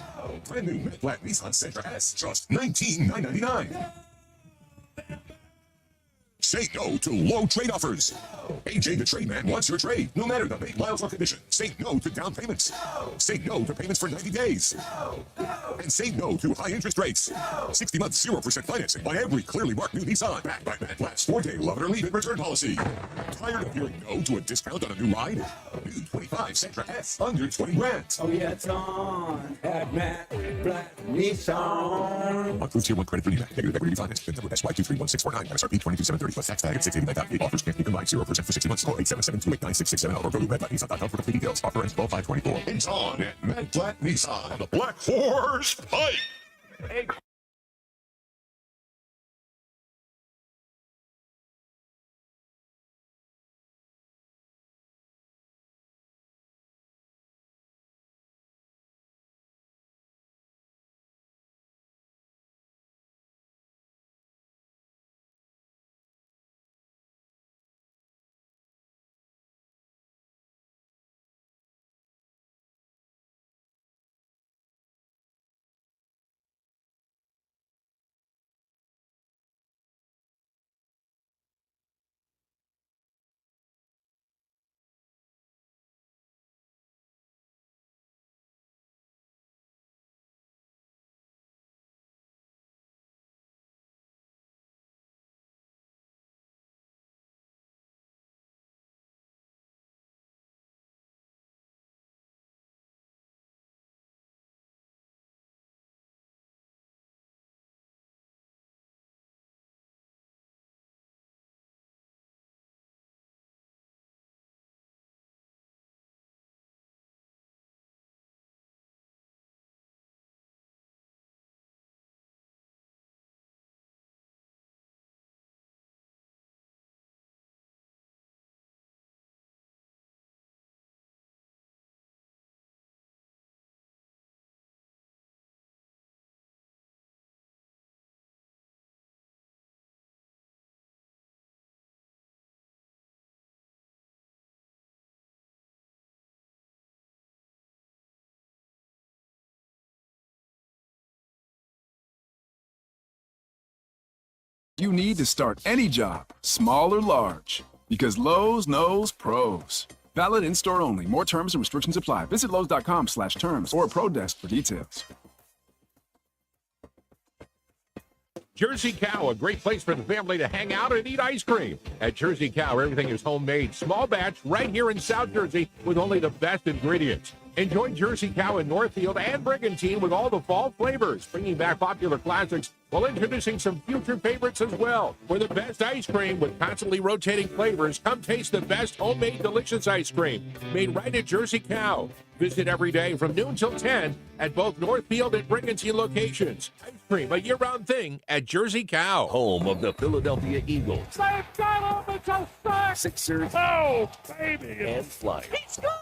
Brand new Black Nissan Sentra S, just $19,999. Say no to low trade offers. AJ the Trade Man wants your trade, no matter the make, miles, or condition. Say no to down payments. Say no to payments for 90 days. And say no to high interest rates. 60 months, 0% financing on every clearly marked new Nissan. Backed by Mad Blast 4-day love it or leave it return policy. Tired of hearing no to a discount on a new ride? New 25 Sentra S, under 20 grand. Oh yeah, it's on at Mad Black Nissan. Approved Tier 1 credit for NEMAC. Negative equity finance. The number SY231649. MSRP 22,730 plus tax tag at $689.8. Offers can't be combined. 0% for 60 months. Call 877-289-6670 or go to MadBlackNissan.com for complete details. Offer ends 12/5/24. It's on at Mad Black Nissan. The Black Horse Pipe. Hey. you need to start any job, small or large, because Lowe's knows pros. Valid in-store only. More terms and restrictions apply. Visit Lowe's.com/terms or a pro desk for details. Jersey Cow, a great place for the family to hang out and eat ice cream. At Jersey Cow, everything is homemade, small batch, right here in South Jersey with only the best ingredients. Enjoy Jersey Cow in Northfield and Brigantine with all the fall flavors, bringing back popular classics while introducing some future favorites as well. For the best ice cream with constantly rotating flavors, come taste the best homemade delicious ice cream made right at Jersey Cow. Visit every day from noon till 10 at both Northfield and Brigantine locations. Ice cream, a year-round thing at Jersey Cow. Home of the Philadelphia Eagles, They've got him. It's a sack. Sixers, Oh, baby. and Flyers. He scored.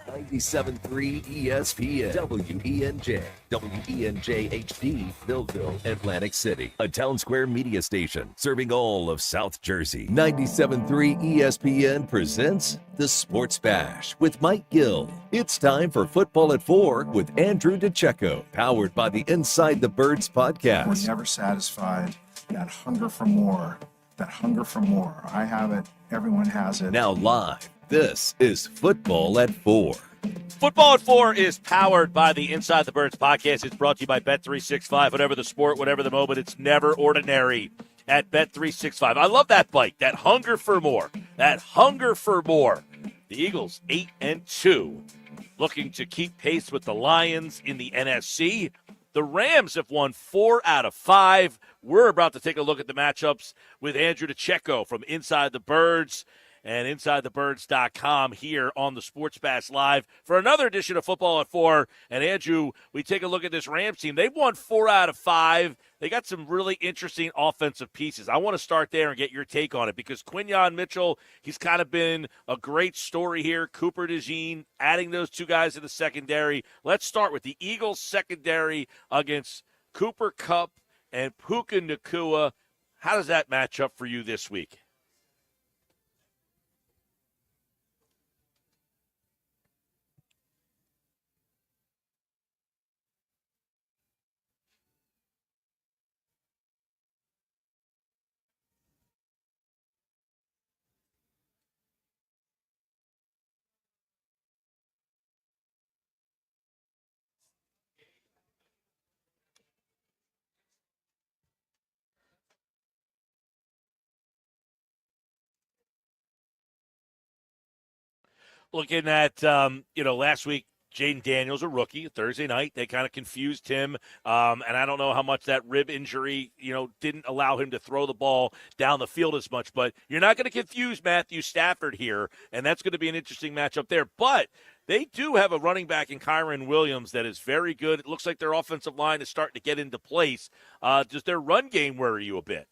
97.3 ESPN, WENJ, WENJ HD, Millville, Atlantic City. A Town Square media station serving all of South Jersey. 97.3 ESPN presents The Sports Bash with Mike Gill. It's time for Football at 4 with Andrew DeCecco, powered by the Inside the Birds podcast. We're never satisfied. That hunger for more. I have it. Everyone has it. Now live, this is Football at 4. Football at 4 is powered by the Inside the Birds podcast. It's brought to you by Bet365. Whatever the sport, whatever the moment, it's never ordinary at Bet365. I love that bite, that hunger for more. That hunger for more. The Eagles, 8-2, looking to keep pace with the Lions in the NFC. The Rams have won 4 out of 5. We're about to take a look at the matchups with Andrew DeCecco from Inside the Birds and InsideTheBirds.com here on the Sports Bash Live for another edition of Football at 4. And, Andrew, we take a look at this Rams team. They've won 4 out of 5. They got some really interesting offensive pieces. I want to start there and get your take on it because Quinyon Mitchell, he's kind of been a great story here. Cooper DeJean, adding those two guys to the secondary. Let's start with the Eagles secondary against Cooper Kupp and Puka Nacua. How does that match up for you this week? Looking at, last week, Jaden Daniels, a rookie, Thursday night. They kind of confused him, and I don't know how much that rib injury, didn't allow him to throw the ball down the field as much. But you're not going to confuse Matthew Stafford here, and that's going to be an interesting matchup there. But they do have a running back in Kyron Williams that is very good. It looks like their offensive line is starting to get into place. Does their run game worry you a bit?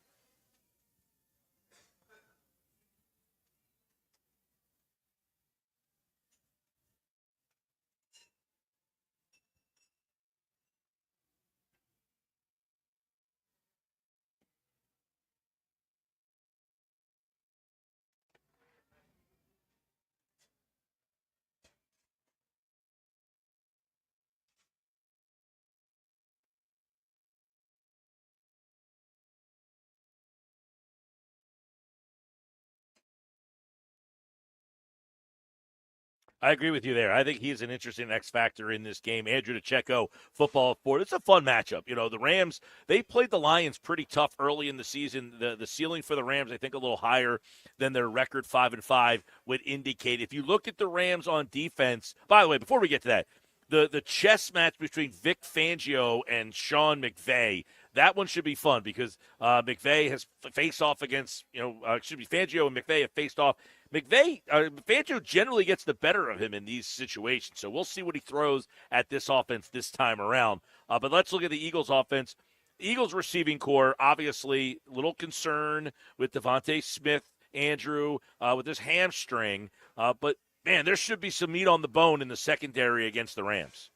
I agree with you there. I think he's an interesting X factor in this game. Andrew DeCecco, Football at 4. It's a fun matchup. The Rams, they played the Lions pretty tough early in the season. The ceiling for the Rams, I think, a little higher than their record 5-5 would indicate. If you look at the Rams on defense, by the way, before we get to that, the chess match between Vic Fangio and Sean McVay, that one should be fun because McVay has faced off against, Fangio and McVay have faced off. Fangio generally gets the better of him in these situations, so we'll see what he throws at this offense this time around. But let's look at the Eagles' offense. The Eagles' receiving core, obviously, a little concern with Devontae Smith, Andrew, with his hamstring. But, man, there should be some meat on the bone in the secondary against the Rams.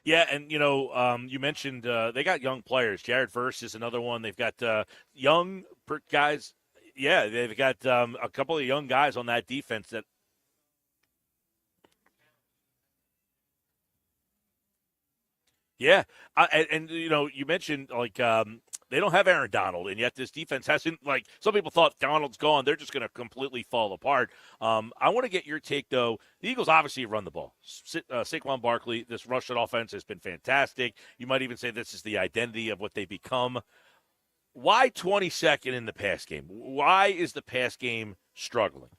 Yeah, and you mentioned they got young players. Jared Verse is another one. They've got young guys. Yeah, they've got a couple of young guys on that defense that. Yeah, you mentioned they don't have Aaron Donald, and yet this defense hasn't. Like some people thought, Donald's gone, they're just going to completely fall apart. I want to get your take though. The Eagles obviously run the ball. Saquon Barkley, this Russian offense has been fantastic. You might even say this is the identity of what they become. Why 22nd in the pass game? Why is the pass game struggling?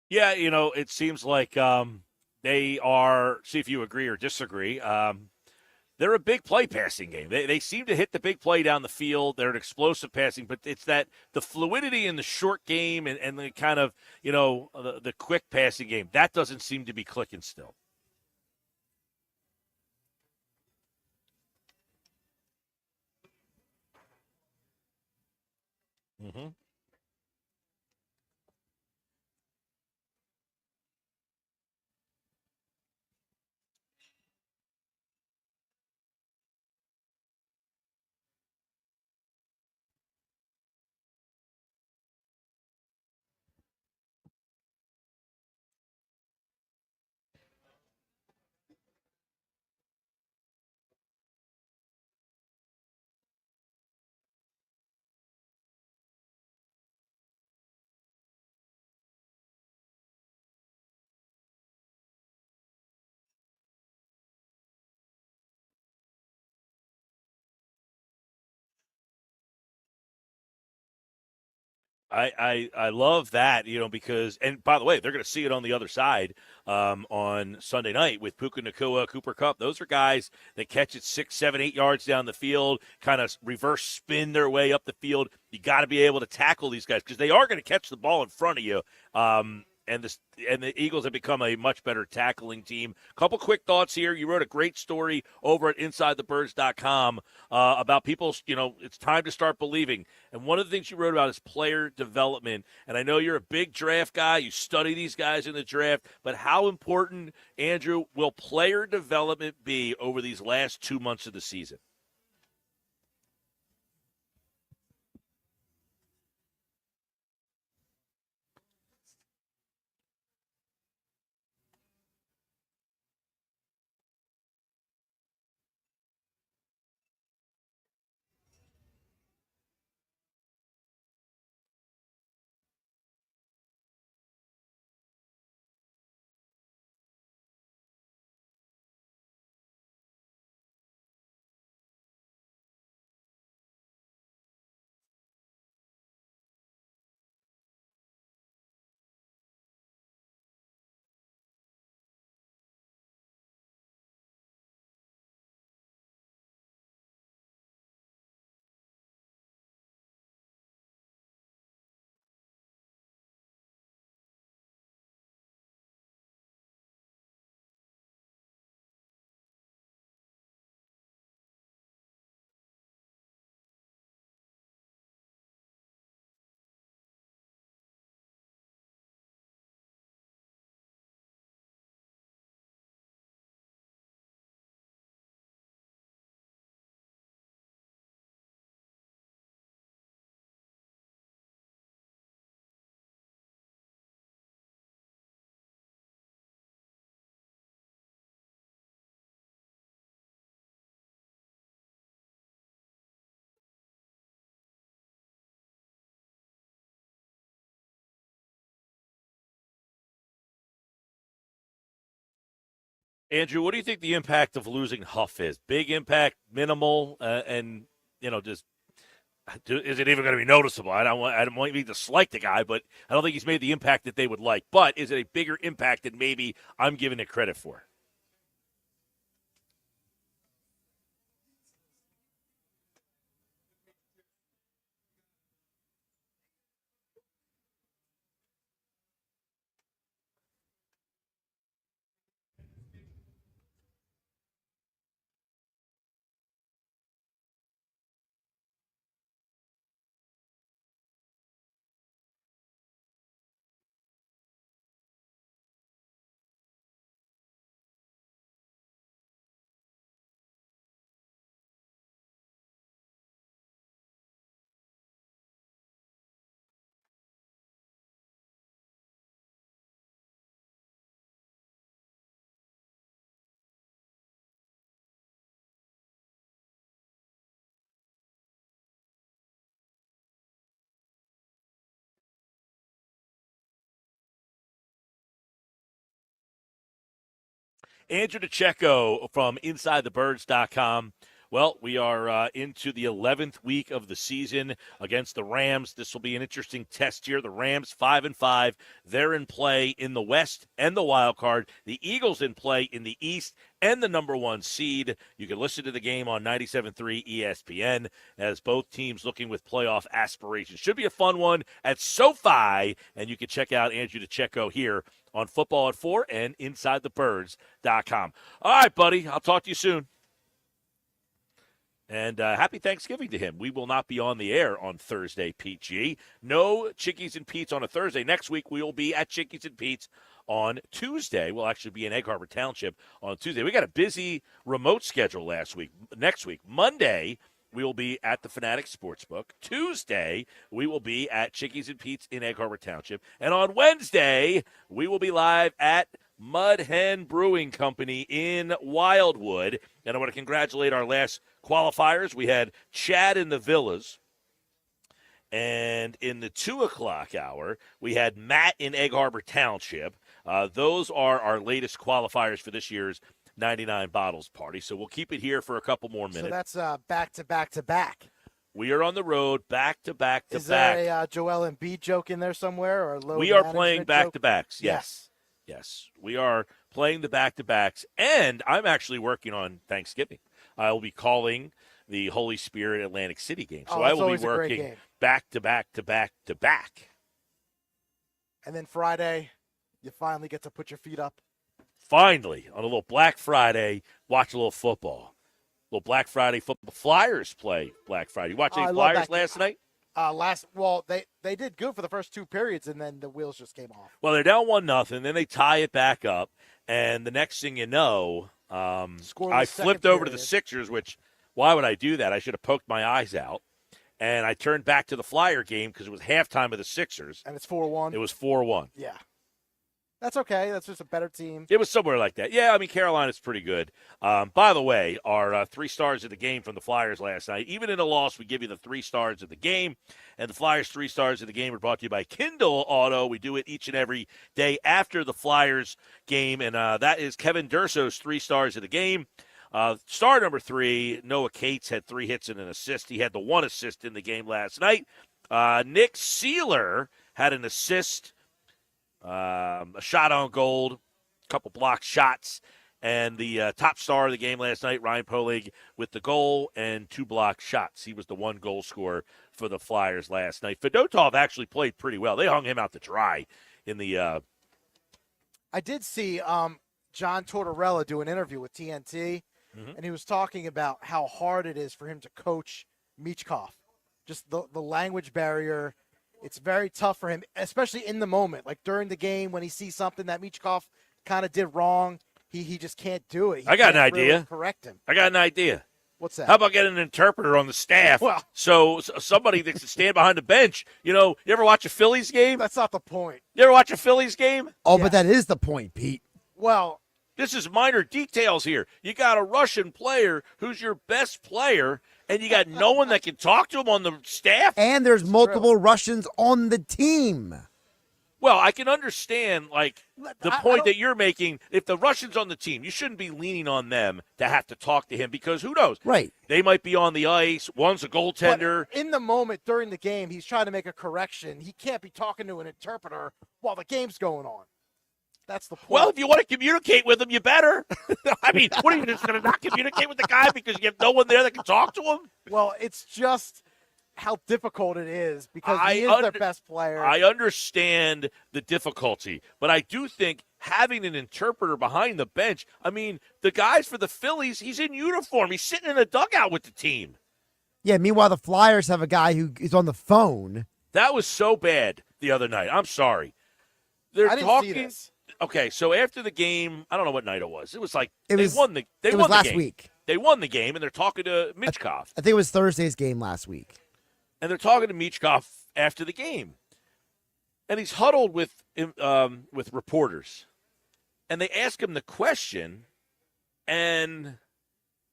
Yeah, it seems like they are. See if you agree or disagree. They're a big play passing game. They seem to hit the big play down the field. They're an explosive passing, but it's that the fluidity in the short game and the kind of the quick passing game that doesn't seem to be clicking still. Mm-hmm. I love that, because, and by the way, they're going to see it on the other side on Sunday night with Puka Nakua, Cooper Kupp. Those are guys that catch it 6, 7, 8 yards down the field, kind of reverse spin their way up the field. You got to be able to tackle these guys because they are going to catch the ball in front of you. And the Eagles have become a much better tackling team. Couple quick thoughts here. You wrote a great story over at InsideTheBirds.com about people, it's time to start believing. And one of the things you wrote about is player development. And I know you're a big draft guy. You study these guys in the draft. But how important, Andrew, will player development be over these last 2 months of the season? Andrew, what do you think the impact of losing Huff is? Big impact, minimal, and just is it even going to be noticeable? I don't want to dislike the guy, but I don't think he's made the impact that they would like. But is it a bigger impact than maybe I'm giving it credit for? Andrew DeCecco from InsideTheBirds.com. Well, we are into the 11th week of the season against the Rams. This will be an interesting test here. The Rams 5-5. They're in play in the West and the wild card. The Eagles in play in the East and the number one seed. You can listen to the game on 97.3 ESPN as both teams looking with playoff aspirations. Should be a fun one at SoFi, and you can check out Andrew DeCecco here on Football at 4 and InsideTheBirds.com. All right, buddy. I'll talk to you soon. And happy Thanksgiving to him. We will not be on the air on Thursday, PG. No Chickies and Pete's on a Thursday. Next week, we will be at Chickies and Pete's on Tuesday. We'll actually be in Egg Harbor Township on Tuesday. We got a busy remote schedule next week. Monday, we will be at the Fanatic Sportsbook. Tuesday, we will be at Chickies and Pete's in Egg Harbor Township. And on Wednesday, we will be live at Mud Hen Brewing Company in Wildwood. And I want to congratulate our last qualifiers. We had Chad in the Villas. And in the 2 o'clock hour, we had Matt in Egg Harbor Township. Those are our latest qualifiers for this year's 99 Bottles Party. So we'll keep it here for a couple more minutes. So that's back to back to back. We are on the road back to back to back. Is there a Joel Embiid joke in there somewhere? Or load we are playing back-to-backs, yes. Yes, we are playing the back-to-backs, and I'm actually working on Thanksgiving. I will be calling the Holy Spirit Atlantic City game. So I will be working back-to-back to back-to-back. And then Friday, you finally get to put your feet up. Finally, on a little Black Friday, watch a little football. A little Black Friday football. Flyers play Black Friday. You watch any Flyers last night? They did good for the first 2 periods, and then the wheels just came off. Well, they're down 1-0, then they tie it back up, and the next thing you know, I flipped over to the Sixers, which, why would I do that? I should have poked my eyes out, and I turned back to the Flyer game because it was halftime of the Sixers. And it's 4-1? It was 4-1. Yeah. That's okay. That's just a better team. It was somewhere like that. Yeah, I mean, Carolina's pretty good. By the way, our 3 stars of the game from the Flyers last night, even in a loss, we give you the 3 stars of the game. And the Flyers' 3 stars of the game are brought to you by Kindle Auto. We do it each and every day after the Flyers game. And that is Kevin Durso's 3 stars of the game. Star number 3, Noah Cates had 3 hits and an assist. He had the 1 assist in the game last night. Nick Seeler had an assist. A shot on goal, a couple blocked shots, and the top star of the game last night, Ryan Polig, with the goal and 2 blocked shots. He was the 1 goal scorer for the Flyers last night. Fedotov actually played pretty well. They hung him out to dry in the I did see John Tortorella do an interview with TNT, and he was talking about how hard it is for him to coach Michkov. Just the language barrier. It's very tough for him, especially in the moment. Like during the game when he sees something that Michkov kind of did wrong, he just can't do it. I got an idea. Really correct him. I got an idea. What's that? How about getting an interpreter on the staff? Well, so somebody that can stand behind the bench. You know, you ever watch a Phillies game? That's not the point. You ever watch a Phillies game? Oh, yeah. But that is the point, Pete. Well, this is minor details here. You got a Russian player who's your best player, and you got no one that can talk to him on the staff? And there's multiple Russians on the team. Well, I can understand, like, the point that you're making. If the Russian's on the team, you shouldn't be leaning on them to have to talk to him because who knows? Right. They might be on the ice. One's a goaltender. But in the moment during the game, he's trying to make a correction. He can't be talking to an interpreter while the game's going on. That's the point. Well, if you want to communicate with him, you better. I mean, what are you just going to not communicate with the guy because you have no one there that can talk to him? Well, it's just how difficult it is because he is their best player. I understand the difficulty, but I do think having an interpreter behind the bench, I mean, the guys for the Phillies, he's in uniform. He's sitting in a dugout with the team. Yeah, meanwhile, the Flyers have a guy who is on the phone. That was so bad the other night. I'm sorry. They're I didn't talking. see this. Okay, so after the game, I don't know what night it was. It was like It was won the last game. week. They won the game, and they're talking to Michkov. I think it was Thursday's game last week. And they're talking to Michkov after the game. And he's huddled with reporters. And they ask him the question, and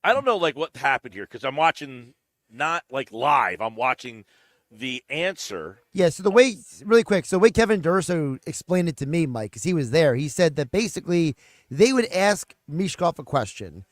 I don't know, like, what happened here, because I'm watching not, like, live. I'm watching the answer. Yeah, so the way Kevin Durso explained it to me, Mike, because he was there, he said that basically they would ask Mishkov a question.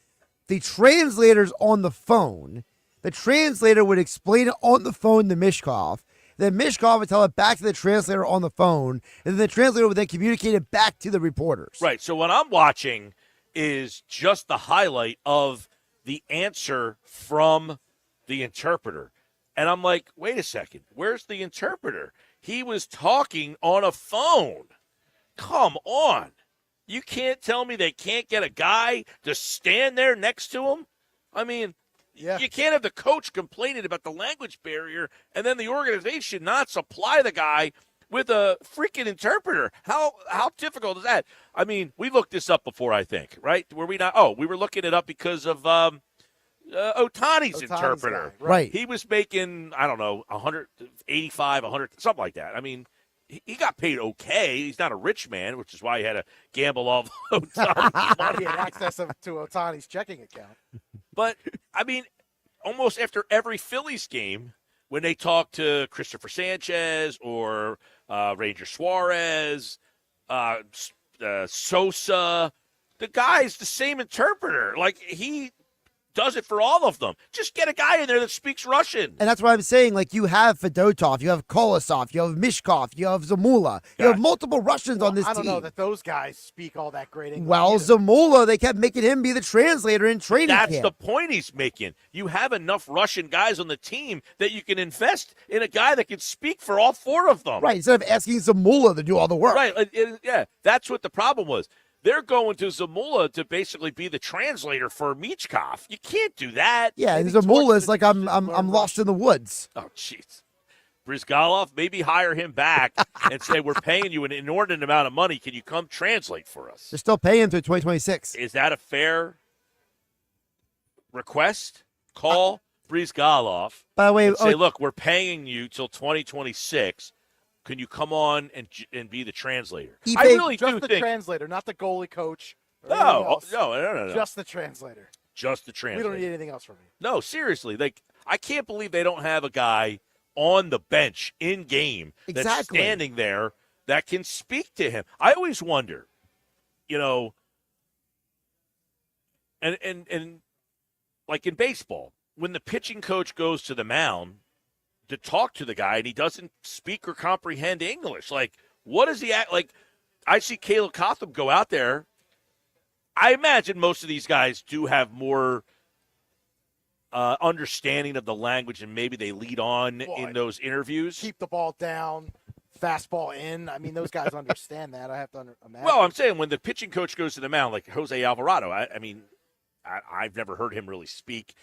The translator's on the phone. The translator would explain it on the phone to Mishkov. Then Mishkov would tell it back to the translator on the phone, and then the translator would then communicate it back to the reporters. Right, so what I'm watching is just the highlight of the answer from the interpreter. And I'm like, wait a second, where's the interpreter? He was talking on a phone. Come on. You can't tell me they can't get a guy to stand there next to him? I mean, you can't have the coach complaining about the language barrier and then the organization not supply the guy with a freaking interpreter. How difficult is that? I mean, we looked this up before, I think, right? Were we not? Oh, we were looking it up because of Ohtani's interpreter. Guy, right. He was making, I don't know, 185, 100, something like that. I mean, he got paid okay. He's not a rich man, which is why he had to gamble all of Ohtani's money. He had access to Ohtani's checking account. But, I mean, almost after every Phillies game, when they talk to Christopher Sanchez or Ranger Suarez, Sosa, the guy's the same interpreter. Like, he does it for all of them. Just get a guy in there that speaks Russian. And that's what I'm saying. Like, you have Fedotov, you have Kolosov, you have Mishkov, you have Zamula. You have multiple Russians on this team. I don't know that those guys speak all that great English. Well, either. Zamula, they kept making him be the translator in training camp. That's the point he's making. You have enough Russian guys on the team that you can invest in a guy that can speak for all four of them. Right, instead of asking Zamula to do all the work. Right, yeah, that's what the problem was. They're going to Zamula to basically be the translator for Michkov. You can't do that. Yeah, and Zamula's like, I'm lost in the woods. Oh, jeez. Brizgalov, maybe hire him back and say, we're paying you an inordinate amount of money. Can you come translate for us? They're still paying through 2026. Is that a fair request? Call Brizgalov By the way, and say, look, we're paying you till 2026. Can you come on and be the translator? I really just the translator, not the goalie coach. No. Just the translator. Just the translator. We don't need anything else from you. No, seriously. Like, I can't believe they don't have a guy on the bench in game that's standing there that can speak to him. I always wonder, and like in baseball, when the pitching coach goes to the mound to talk to the guy and he doesn't speak or comprehend English, like, what does he act like? I see Caleb Cotham go out there. I imagine most of these guys do have more understanding of the language, and maybe they lead on in those interviews. Keep the ball down, fastball in. I mean, those guys understand that. I have to imagine. Well, I'm saying when the pitching coach goes to the mound, like Jose Alvarado, I've never heard him really speak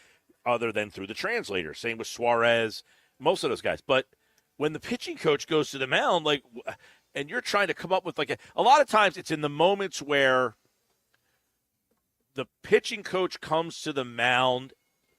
other than through the translator. Same with Suarez, most of those guys. But when the pitching coach goes to the mound, like, and you're trying to come up with like a lot of times it's in the moments where the pitching coach comes to the mound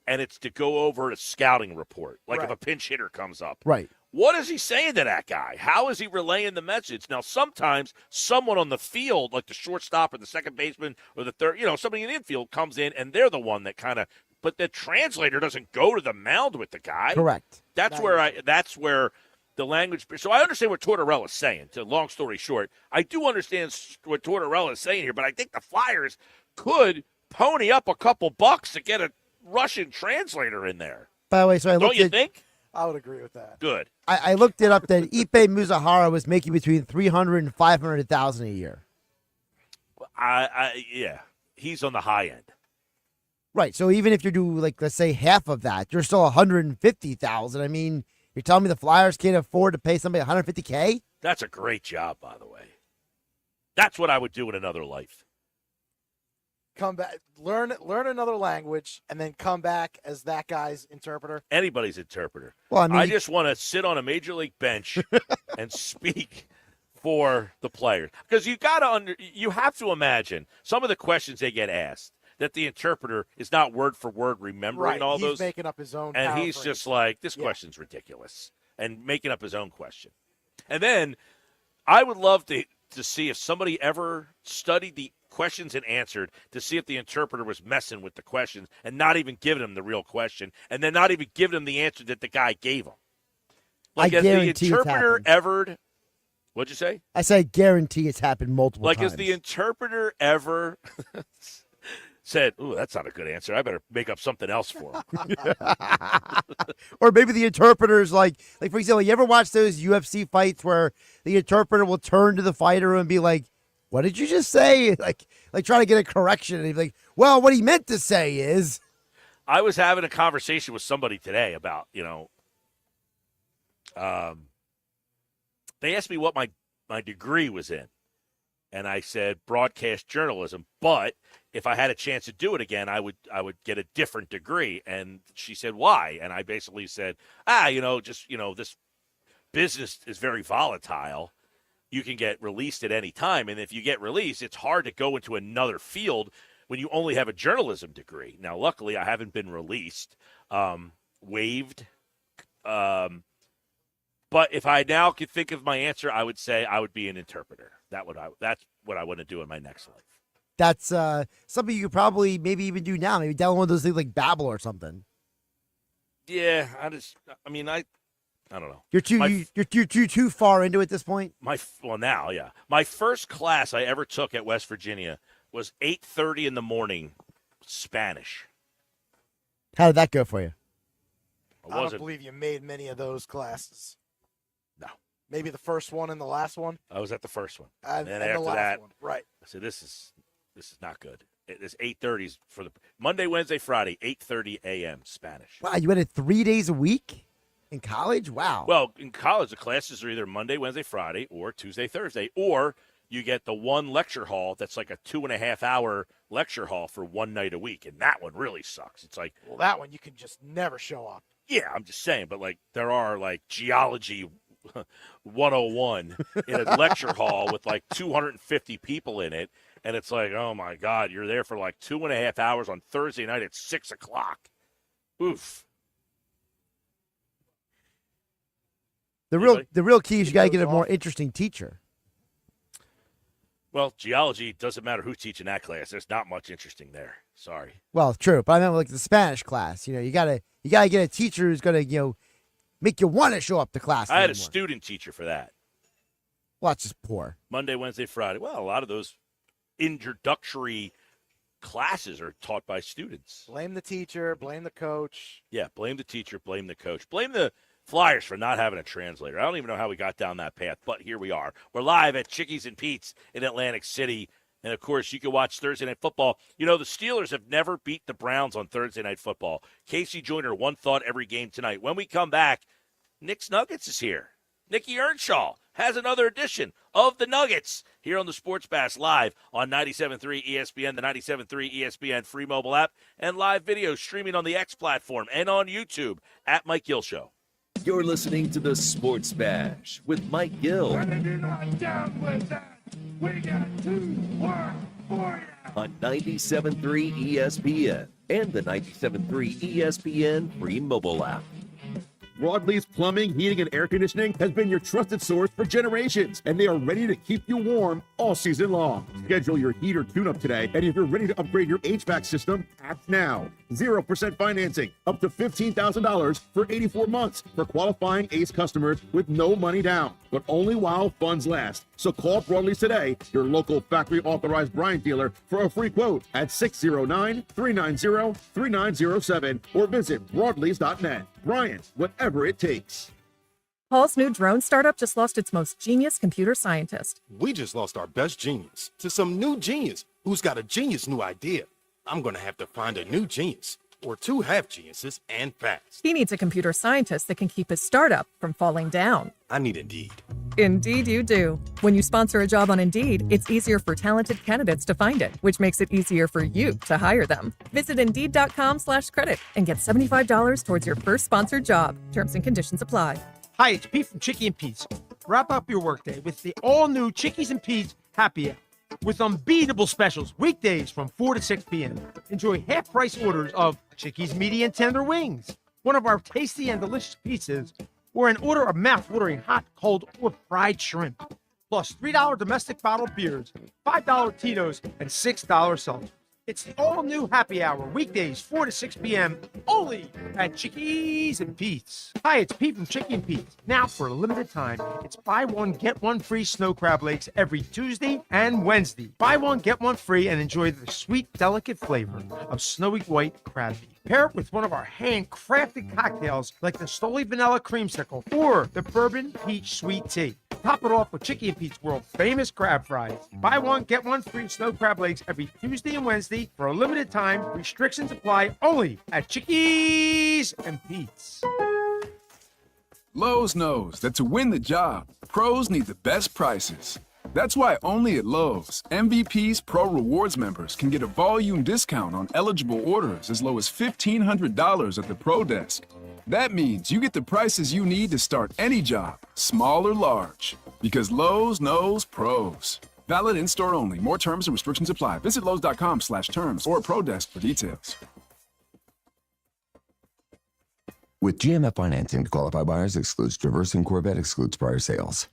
and it's to go over a scouting report, like if a pinch hitter comes up. Right. What is he saying to that guy? How is he relaying the message? Now, sometimes someone on the field, like the shortstop or the second baseman or the third, somebody in the infield comes in and they're the one that kind of, but the translator doesn't go to the mound with the guy. Correct. That's where the language. So I understand what Tortorella's saying. To long story short, I do understand what Tortorella is saying here, but I think the Flyers could pony up a couple bucks to get a Russian translator in there. By the way, so I Don't looked you at, think? I would agree with that. Good. I looked it up that Ipe Muzahara was making between $300,000 and $500,000 a year. Yeah, he's on the high end. Right. So even if you do, like, let's say half of that, you're still $150,000. I mean, you're telling me the Flyers can't afford to pay somebody $150K? That's a great job, by the way. That's what I would do in another life. Come back, learn another language, and then come back as that guy's interpreter. Anybody's interpreter. Well, I mean, I just want to sit on a major league bench and speak for the players, because you have to imagine some of the questions they get asked that the interpreter is not word for word remembering all he's those. He's making up his own. And he's just like, this question's ridiculous, and making up his own question. And then I would love to see if somebody ever studied the questions and answered to see if the interpreter was messing with the questions and not even giving him the real question, and then not even giving him the answer that the guy gave him. Like, I guarantee the interpreter ever. What'd you say? I say I guarantee it's happened multiple times. Like, has the interpreter ever said, "Ooh, that's not a good answer. I better make up something else for him." Or maybe the interpreter is like for example, you ever watch those UFC fights where the interpreter will turn to the fighter and be like, "What did you just say?" Like trying to get a correction, and he's like, "Well, what he meant to say is." I was having a conversation with somebody today about, they asked me what my degree was in. And I said broadcast journalism, but if I had a chance to do it again, I would get a different degree. And she said, why? And I basically said, this business is very volatile. You can get released at any time. And if you get released, it's hard to go into another field when you only have a journalism degree. Now, luckily, I haven't been released, waived. But if I now could think of my answer, I would say I would be an interpreter. That's what I want to do in my next life. That's something you could probably maybe even do now. Maybe download one of those things like Babbel or something. Yeah, I don't know. You're too far into it at this point. Now, yeah. My first class I ever took at West Virginia was 8:30 in the morning, Spanish. How did that go for you? I don't believe you made many of those classes. No. Maybe the first one and the last one. I was at the first one, and then the after last that, one. Right. I said, "This is not good." It's 8:30s for the Monday, Wednesday, Friday, 8:30 a.m. Spanish. Wow, you went it 3 days a week in college? Wow. Well, in college, the classes are either Monday, Wednesday, Friday, or Tuesday, Thursday, or you get the one lecture hall that's like a 2.5-hour lecture hall for one night a week, and that one really sucks. It's like, well, that one you can just never show up. Yeah, I'm just saying, but like there are like geology 101 in a lecture hall with like 250 people in it, and it's like, oh my God, you're there for like 2.5 hours on Thursday night at 6 o'clock. Oof. The real key is you got to get a more interesting teacher. Well, geology doesn't matter who's teaching that class. There's not much interesting there. Sorry. Well, true, but I meant like the Spanish class. You gotta get a teacher who's gonna make you want to show up to class. I had a student teacher for that. Well, that's just poor. Monday, Wednesday, Friday. Well, a lot of those introductory classes are taught by students. Blame the teacher, blame the coach. Yeah, blame the teacher, blame the coach. Blame the Flyers for not having a translator. I don't even know how we got down that path, but here we are. We're live at Chickies and Pete's in Atlantic City. And, of course, you can watch Thursday Night Football. The Steelers have never beat the Browns on Thursday Night Football. Casey Joyner, one thought every game tonight. When we come back, Nick's Nuggets is here. Nicky Earnshaw has another edition of the Nuggets here on the Sports Bash live on 97.3 ESPN, the 97.3 ESPN free mobile app, and live video streaming on the X platform and on YouTube at Mike Gill Show. You're listening to the Sports Bash with Mike Gill. And if you're not down with that, we got 2 words for you. On 97.3 ESPN and the 97.3 ESPN free mobile app. Broadleaf's Plumbing, Heating, and Air Conditioning has been your trusted source for generations, and they are ready to keep you warm all season long. Schedule your heater tune-up today, and if you're ready to upgrade your HVAC system, act now. 0% financing, up to $15,000 for 84 months for qualifying ACE customers with no money down, but only while funds last. So call Broadleaf today, your local factory-authorized Bryant dealer, for a free quote at 609-390-3907 or visit broadleaf.net. Bryant, whatever it takes. Paul's new drone startup just lost its most genius computer scientist. We just lost our best genius to some new genius who's got a genius new idea. I'm going to have to find a new genius, or two half geniuses, and fast. He needs a computer scientist that can keep his startup from falling down. I need Indeed. Indeed you do. When you sponsor a job on Indeed, it's easier for talented candidates to find it, which makes it easier for you to hire them. Visit Indeed.com/credit and get $75 towards your first sponsored job. Terms and conditions apply. Hi, it's Pete from Chickie and Pete's. Wrap up your workday with the all-new Chickies and Pete's Happy Hour with unbeatable specials weekdays from 4 to 6 p.m. Enjoy half-price orders of Chickies medium tender wings, one of our tasty and delicious pizzas, or an order of mouth-watering hot, cold, or fried shrimp. Plus $3 domestic bottled beers, $5 Tito's, and $6 seltzers. It's the all-new Happy Hour, weekdays 4 to 6 p.m., only at Chickies and Pete's. Hi, it's Pete from Chickie and Pete's. Now, for a limited time, it's buy one, get one free snow crab legs every Tuesday and Wednesday. Buy one, get one free, and enjoy the sweet, delicate flavor of snowy white crab meat. Pair it with one of our handcrafted cocktails like the Stoli Vanilla Creamsicle or the Bourbon Peach Sweet Tea. Top it off with Chickie and Pete's world famous crab fries. Buy one, get one free snow crab legs every Tuesday and Wednesday for a limited time. Restrictions apply only at Chickies and Pete's. Lowe's knows that to win the job, pros need the best prices. That's why only at Lowe's, MVP's Pro Rewards members can get a volume discount on eligible orders as low as $1,500 at the Pro Desk. That means you get the prices you need to start any job, small or large, because Lowe's knows pros. Valid in-store only. More terms and restrictions apply. Visit Lowe's.com/terms or Pro Desk for details. With GMF financing to qualify buyers excludes Traverse and Corvette excludes prior sales.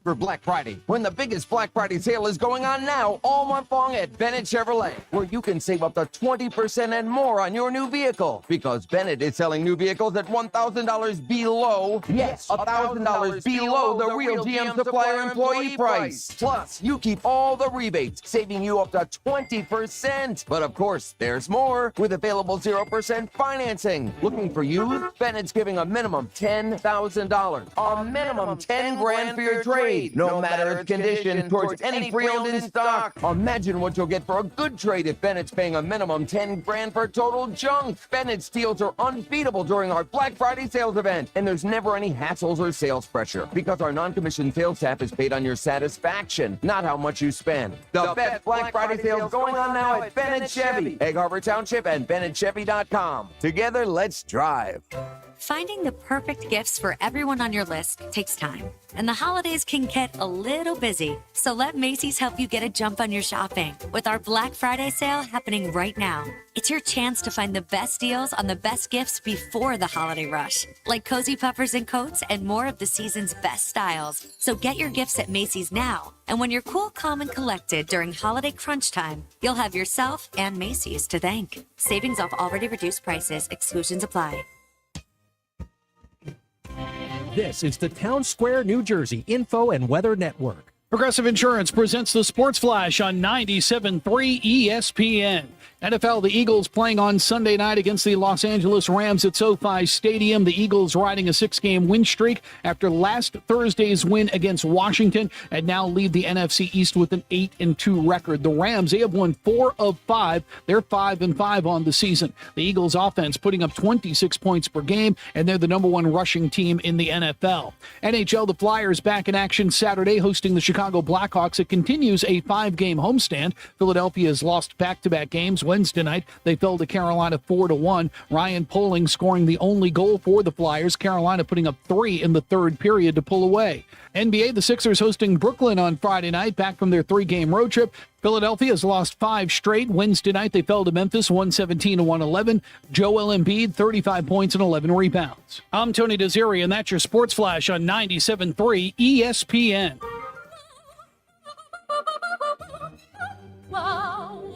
For Black Friday, when the biggest Black Friday sale is going on now all month long at Bennett Chevrolet, where you can save up to 20% and more on your new vehicle. Because Bennett is selling new vehicles at $1,000 below, yes, $1,000 below the real GM supplier employee price. Plus, you keep all the rebates, saving you up to 20%. But of course, there's more with available 0% financing. Looking for you? Bennett's giving a minimum $10,000, a minimum 10 grand for your trade. No matter its condition, towards any pre-owned in stock. Imagine what you'll get for a good trade if Bennett's paying a minimum 10 grand for total junk. Bennett's deals are unbeatable during our Black Friday sales event, and there's never any hassles or sales pressure because our non-commissioned sales staff is paid on your satisfaction, not how much you spend. The best Black Friday sales going on now at Bennett Chevy, Egg Harbor Township, and BennettChevy.com. Together, let's drive. Finding the perfect gifts for everyone on your list takes time, and the holidays can get a little busy. So let Macy's help you get a jump on your shopping with our Black Friday sale happening right now. It's your chance to find the best deals on the best gifts before the holiday rush, like cozy puffers and coats and more of the season's best styles. So get your gifts at Macy's now, and when you're cool, calm, and collected during holiday crunch time, you'll have yourself and Macy's to thank. Savings off already reduced prices. Exclusions apply. This is the Town Square, New Jersey Info and Weather Network. Progressive Insurance presents the Sports Flash on 97.3 ESPN. NFL, the Eagles playing on Sunday night against the Los Angeles Rams at SoFi Stadium. The Eagles riding a 6-game win streak after last Thursday's win against Washington and now lead the NFC East with an 8-2 record. The Rams, they have won 4 of 5. They're 5-5 on the season. The Eagles offense putting up 26 points per game, and they're the number 1 rushing team in the NFL. NHL, the Flyers back in action Saturday, hosting the Chicago Chicago Blackhawks, it continues a 5-game homestand. Philadelphia has lost back-to-back games. Wednesday night, they fell to Carolina 4-1. Ryan Poehling scoring the only goal for the Flyers. Carolina putting up 3 in the third period to pull away. NBA, the Sixers hosting Brooklyn on Friday night, back from their 3-game road trip. Philadelphia has lost 5 straight. Wednesday night, they fell to Memphis 117-111. Joel Embiid, 35 points and 11 rebounds. I'm Tony Desiri, and that's your Sports Flash on 97.3 ESPN.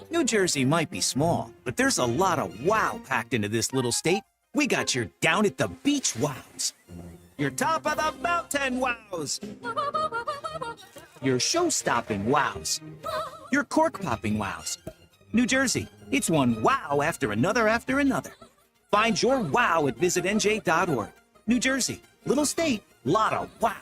New Jersey might be small, but there's a lot of wow packed into this little state. We got your down at the beach wows, your top of the mountain wows, your show-stopping wows, your cork-popping wows. New Jersey, it's one wow after another after another. Find your wow at visitnj.org. New Jersey, little state, lot of wow.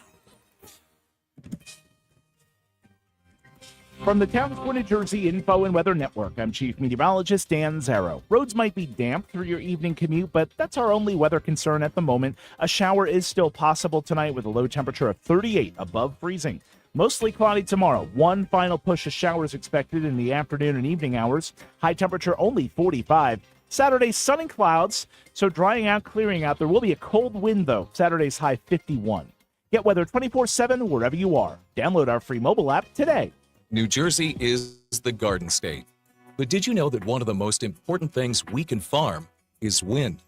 From the Towns for New Jersey Info and Weather Network, I'm Chief Meteorologist Dan Zarrow. Roads might be damp through your evening commute, but that's our only weather concern at the moment. A shower is still possible tonight with a low temperature of 38 above freezing. Mostly cloudy tomorrow. One final push of showers expected in the afternoon and evening hours. High temperature only 45. Saturday, sun and clouds, so drying out, clearing out. There will be a cold wind, though. Saturday's high 51. Get weather 24/7 wherever you are. Download our free mobile app today. New Jersey is the Garden State. But did you know that one of the most important things we can farm is wind?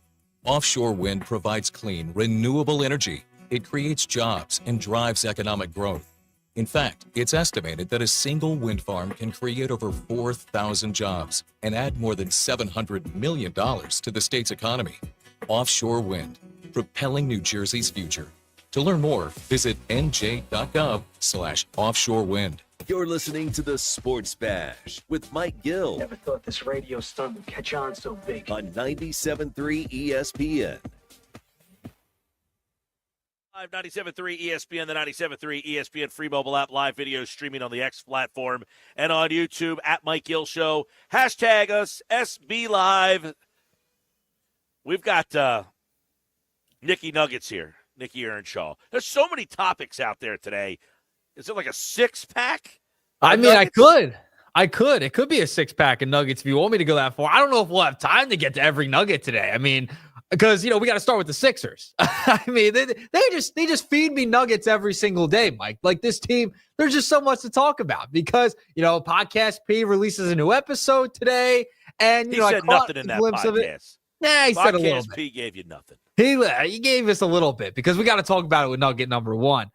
Offshore wind provides clean, renewable energy. It creates jobs and drives economic growth. In fact, it's estimated that a single wind farm can create over 4,000 jobs and add more than $700 million to the state's economy. Offshore wind, propelling New Jersey's future. To learn more, visit nj.gov/offshore wind. You're listening to the Sports Bash with Mike Gill. Never thought this radio stunt would catch on so big. On 97.3 ESPN. 97.3 ESPN, the 97.3 ESPN free mobile app, live video streaming on the X platform and on YouTube at Mike Gill Show. Hashtag us, SB Live. We've got Nikki Nuggets here, Nikki Earnshaw. There's so many topics out there today. Is it like a 6-pack? I mean, Nuggets? I could. It could be a 6-pack of Nuggets if you want me to go that far. I don't know if we'll have time to get to every Nugget today. I mean, because, we got to start with the Sixers. I mean, they just feed me Nuggets every single day, Mike. Like this team, there's just so much to talk about because, Podcast P releases a new episode today. And, he said nothing in that podcast. Nah, he said a little bit. P gave you nothing. He gave us a little bit because we got to talk about it with Nugget number 1.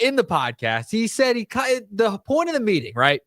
In the podcast, he said the point of the meeting, right?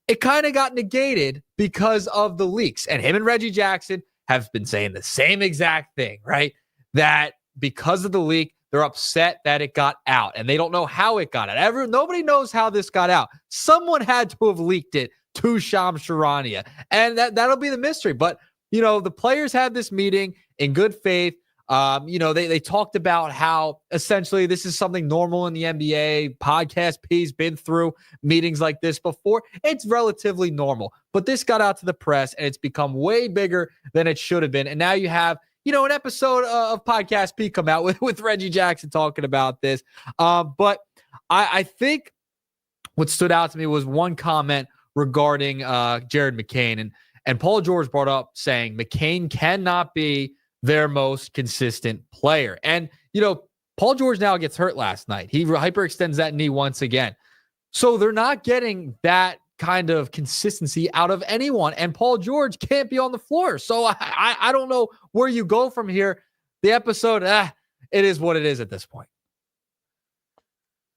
It kind of got negated because of the leaks. And him and Reggie Jackson have been saying the same exact thing, right? That because of the leak, they're upset that it got out. And they don't know how it got out. Nobody knows how this got out. Someone had to have leaked it to Shams Charania. And that'll be the mystery. But, the players had this meeting in good faith. They talked about how essentially this is something normal in the NBA. Podcast P's been through meetings like this before. It's relatively normal, but this got out to the press and it's become way bigger than it should have been. And now you have, an episode of Podcast P come out with Reggie Jackson talking about this. But I think what stood out to me was one comment regarding Jared McCain and Paul George brought up saying McCain cannot be their most consistent player. And, Paul George now gets hurt last night. He hyperextends that knee once again. So they're not getting that kind of consistency out of anyone. And Paul George can't be on the floor. So I don't know where you go from here. The episode, it is what it is at this point.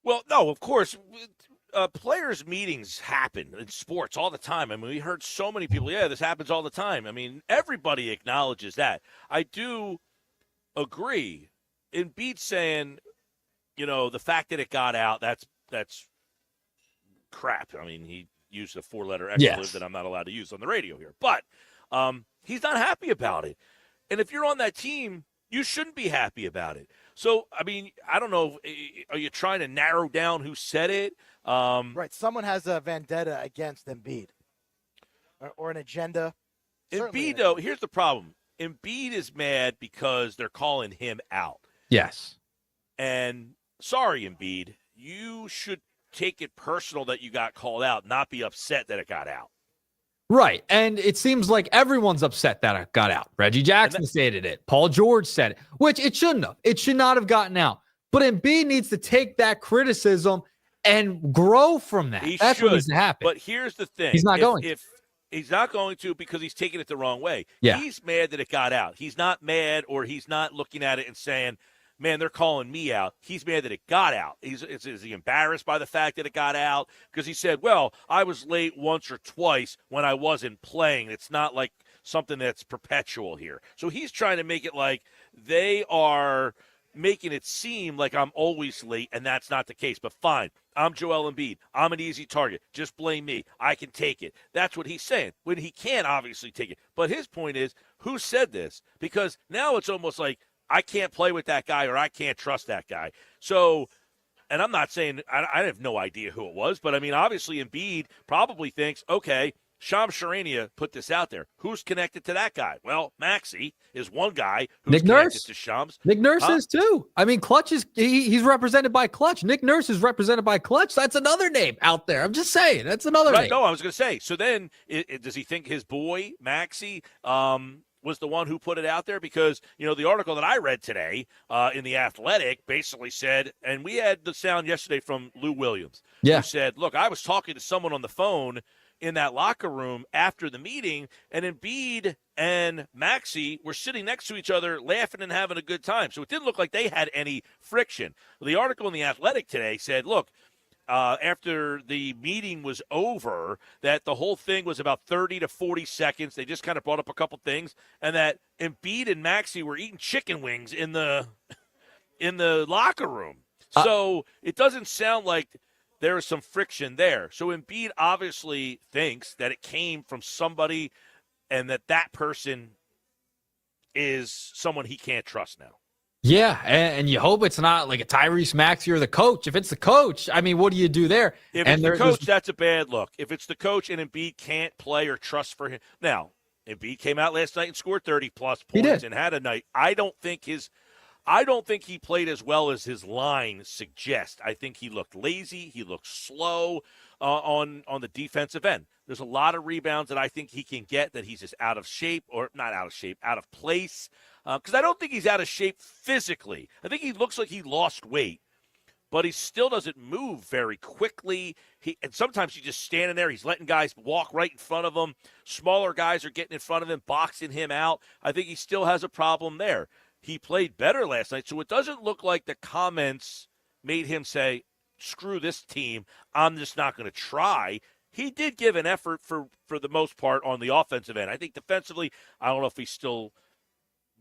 Well, no, of course. Players' meetings happen in sports all the time. I mean, we heard so many people, this happens all the time. I mean, everybody acknowledges that. I do agree. Embiid saying, the fact that it got out, that's crap. I mean, he used a 4-letter expletive that I'm not allowed to use on the radio here. But he's not happy about it. And if you're on that team, you shouldn't be happy about it. So, I mean, I don't know. Are you trying to narrow down who said it? Right. Someone has a vendetta against Embiid or an agenda. Embiid, though, here's the problem. Embiid is mad because they're calling him out. Yes. And sorry, Embiid, you should take it personal that you got called out, not be upset that it got out. Right. And it seems like everyone's upset that it got out. Reggie Jackson stated it. Paul George said it, which it shouldn't have. It should not have gotten out. But Embiid needs to take that criticism and grow from that. That's what needs to happen. But here's the thing. He's not going. If he's not going to because he's taking it the wrong way. Yeah. He's mad that it got out. He's not mad or he's not looking at it and saying, man, they're calling me out. He's mad that it got out. Is he embarrassed by the fact that it got out? Because he said, well, I was late once or twice when I wasn't playing. It's not like something that's perpetual here. So he's trying to make it like they are making it seem like I'm always late, and that's not the case. But fine, I'm Joel Embiid. I'm an easy target. Just blame me. I can take it. That's what he's saying. When he can't obviously take it. But his point is, who said this? Because now it's almost like, I can't play with that guy or I can't trust that guy. So, and I'm not saying I have no idea who it was, but I mean, obviously Embiid probably thinks, okay, Shams Charania put this out there. Who's connected to that guy? Well, Maxey is one guy who's Nick connected Nurse. to Shams. Nick Nurse is too. I mean, Clutch is he's represented by Clutch. Nick Nurse is represented by Clutch. That's another name out there. I'm just saying. That's another name. No, I was going to say. So then, does he think his boy, Maxey, was the one who put it out there? Because, the article that I read today in The Athletic basically said, and we had the sound yesterday from Lou Williams, who said, look, I was talking to someone on the phone in that locker room after the meeting, and Embiid and Maxey were sitting next to each other laughing and having a good time. So it didn't look like they had any friction. The article in The Athletic today said, look, after the meeting was over, that the whole thing was about 30 to 40 seconds. They just kind of brought up a couple things, and that Embiid and Maxey were eating chicken wings in the locker room. So it doesn't sound like there is some friction there. So Embiid obviously thinks that it came from somebody and that person is someone he can't trust now. Yeah, and you hope it's not like a Tyrese Maxey or the coach. If it's the coach, I mean, what do you do there? If it's the coach, that's a bad look. If it's the coach and Embiid can't play or trust for him. Now, Embiid came out last night and scored 30-plus points and had a night. I don't think he played as well as his line suggests. I think he looked lazy. He looked slow on the defensive end. There's a lot of rebounds that I think he can get that he's just out of shape, or not out of shape, out of place. Because I don't think he's out of shape physically. I think he looks like he lost weight, but he still doesn't move very quickly. And sometimes he's just standing there. He's letting guys walk right in front of him. Smaller guys are getting in front of him, boxing him out. I think he still has a problem there. He played better last night, so it doesn't look like the comments made him say, screw this team, I'm just not going to try. He did give an effort for the most part on the offensive end. I think defensively, I don't know if he's still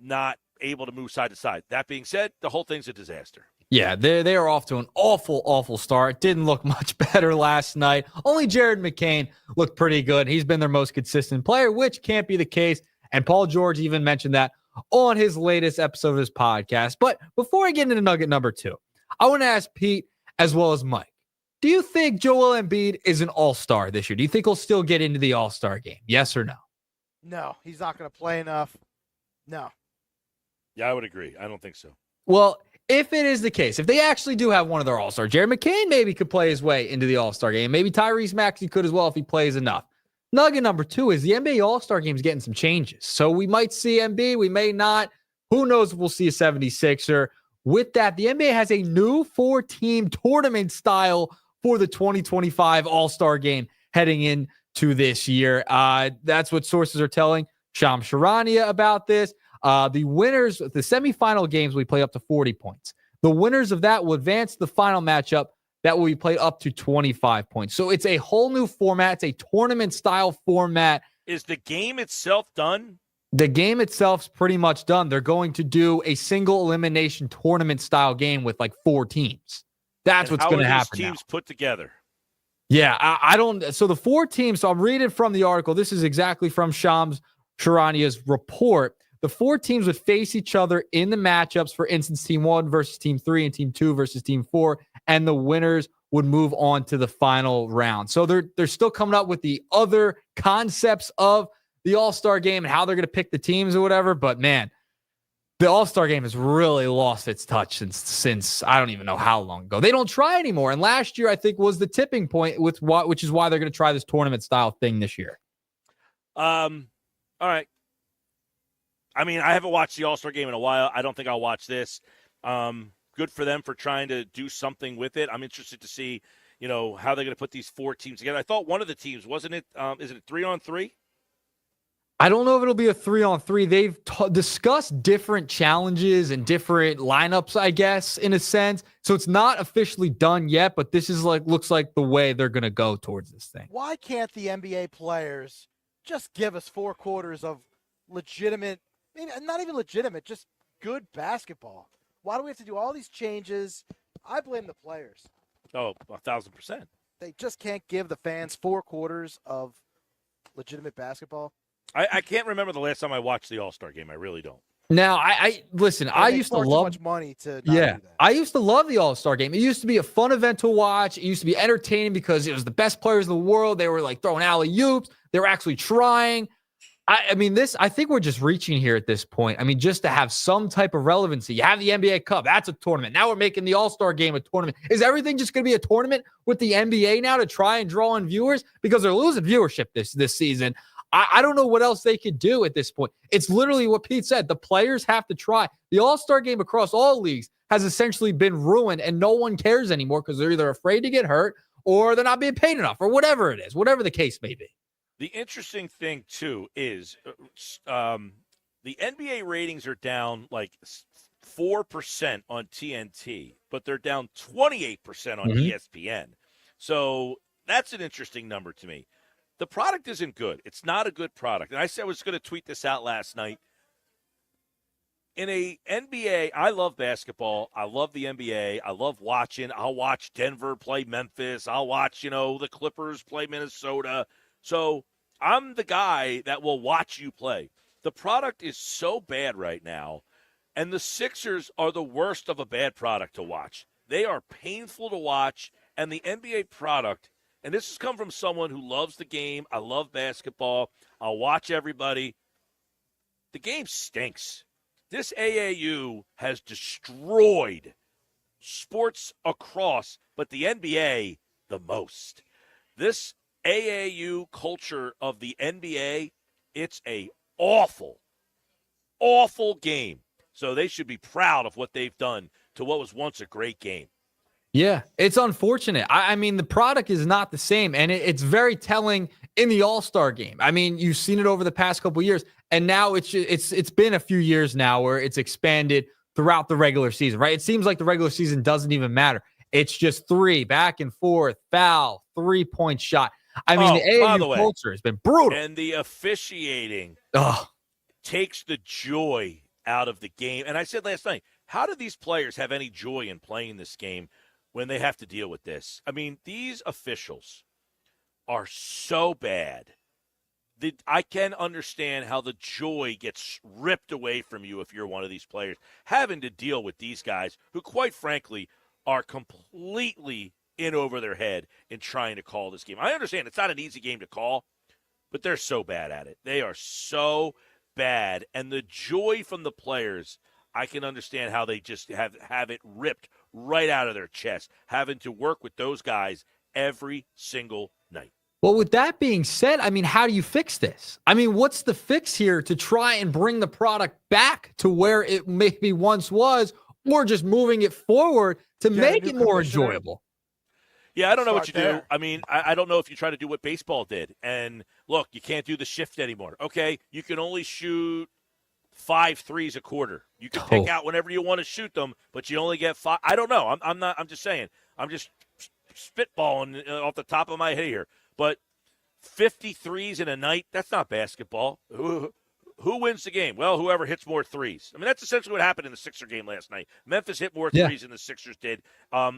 not able to move side to side. That being said, the whole thing's a disaster. Yeah, they are off to an awful, awful start. Didn't look much better last night. Only Jared McCain looked pretty good. He's been their most consistent player, which can't be the case. And Paul George even mentioned that on his latest episode of his podcast. But before I get into nugget number 2, I want to ask Pete as well as Mike, do you think Joel Embiid is an all-star this year? Do you think he'll still get into the all-star game? Yes or no? No, he's not going to play enough. No. Yeah, I would agree. I don't think so. Well, if it is the case, if they actually do have one of their all-stars, Jared McCain maybe could play his way into the all-star game. Maybe Tyrese Maxey could as well if he plays enough. Nugget number 2 is the NBA All-Star Game is getting some changes. So we might see Embiid, we may not. Who knows if we'll see a 76er. With that, the NBA has a new 4-team tournament style for the 2025 All-Star Game heading into this year. That's what sources are telling Shams Charania about this. The winners, the semifinal games, we play up to 40 points. The winners of that will advance to the final matchup that will be played up to 25 points. So it's a whole new format. It's a tournament-style format. Is the game itself done? The game itself's pretty much done. They're going to do a single elimination tournament-style game with like 4 teams. That's what's going to happen. How are these teams put together? Yeah, I don't. So the 4 teams, so I'm reading from the article. This is exactly from Shams Charania's report. The 4 teams would face each other in the matchups. For instance, Team 1 versus Team 3 and Team 2 versus Team 4. And the winners would move on to the final round. So they're still coming up with the other concepts of the All-Star Game and how they're going to pick the teams or whatever. But, man, the All-Star game has really lost its touch since I don't even know how long ago. They don't try anymore. And last year, I think, was the tipping point which is why they're going to try this tournament style thing this year. All right. I mean, I haven't watched the All-Star game in a while. I don't think I'll watch this. Good for them for trying to do something with it. I'm interested to see, how they're going to put these 4 teams together. I thought one of the teams, wasn't it, is it 3-on-3? I don't know if it'll be a 3-on-3. They've discussed different challenges and different lineups, I guess, in a sense. So it's not officially done yet, but this is looks like the way they're going to go towards this thing. Why can't the NBA players just give us 4 quarters of legitimate, maybe not even legitimate, just good basketball? Why do we have to do all these changes? I blame the players. Oh, 1,000%. They just can't give the fans 4 quarters of legitimate basketball. I can't remember the last time I watched the All-Star game. I really don't. Now, I listen. I used to love too much money to not do that. I used to love the All-Star game. It used to be a fun event to watch. It used to be entertaining because it was the best players in the world. They were throwing alley-oops. They were actually trying. I think we're just reaching here at this point. I mean, just to have some type of relevancy. You have the NBA Cup. That's a tournament. Now we're making the All-Star game a tournament. Is everything just going to be a tournament with the NBA now to try and draw in viewers? Because they're losing viewership this season. I don't know what else they could do at this point. It's literally what Pete said. The players have to try. The All-Star game across all leagues has essentially been ruined, and no one cares anymore because they're either afraid to get hurt or they're not being paid enough or whatever it is, whatever the case may be. The interesting thing, too, is the NBA ratings are down 4% on TNT, but they're down 28% on ESPN. So that's an interesting number to me. The product isn't good. It's not a good product. And I said I was going to tweet this out last night. In a NBA, I love basketball. I love the NBA. I love watching. I'll watch Denver play Memphis. I'll watch, the Clippers play Minnesota. So I'm the guy that will watch you play. The product is so bad right now, and the Sixers are the worst of a bad product to watch. They are painful to watch, and the NBA product, and this has come from someone who loves the game. I love basketball. I'll watch everybody. The game stinks. This AAU has destroyed sports across, but the NBA the most. This AAU culture of the NBA, it's a awful, awful game. So they should be proud of what they've done to what was once a great game. Yeah, it's unfortunate. I mean, the product is not the same, and it's very telling in the All-Star game. I mean, you've seen it over the past couple of years, and now it's been a few years now where it's expanded throughout the regular season, right? It seems like the regular season doesn't even matter. It's just 3 back and forth, foul, 3-point shot. I mean, the AAU culture has been brutal. And the officiating takes the joy out of the game. And I said last night, how do these players have any joy in playing this game when they have to deal with this? I mean, these officials are so bad that I can understand how the joy gets ripped away from you if you're one of these players, having to deal with these guys who, quite frankly, are completely in over their head in trying to call this game. I understand it's not an easy game to call, but they're so bad at it. They are so bad. And the joy from the players, I can understand how they just have it ripped right out of their chest, having to work with those guys every single night. Well, with that being said, I mean, how do you fix this? I mean, what's the fix here to try and bring the product back to where it maybe once was, or just moving it forward to make it more enjoyable? Yeah, I don't know what you do. I mean, I don't know if you try to do what baseball did. And look, you can't do the shift anymore. Okay, you can only shoot 5 threes a quarter. You can pick out whenever you want to shoot them, but you only get 5. I don't know. I'm not. I'm just saying. I'm just spitballing off the top of my head here. But 50 threes in a night, that's not basketball. Who wins the game? Well, whoever hits more threes. I mean, that's essentially what happened in the Sixer game last night. Memphis hit more threes than the Sixers did. At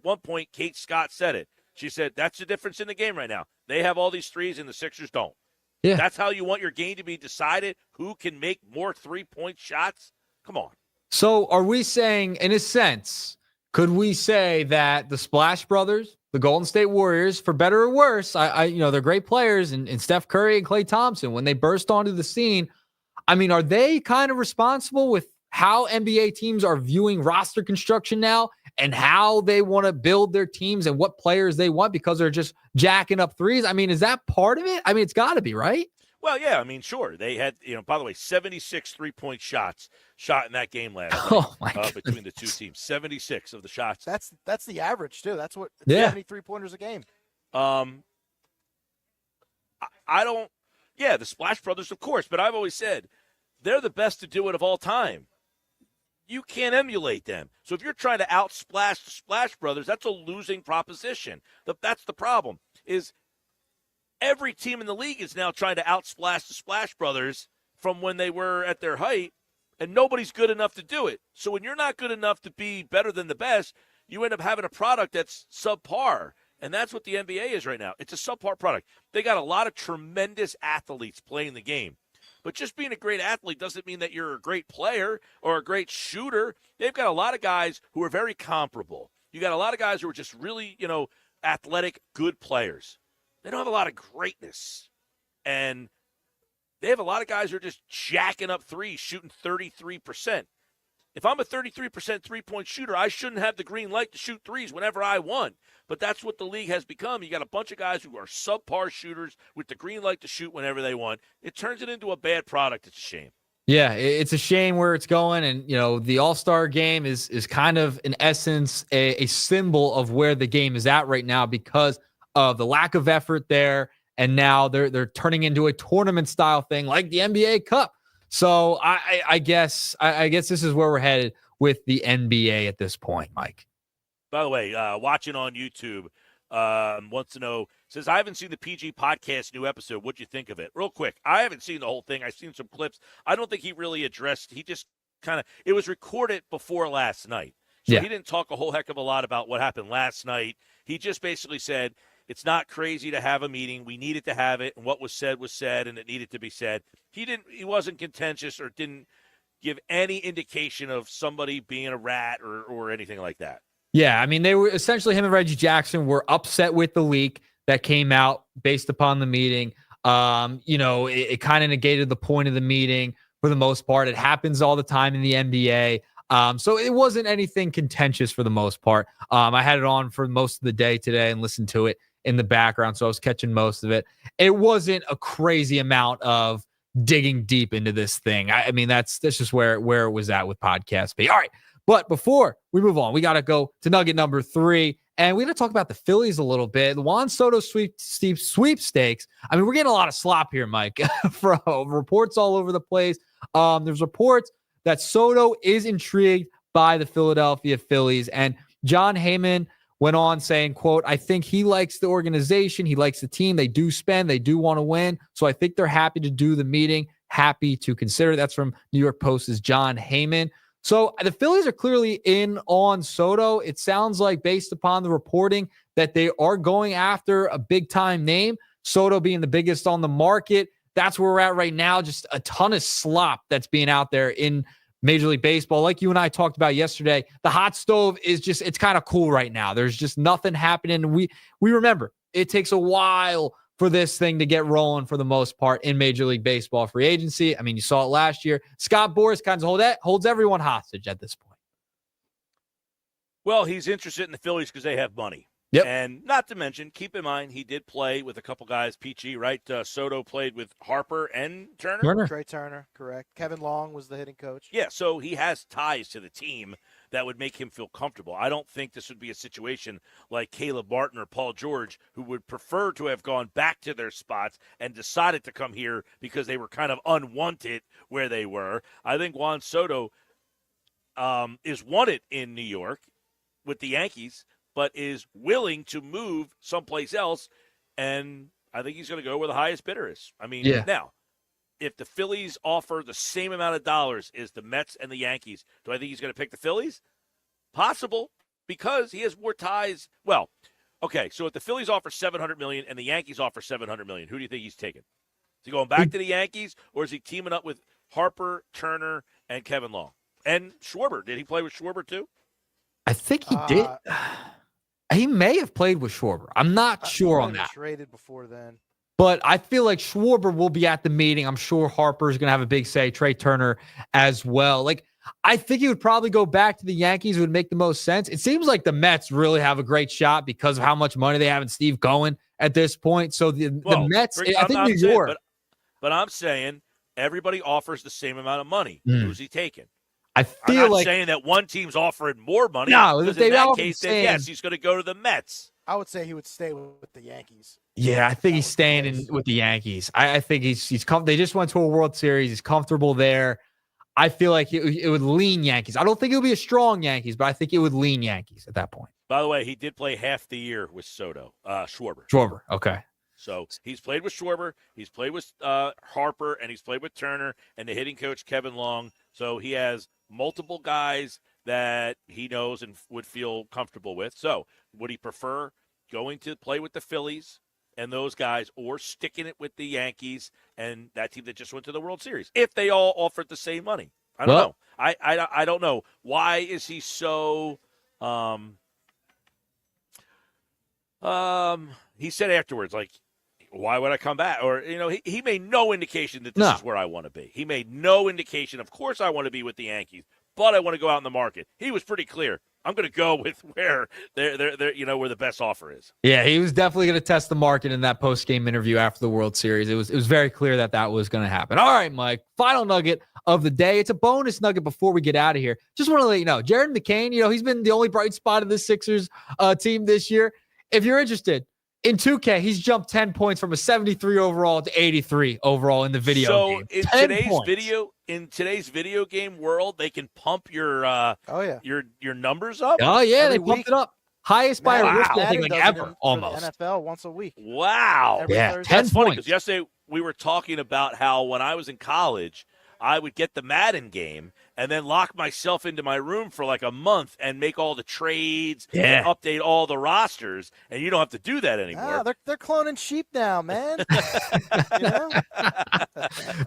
one point, Kate Scott said it. She said, that's the difference in the game right now. They have all these threes and the Sixers don't. Yeah. That's how you want your game to be decided? Who can make more 3-point shots? Come on. So are we saying, in a sense, could we say that the Splash Brothers, the Golden State Warriors, for better or worse, they're great players, and Steph Curry and Klay Thompson, when they burst onto the scene, I mean, are they kind of responsible with how NBA teams are viewing roster construction now and how they want to build their teams and what players they want because they're just jacking up threes? I mean, is that part of it? I mean, it's got to be, right? Well, yeah, I mean, sure. They had, by the way, 76 three-point shots shot in that game last night between the two teams. 76 of the shots. That's the average, too. That's what 73 pointers a game. I don't – yeah, the Splash Brothers, of course, but I've always said they're the best to do it of all time. You can't emulate them. So if you're trying to outsplash the Splash Brothers, that's a losing proposition. That's the problem, is – every team in the league is now trying to outsplash the Splash Brothers from when they were at their height, and nobody's good enough to do it. So when you're not good enough to be better than the best, you end up having a product that's subpar, and that's what the NBA is right now. It's a subpar product. They got a lot of tremendous athletes playing the game, but just being a great athlete doesn't mean that you're a great player or a great shooter. They've got a lot of guys who are very comparable. You got a lot of guys who are just really, athletic, good players. They don't have a lot of greatness. And they have a lot of guys who are just jacking up threes, shooting 33%. If I'm a 33% three-point shooter, I shouldn't have the green light to shoot threes whenever I want. But that's what the league has become. You got a bunch of guys who are subpar shooters with the green light to shoot whenever they want. It turns it into a bad product. It's a shame. Yeah, it's a shame where it's going. And, the All-Star game is kind of, in essence, a symbol of where the game is at right now because of the lack of effort there, and now they're turning into a tournament style thing like the NBA Cup. So I guess this is where we're headed with the NBA at this point, Mike. By the way, watching on YouTube, wants to know, says, I haven't seen the PG podcast new episode. What'd you think of it? Real quick, I haven't seen the whole thing. I've seen some clips. I don't think he really addressed, he just it was recorded before last night. So he didn't talk a whole heck of a lot about what happened last night. He just basically said, it's not crazy to have a meeting. We needed to have it, and what was said, and it needed to be said. He wasn't contentious or didn't give any indication of somebody being a rat or anything like that. Yeah, I mean, they were essentially, him and Reggie Jackson were upset with the leak that came out based upon the meeting. It kind of negated the point of the meeting for the most part. It happens all the time in the NBA. So it wasn't anything contentious for the most part. I had it on for most of the day today and listened to it in the background, so I was catching most of it. It wasn't a crazy amount of digging deep into this thing. I mean, that's just where it was at with Podcast B. All right, but before we move on, we got to go to nugget number 3, and we're going to talk about the Phillies a little bit. The Juan Soto sweepstakes. I mean, we're getting a lot of slop here, Mike, from reports all over the place. There's reports that Soto is intrigued by the Philadelphia Phillies, and John Heyman went on saying, quote, I think he likes the organization. He likes the team. They do spend. They do want to win. So I think they're happy to do the meeting, happy to consider. That's from New York Post's John Heyman. So the Phillies are clearly in on Soto. It sounds like, based upon the reporting, that they are going after a big-time name, Soto being the biggest on the market. That's where we're at right now. Just a ton of slop that's being out there in Major League Baseball. Like you and I talked about yesterday, the hot stove is just, it's kind of cool right now. There's just nothing happening. We remember it takes a while for this thing to get rolling for the most part in Major League Baseball free agency. I mean, you saw it last year. Scott Boras kind of holds everyone hostage at this point. Well, he's interested in the Phillies because they have money. Yep. And not to mention, keep in mind, he did play with a couple guys, PG, right? Soto played with Harper and Turner. Trey Turner, correct. Kevin Long was the hitting coach. Yeah, so he has ties to the team that would make him feel comfortable. I don't think this would be a situation like Caleb Martin or Paul George, who would prefer to have gone back to their spots and decided to come here because they were kind of unwanted where they were. I think Juan Soto is wanted in New York with the Yankees, but is willing to move someplace else, and I think he's going to go where the highest bidder is. I mean, Now, if the Phillies offer the same amount of dollars as the Mets and the Yankees, do I think he's going to pick the Phillies? Possible, because he has more ties. Well, okay, so if the Phillies offer $700 million and the Yankees offer $700 million, who do you think he's taking? Is he going back to the Yankees, or is he teaming up with Harper, Turner, and Kevin Long? And Schwarber. Did he play with Schwarber too? I think he did. He may have played with Schwarber. I'm not sure on that. Traded before then. But I feel like Schwarber will be at the meeting. I'm sure Harper's going to have a big say. Trey Turner as well. Like, I think he would probably go back to the Yankees. It would make the most sense. It seems like the Mets really have a great shot because of how much money they have in Steve Cohen at this point. So the Mets, I think New York. But I'm saying everybody offers the same amount of money. Who's he taking? I'm not saying that one team's offering more money. No, because they in that all case, saying, then yes, he's going to go to the Mets. I would say he would stay with the Yankees. Yeah, I think he's staying with the Yankees. I think he's they just went to a World Series. He's comfortable there. I feel like it would lean Yankees. I don't think it would be a strong Yankees, but I think it would lean Yankees at that point. By the way, he did play half the year with Schwarber. Schwarber, okay. So he's played with Schwarber, he's played with Harper, and he's played with Turner and the hitting coach, Kevin Long. So he has multiple guys that he knows and would feel comfortable with. So would he prefer going to play with the Phillies and those guys, or sticking it with the Yankees and that team that just went to the World Series, if they all offered the same money? I don't know. I don't know. Why is he so he said afterwards, like, why would I come back? Or, he made no indication that this is where I want to be. He made no indication. Of course I want to be with the Yankees, but I want to go out in the market. He was pretty clear. I'm going to go with where where the best offer is. Yeah, he was definitely going to test the market in that post-game interview after the World Series. It was very clear that was going to happen. All right, Mike, final nugget of the day. It's a bonus nugget before we get out of here. Just want to let you know, Jared McCain, he's been the only bright spot of the Sixers team this year. If you're interested, in 2K, he's jumped 10 points from a 73 overall to 83 overall in the video game. So in today's video game world, they can pump your your numbers up. Oh yeah, they pumped it up. Highest by a rookie, I think, ever, almost. NFL once a week. Wow. Yeah, 10 That's funny because points. yesterday we were talking about how when I was in college, I would get the Madden game and then lock myself into my room for like a month and make all the trades and update all the rosters, and you don't have to do that anymore. They're cloning sheep now, man.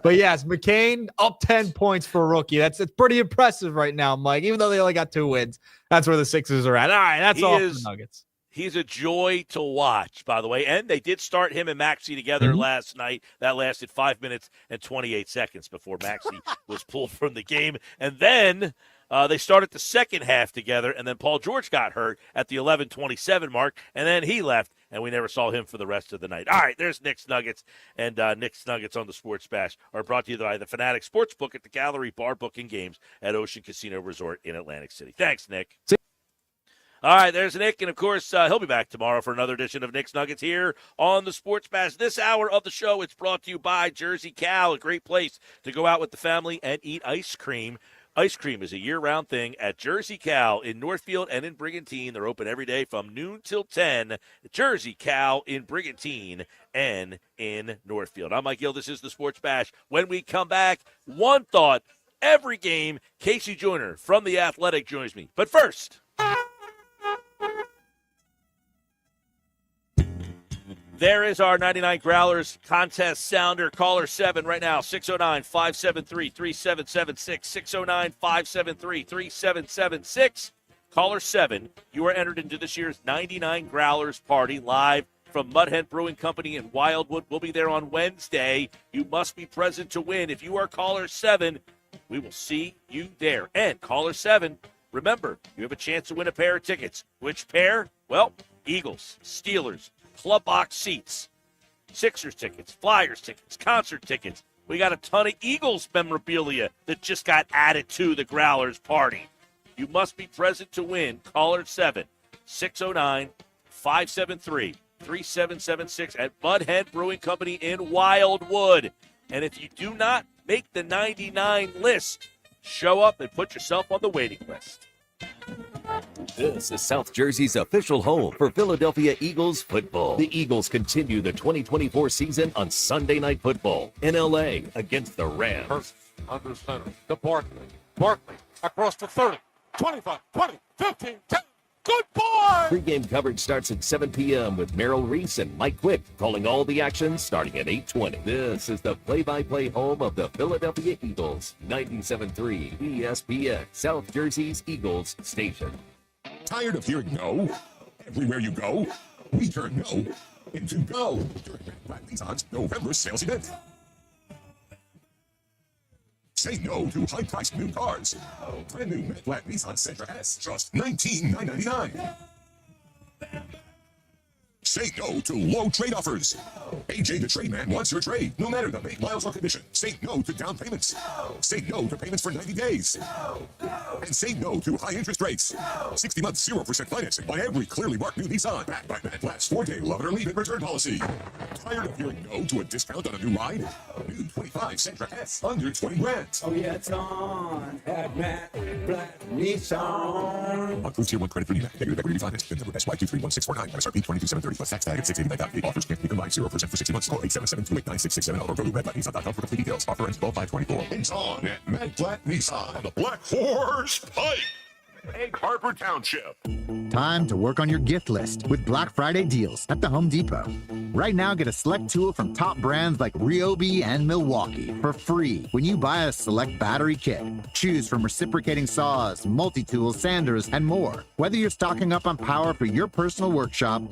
But yes, McCain up 10 points for a rookie. It's pretty impressive right now, Mike. Even though they only got 2 wins, that's where the Sixers are at. All right, that's all for the Nuggets. He's a joy to watch, by the way. And they did start him and Maxey together last night. That lasted 5 minutes and 28 seconds before Maxey was pulled from the game. And then they started the second half together, and then Paul George got hurt at the 11:27 mark, and then he left, and we never saw him for the rest of the night. All right, there's Nick's Nuggets, and Nick's Nuggets on the Sports Bash are brought to you by the Fanatic Sportsbook at the Gallery Bar Booking Games at Ocean Casino Resort in Atlantic City. Thanks, Nick. All right, there's Nick, and of course, he'll be back tomorrow for another edition of Nick's Nuggets here on the Sports Bash. This hour of the show, it's brought to you by Jersey Cal, a great place to go out with the family and eat ice cream. Ice cream is a year-round thing at Jersey Cal in Northfield and in Brigantine. They're open every day from noon till 10. Jersey Cal in Brigantine and in Northfield. I'm Mike Gill. This is the Sports Bash. When we come back, one thought, every game, Casey Joyner from The Athletic joins me. But first, there is our 99 Growlers contest sounder. Caller 7 right now, 609-573-3776, 609-573-3776. Caller 7, you are entered into this year's 99 Growlers party live from Mud Hen Brewing Company in Wildwood. We'll be there on Wednesday. You must be present to win. If you are caller 7, we will see you there. And caller 7, remember, you have a chance to win a pair of tickets. Which pair? Well, Eagles, Steelers, Club Box seats, Sixers tickets, Flyers tickets, concert tickets. We got a ton of Eagles memorabilia that just got added to the Growlers party. You must be present to win. Caller 7, 609-573-3776 at Mud Hen Brewing Company in Wildwood. And if you do not make the 99 list, show up and put yourself on the waiting list. This is South Jersey's official home for Philadelphia Eagles football. The Eagles continue the 2024 season on Sunday Night Football in L.A. against the Rams. Hurst under center to Barkley. Barkley across the 30, 25, 20, 15, 10. Good boy! Pre-game coverage starts at 7 p.m. with Merrill Reese and Mike Quick calling all the action starting at 8:20. This is the play-by-play home of the Philadelphia Eagles. 97.3 ESPN, South Jersey's Eagles station. Tired of hearing no? Everywhere you go, we turn no into go during Red Nissan's November sales event. Say no to high-priced new cars. Brand new matte black Nissan Sentra S, just $19,999. Say no to low trade offers. AJ the Trade Man wants your trade, no matter the make, miles, or condition. Say no to down payments. Say no to payments for 90 days. And say no to high interest rates. 60 months, 0% financing on every clearly marked new Nissan. Backed by Matt Black's 4-day love it or leave it return policy. Tired of hearing no to a discount on a new ride? New 25 Sentra S, under 20 grand. Oh yeah, it's on at Matt Black Nissan. Approved Tier 1 credit for NEMAC. Negative equity refinance. VIN number SY231649. MSRP 22,730 plus tax tag at $689.8. Offers can't be combined. 0% for 60 months. Call 877-289-6670 or go to MattBlackNissan.com for complete details. Offer ends 12/5/24. It's on at Matt Black Nissan on the Black Horse Pike. Egg Harbor Township. Time to work on your gift list with Black Friday deals at the Home Depot. Right now, get a select tool from top brands like Ryobi and Milwaukee for free when you buy a select battery kit. Choose from reciprocating saws, multi-tools, sanders, and more. Whether you're stocking up on power for your personal workshop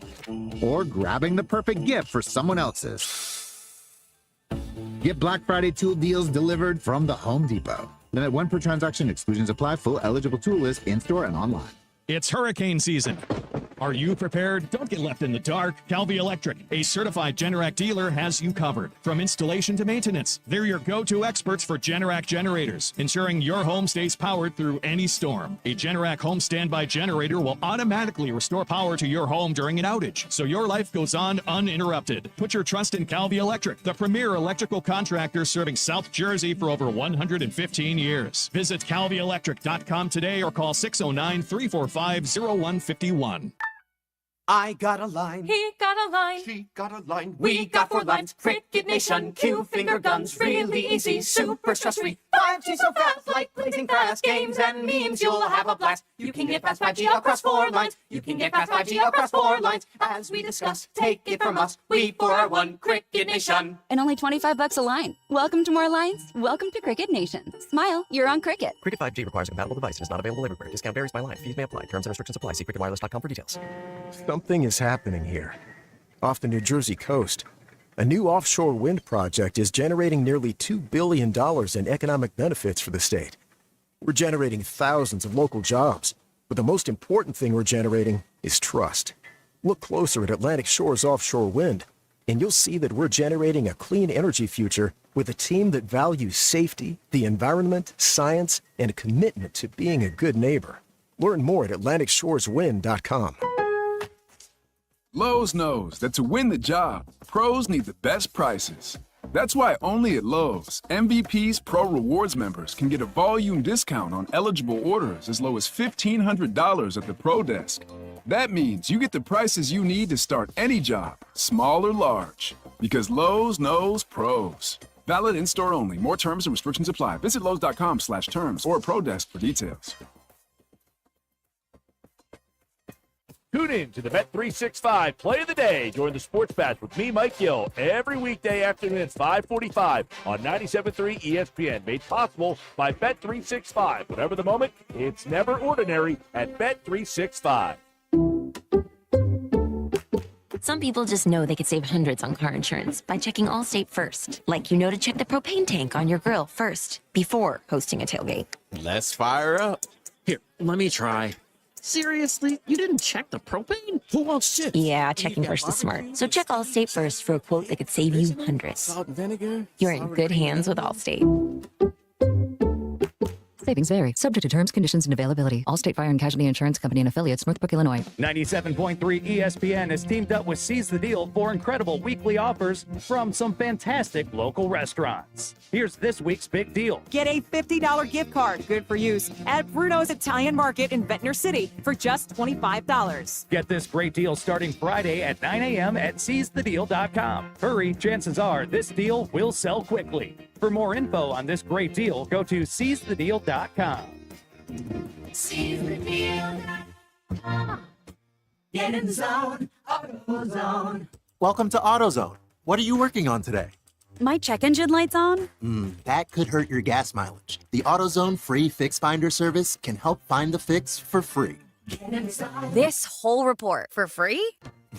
or grabbing the perfect gift for someone else's. Get Black Friday tool deals delivered from the Home Depot. Limit 1 per transaction. Exclusions apply. Full eligible tool list in-store and online. It's hurricane season. Are you prepared? Don't get left in the dark. Calvi Electric, a certified Generac dealer, has you covered. From installation to maintenance, they're your go-to experts for Generac generators, ensuring your home stays powered through any storm. A Generac home standby generator will automatically restore power to your home during an outage, so your life goes on uninterrupted. Put your trust in Calvi Electric, the premier electrical contractor serving South Jersey for over 115 years. Visit calvielectric.com today or call 609-345-0151. I got a line. He got a line. She got a line. We got 4 lines. Cricket Nation. Q finger guns. Really easy. Super stress-free. 5G so fast. Like blazing fast. Games and memes. You'll have a blast. You can get past 5G across 4 lines. You can get past 5G across 4 lines. As we discuss, take it from us. We 4 are 1. Cricket Nation. And only $25 a line. Welcome to more lines. Welcome to Cricket Nation. Smile. You're on Cricket. Cricket 5G requires a compatible device and is not available everywhere. Discount varies by line. Fees may apply. Terms and restrictions apply. See cricketwireless.com for details. Something is happening here. Off the New Jersey coast, a new offshore wind project is generating nearly $2 billion in economic benefits for the state. We're generating thousands of local jobs, but the most important thing we're generating is trust. Look closer at Atlantic Shore's offshore wind, and you'll see that we're generating a clean energy future with a team that values safety, the environment, science, and a commitment to being a good neighbor. Learn more at AtlanticShoresWind.com. Lowe's knows that to win the job, pros need the best prices. That's why only at Lowe's, MVP's Pro Rewards members can get a volume discount on eligible orders as low as $1,500 at the Pro Desk. That means you get the prices you need to start any job, small or large, because Lowe's knows pros. Valid in-store only. More terms and restrictions apply. Visit Lowe's.com/terms or Pro Desk for details. Tune in to the Bet365 Play of the Day during the Sports Bash with me, Mike Gill, every weekday afternoon at 5:45 on 97.3 ESPN. Made possible by Bet365. Whatever the moment, it's never ordinary at Bet365. Some people just know they could save hundreds on car insurance by checking Allstate first. Like you know to check the propane tank on your grill first before hosting a tailgate. Let's fire up. Here, let me try. Seriously? You didn't check the propane? Who wants chips? Yeah, checking first is smart. So check Allstate first for a quote that could save you hundreds. Salt and vinegar? You're in good hands with Allstate. Savings vary, subject to terms, conditions, and availability. Allstate Fire and Casualty Insurance Company and Affiliates, Northbrook, Illinois. 97.3 ESPN has teamed up with Seize the Deal for incredible weekly offers from some fantastic local restaurants. Here's this week's big deal. Get a $50 gift card, good for use, at Bruno's Italian Market in Ventnor City for just $25. Get this great deal starting Friday at 9 a.m. at seizethedeal.com. Hurry, chances are this deal will sell quickly. For more info on this great deal, go to seizethedeal.com. Seize the deal. Get in the zone. AutoZone. Welcome to AutoZone. What are you working on today? My check engine light's on? That could hurt your gas mileage. The AutoZone free Fix Finder service can help find the fix for free. This whole report for free?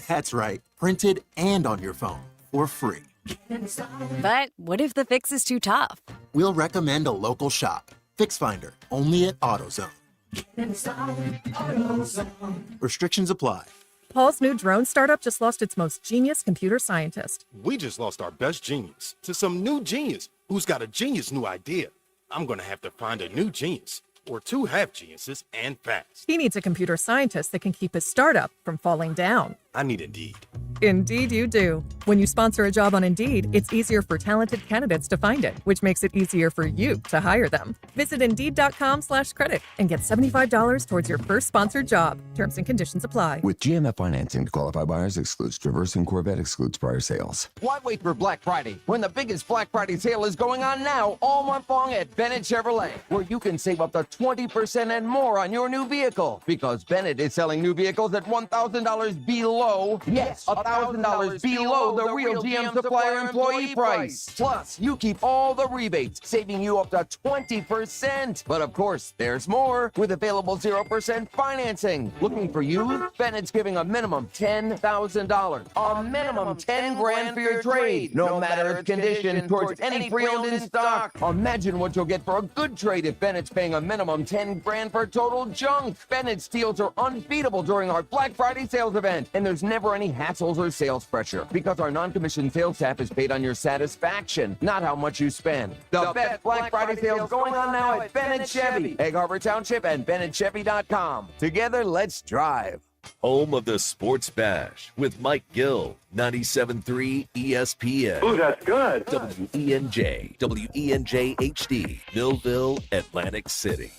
That's right. Printed and on your phone for free. But what if the fix is too tough? we'll recommend a local shop. FixFinder, only at AutoZone. Restrictions apply. Paul's new drone startup just lost its most genius computer scientist. We just lost our best genius to some new genius who's got a genius new idea. I'm going to have to find a new genius, or two half geniuses, and fast. He needs a computer scientist that can keep his startup from falling down. I need Indeed. Indeed you do. When you sponsor a job on Indeed, it's easier for talented candidates to find it, which makes it easier for you to hire them. Visit Indeed.com/credit and get $75 towards your first sponsored job. Terms and conditions apply. With GMF financing to qualify buyers excludes Traverse and Corvette excludes prior sales. Why wait for Black Friday when the biggest Black Friday sale is going on now all month long at Bennett Chevrolet, where you can save up to 20% and more on your new vehicle? Because Bennett is selling new vehicles at $1,000 below, yes, $1,000 below the real GM supplier employee price. Plus, you keep all the rebates, saving you up to 20%. But of course, there's more with available 0% financing. Looking for you? Bennett's giving a minimum $10,000, a minimum 10 grand for your trade, no matter its condition, towards any pre-owned in stock. Imagine what you'll get for a good trade if Bennett's paying a minimum 10 grand for total junk. Bennett's deals are unbeatable during our Black Friday sales event, and there's never any hassles or sales pressure because our non-commissioned sales staff is paid on your satisfaction, not how much you spend. The best Black Friday sales going on now at Bennett Chevy, Egg Harbor Township, and BennettChevy.com. Together, let's drive. Home of the Sports Bash with Mike Gill, 97.3 ESPN. Ooh, that's good. WENJ, WENJ HD, Millville, Atlantic City.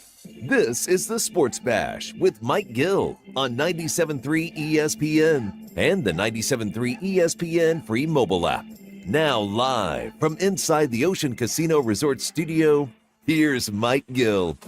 This is the Sports Bash with Mike Gill on 97.3 ESPN and the 97.3 ESPN free mobile app. Now live from inside the Ocean Casino Resort Studio, here's Mike Gill.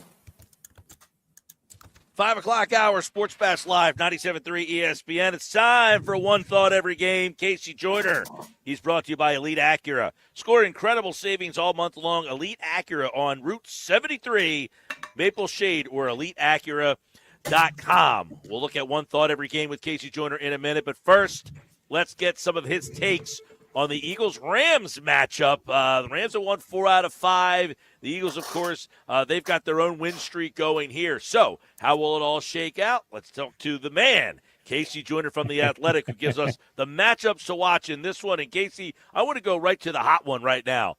5 o'clock hour, Sports Bash Live, 97.3 ESPN. It's time for One Thought Every Game. Casey Joyner. He's brought to you by Elite Acura. Score incredible savings all month long. Elite Acura on Route 73, Maple Shade, or EliteAcura.com. We'll look at One Thought Every Game with Casey Joyner in a minute. But first, let's get some of his takes on the Eagles-Rams matchup. The Rams have won 4 out of 5. The Eagles, of course, they've got their own win streak going here. So how will it all shake out? Let's talk to the man, Casey Joyner from The Athletic, who gives us the matchups to watch in this one. And, Casey, I want to go right to the hot one right now.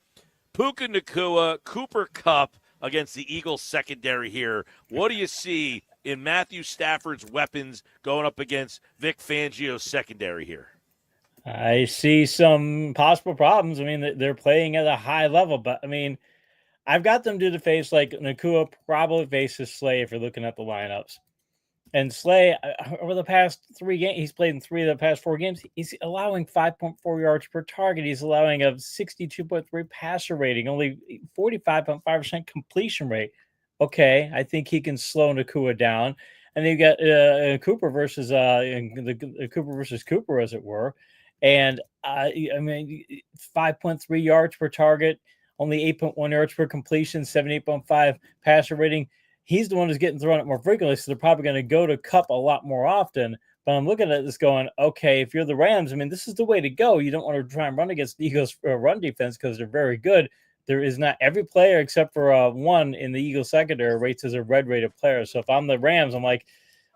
Puka Nacua, Cooper Kupp against the Eagles secondary here. What do you see in Matthew Stafford's weapons going up against Vic Fangio's secondary here? I see some possible problems. I mean, they're playing at a high level, but I mean, I've got them to face like Nacua probably faces Slay if you're looking at the lineups. And Slay, over the past 3 games, he's played in 3 of the past 4 games. He's allowing 5.4 yards per target. He's allowing a 62.3 passer rating, only 45.5% completion rate. Okay, I think he can slow Nacua down. And then you got Cooper versus Cooper versus Cooper, as it were. And I mean, 5.3 yards per target, only 8.1 yards per completion, 78.5 passer rating. He's the one who's getting thrown out more frequently, so they're probably going to go to Kupp a lot more often. But I'm looking at this going, okay, if you're the Rams, I mean, this is the way to go. You don't want to try and run against the Eagles' run defense because they're very good. There is not every player except for one in the Eagles secondary rates as a red-rated player. So if I'm the Rams, I'm like,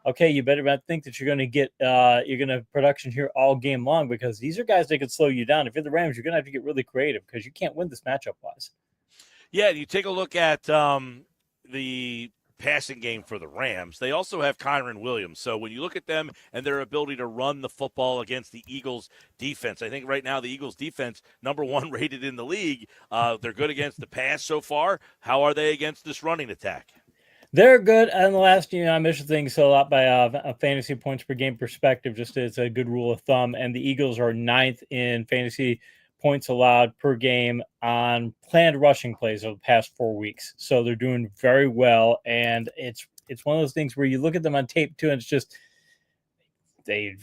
okay, you better not think that you're going to get you're going to have production here all game long because these are guys that can slow you down. If you're the Rams, you're going to have to get really creative because you can't win this matchup-wise. Yeah, you take a look at the passing game for the Rams. They also have Kyron Williams. So when you look at them and their ability to run the football against the Eagles defense, I think right now the Eagles defense, number 1 rated in the league. They're good against the pass so far. How are they against this running attack? They're good. And the last, I measure things a lot by a fantasy points per game perspective, just as a good rule of thumb. And the Eagles are 9th in fantasy points allowed per game on planned rushing plays over the past 4 weeks. So they're doing very well. And it's one of those things where you look at them on tape too, and it's just they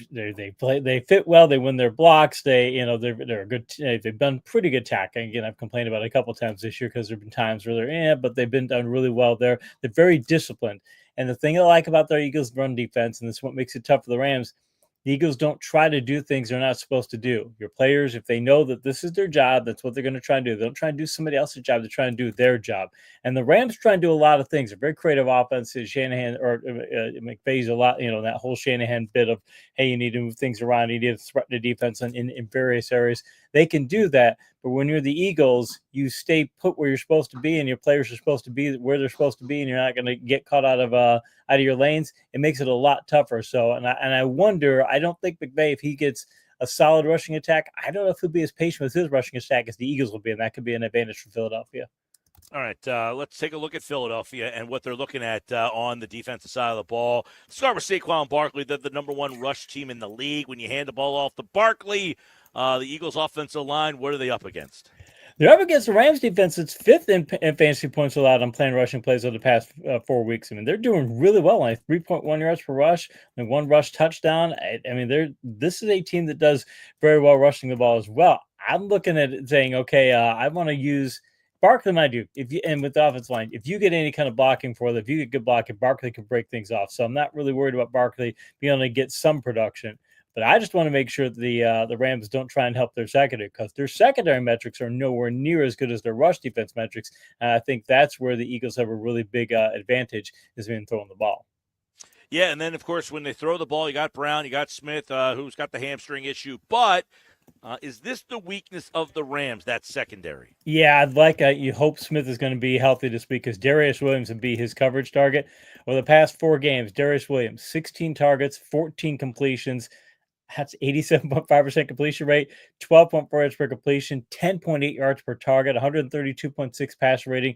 fit well. They win their blocks. They're a good. They've done pretty good tackling. Again, I've complained about it a couple times this year because there've been times where they're but they've been done really well there. They're very disciplined. And the thing I like about their Eagles run defense, and this is what makes it tough for the Rams, The Eagles don't try to do things they're not supposed to do. Your players, if they know that this is their job, that's what they're going to try and do. They don't try and do somebody else's job. They're trying to do their job. And the Rams try and do a lot of things. They're very creative offenses. Shanahan or McVay's a lot, that whole Shanahan bit of, hey, you need to move things around. You need to threaten the defense in various areas. They can do that. But when you're the Eagles, you stay put where you're supposed to be, and your players are supposed to be where they're supposed to be, and you're not going to get caught out of your lanes. It makes it a lot tougher. So, and I wonder. I don't think McVay, if he gets a solid rushing attack, I don't know if he'll be as patient with his rushing attack as the Eagles will be, and that could be an advantage for Philadelphia. All right, let's take a look at Philadelphia and what they're looking at on the defensive side of the ball. Start with Saquon Barkley. They're the number one rush team in the league. When you hand the ball off to Barkley, the Eagles' offensive line, what are they up against? They're up against the Rams defense. It's fifth in fantasy points allowed on playing rushing plays over the past 4 weeks. I mean, they're doing really well. Like 3.1 yards per rush and 1 rush touchdown. I mean, this is a team that does very well rushing the ball as well. I'm looking at it saying, okay, I want to use Barkley. I do. And with the offensive line, if you get any kind of blocking for them, if you get good blocking, Barkley can break things off. So I'm not really worried about Barkley being able to get some production. But I just want to make sure that the Rams don't try and help their secondary, because their secondary metrics are nowhere near as good as their rush defense metrics. And I think that's where the Eagles have a really big advantage, is in throwing the ball. Yeah, and then, of course, when they throw the ball, you got Brown, you got Smith, who's got the hamstring issue. But is this the weakness of the Rams, that secondary? Yeah, you hope Smith is going to be healthy this week, because Darius Williams would be his coverage target. Over the past 4 games, Darius Williams, 16 targets, 14 completions. That's 87.5% completion rate, 12.4 yards per completion, 10.8 yards per target, 132.6 passer rating.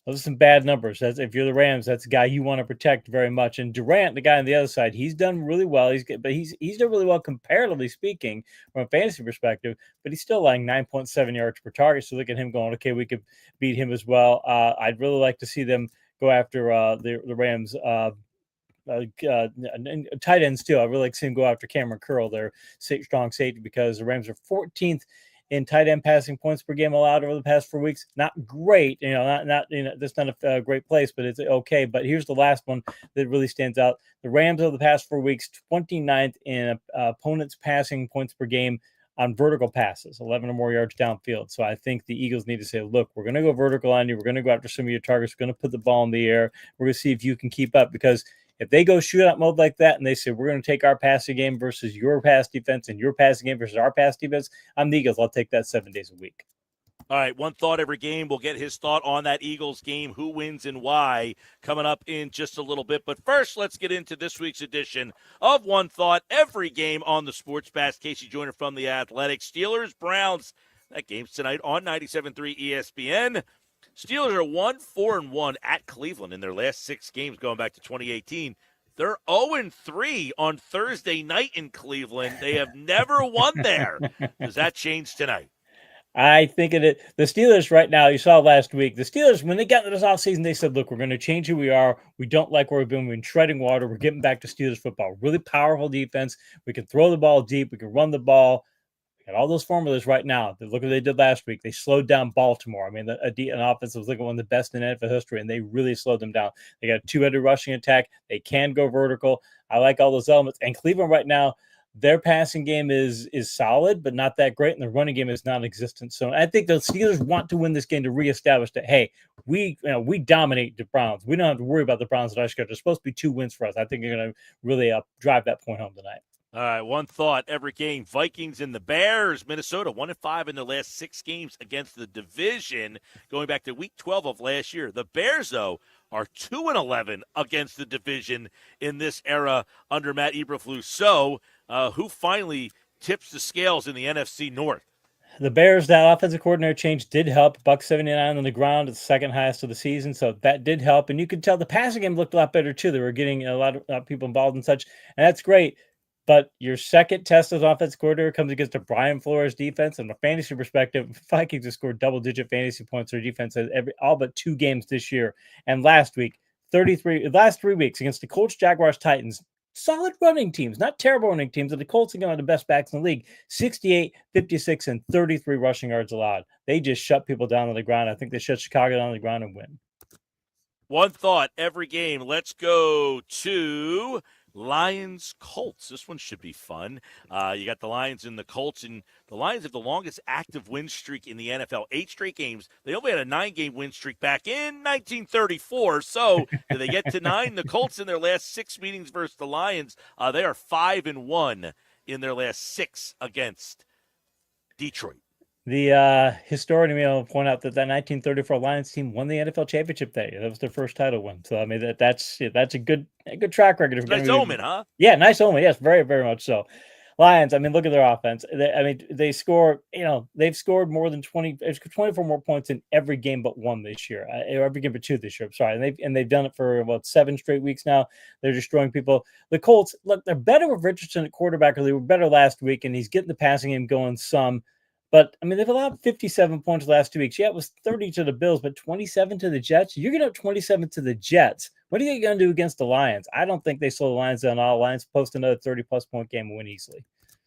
Those are some bad numbers. That's, if you're the Rams, that's a guy you want to protect very much. And Durant, the guy on the other side, he's done really well. He's done really well comparatively speaking from a fantasy perspective, but he's still like 9.7 yards per target. So look at him going, okay, we could beat him as well. I'd really like to see them go after the Rams. Tight ends too. I really like seeing him go after Cameron Curl, their strong safety, because the Rams are 14th in tight end passing points per game allowed over the past 4 weeks. Not great, that's not a great place, but it's okay. But here's the last one that really stands out. The Rams over the past 4 weeks, 29th in opponents' passing points per game on vertical passes, 11 or more yards downfield. So I think the Eagles need to say, look, we're going to go vertical on you. We're going to go after some of your targets. We're going to put the ball in the air. We're going to see if you can keep up, because if they go shootout mode like that and they say, we're going to take our passing game versus your pass defense and your passing game versus our pass defense, I'm the Eagles. I'll take that 7 days a week. All right, one thought every game. We'll get his thought on that Eagles game, who wins and why, coming up in just a little bit. But first, let's get into this week's edition of One Thought Every Game on the Sports Bash. Casey Joyner from The Athletic. Steelers, Browns. That game's tonight on 97.3 ESPN. Steelers are 1-4-1 at Cleveland in their last 6 games going back to 2018. They're 0-3 on Thursday night in Cleveland. They have never won there. Does that change tonight? I think the Steelers right now, you saw last week, the Steelers, when they got into this offseason, they said, look, we're going to change who we are. We don't like where we've been treading water. We're getting back to Steelers football. Really powerful defense. We can throw the ball deep. We can run the ball. Got all those formulas right now. Look what they did last week. They slowed down Baltimore. I mean, an offense was looking one of the best in NFL history, and they really slowed them down. They got a 2-headed rushing attack. They can go vertical. I like all those elements. And Cleveland right now, their passing game is solid, but not that great, and the running game is non-existent. So I think the Steelers want to win this game to reestablish that, hey, we dominate the Browns. We don't have to worry about the Browns at our schedule. There's supposed to be 2 wins for us. I think they're going to really drive that point home tonight. All right, one thought every game. Vikings and the Bears. Minnesota 1-5 in their last 6 games against the division, going back to week 12 of last year. The Bears, though, are 2-11 against the division in this era under Matt Eberflus. So, who finally tips the scales in the NFC North? The Bears, that offensive coordinator change did help. $179 on the ground, it's the second highest of the season, so that did help. And you could tell the passing game looked a lot better, too. They were getting a lot of people involved and such, and that's great. But your second test as offensive coordinator comes against a Brian Flores defense. And from a fantasy perspective, Vikings have scored double-digit fantasy points. Their defense has all but 2 games this year. And last 3 weeks against the Colts, Jaguars, Titans, solid running teams, not terrible running teams. And the Colts are one of the best backs in the league. 68, 56, and 33 rushing yards allowed. They just shut people down on the ground. I think they shut Chicago down on the ground and win. One thought every game. Let's go to Lions Colts. This one should be fun. You got the Lions and the Colts, and the Lions have the longest active win streak in the NFL. 8 straight games. They only had a 9-game win streak back in 1934. So do they get to 9? The Colts in their last 6 meetings versus the Lions, they are 5-1 in their last 6 against Detroit. The historian in me will point out that 1934 Lions team won the NFL championship that year. That was their first title win. So I mean that's a good track record. If Nice omen, huh? Yeah, nice omen. Yes, very very much so. Lions. I mean, look at their offense. They score. They've scored more than 24 more points in every game but one this year. Every game but 2 this year. I'm sorry, and they've done it for about 7 straight weeks now. They're destroying people. The Colts, look, they're better with Richardson at quarterback. Or they were better last week, and he's getting the passing game going some. But, I mean, they've allowed 57 points the last 2 weeks. Yeah, it was 30 to the Bills, but 27 to the Jets. You're going to have 27 to the Jets. What are you going to do against the Lions? I don't think they slow the Lions down. All Lions post another 30-plus point game and win easily.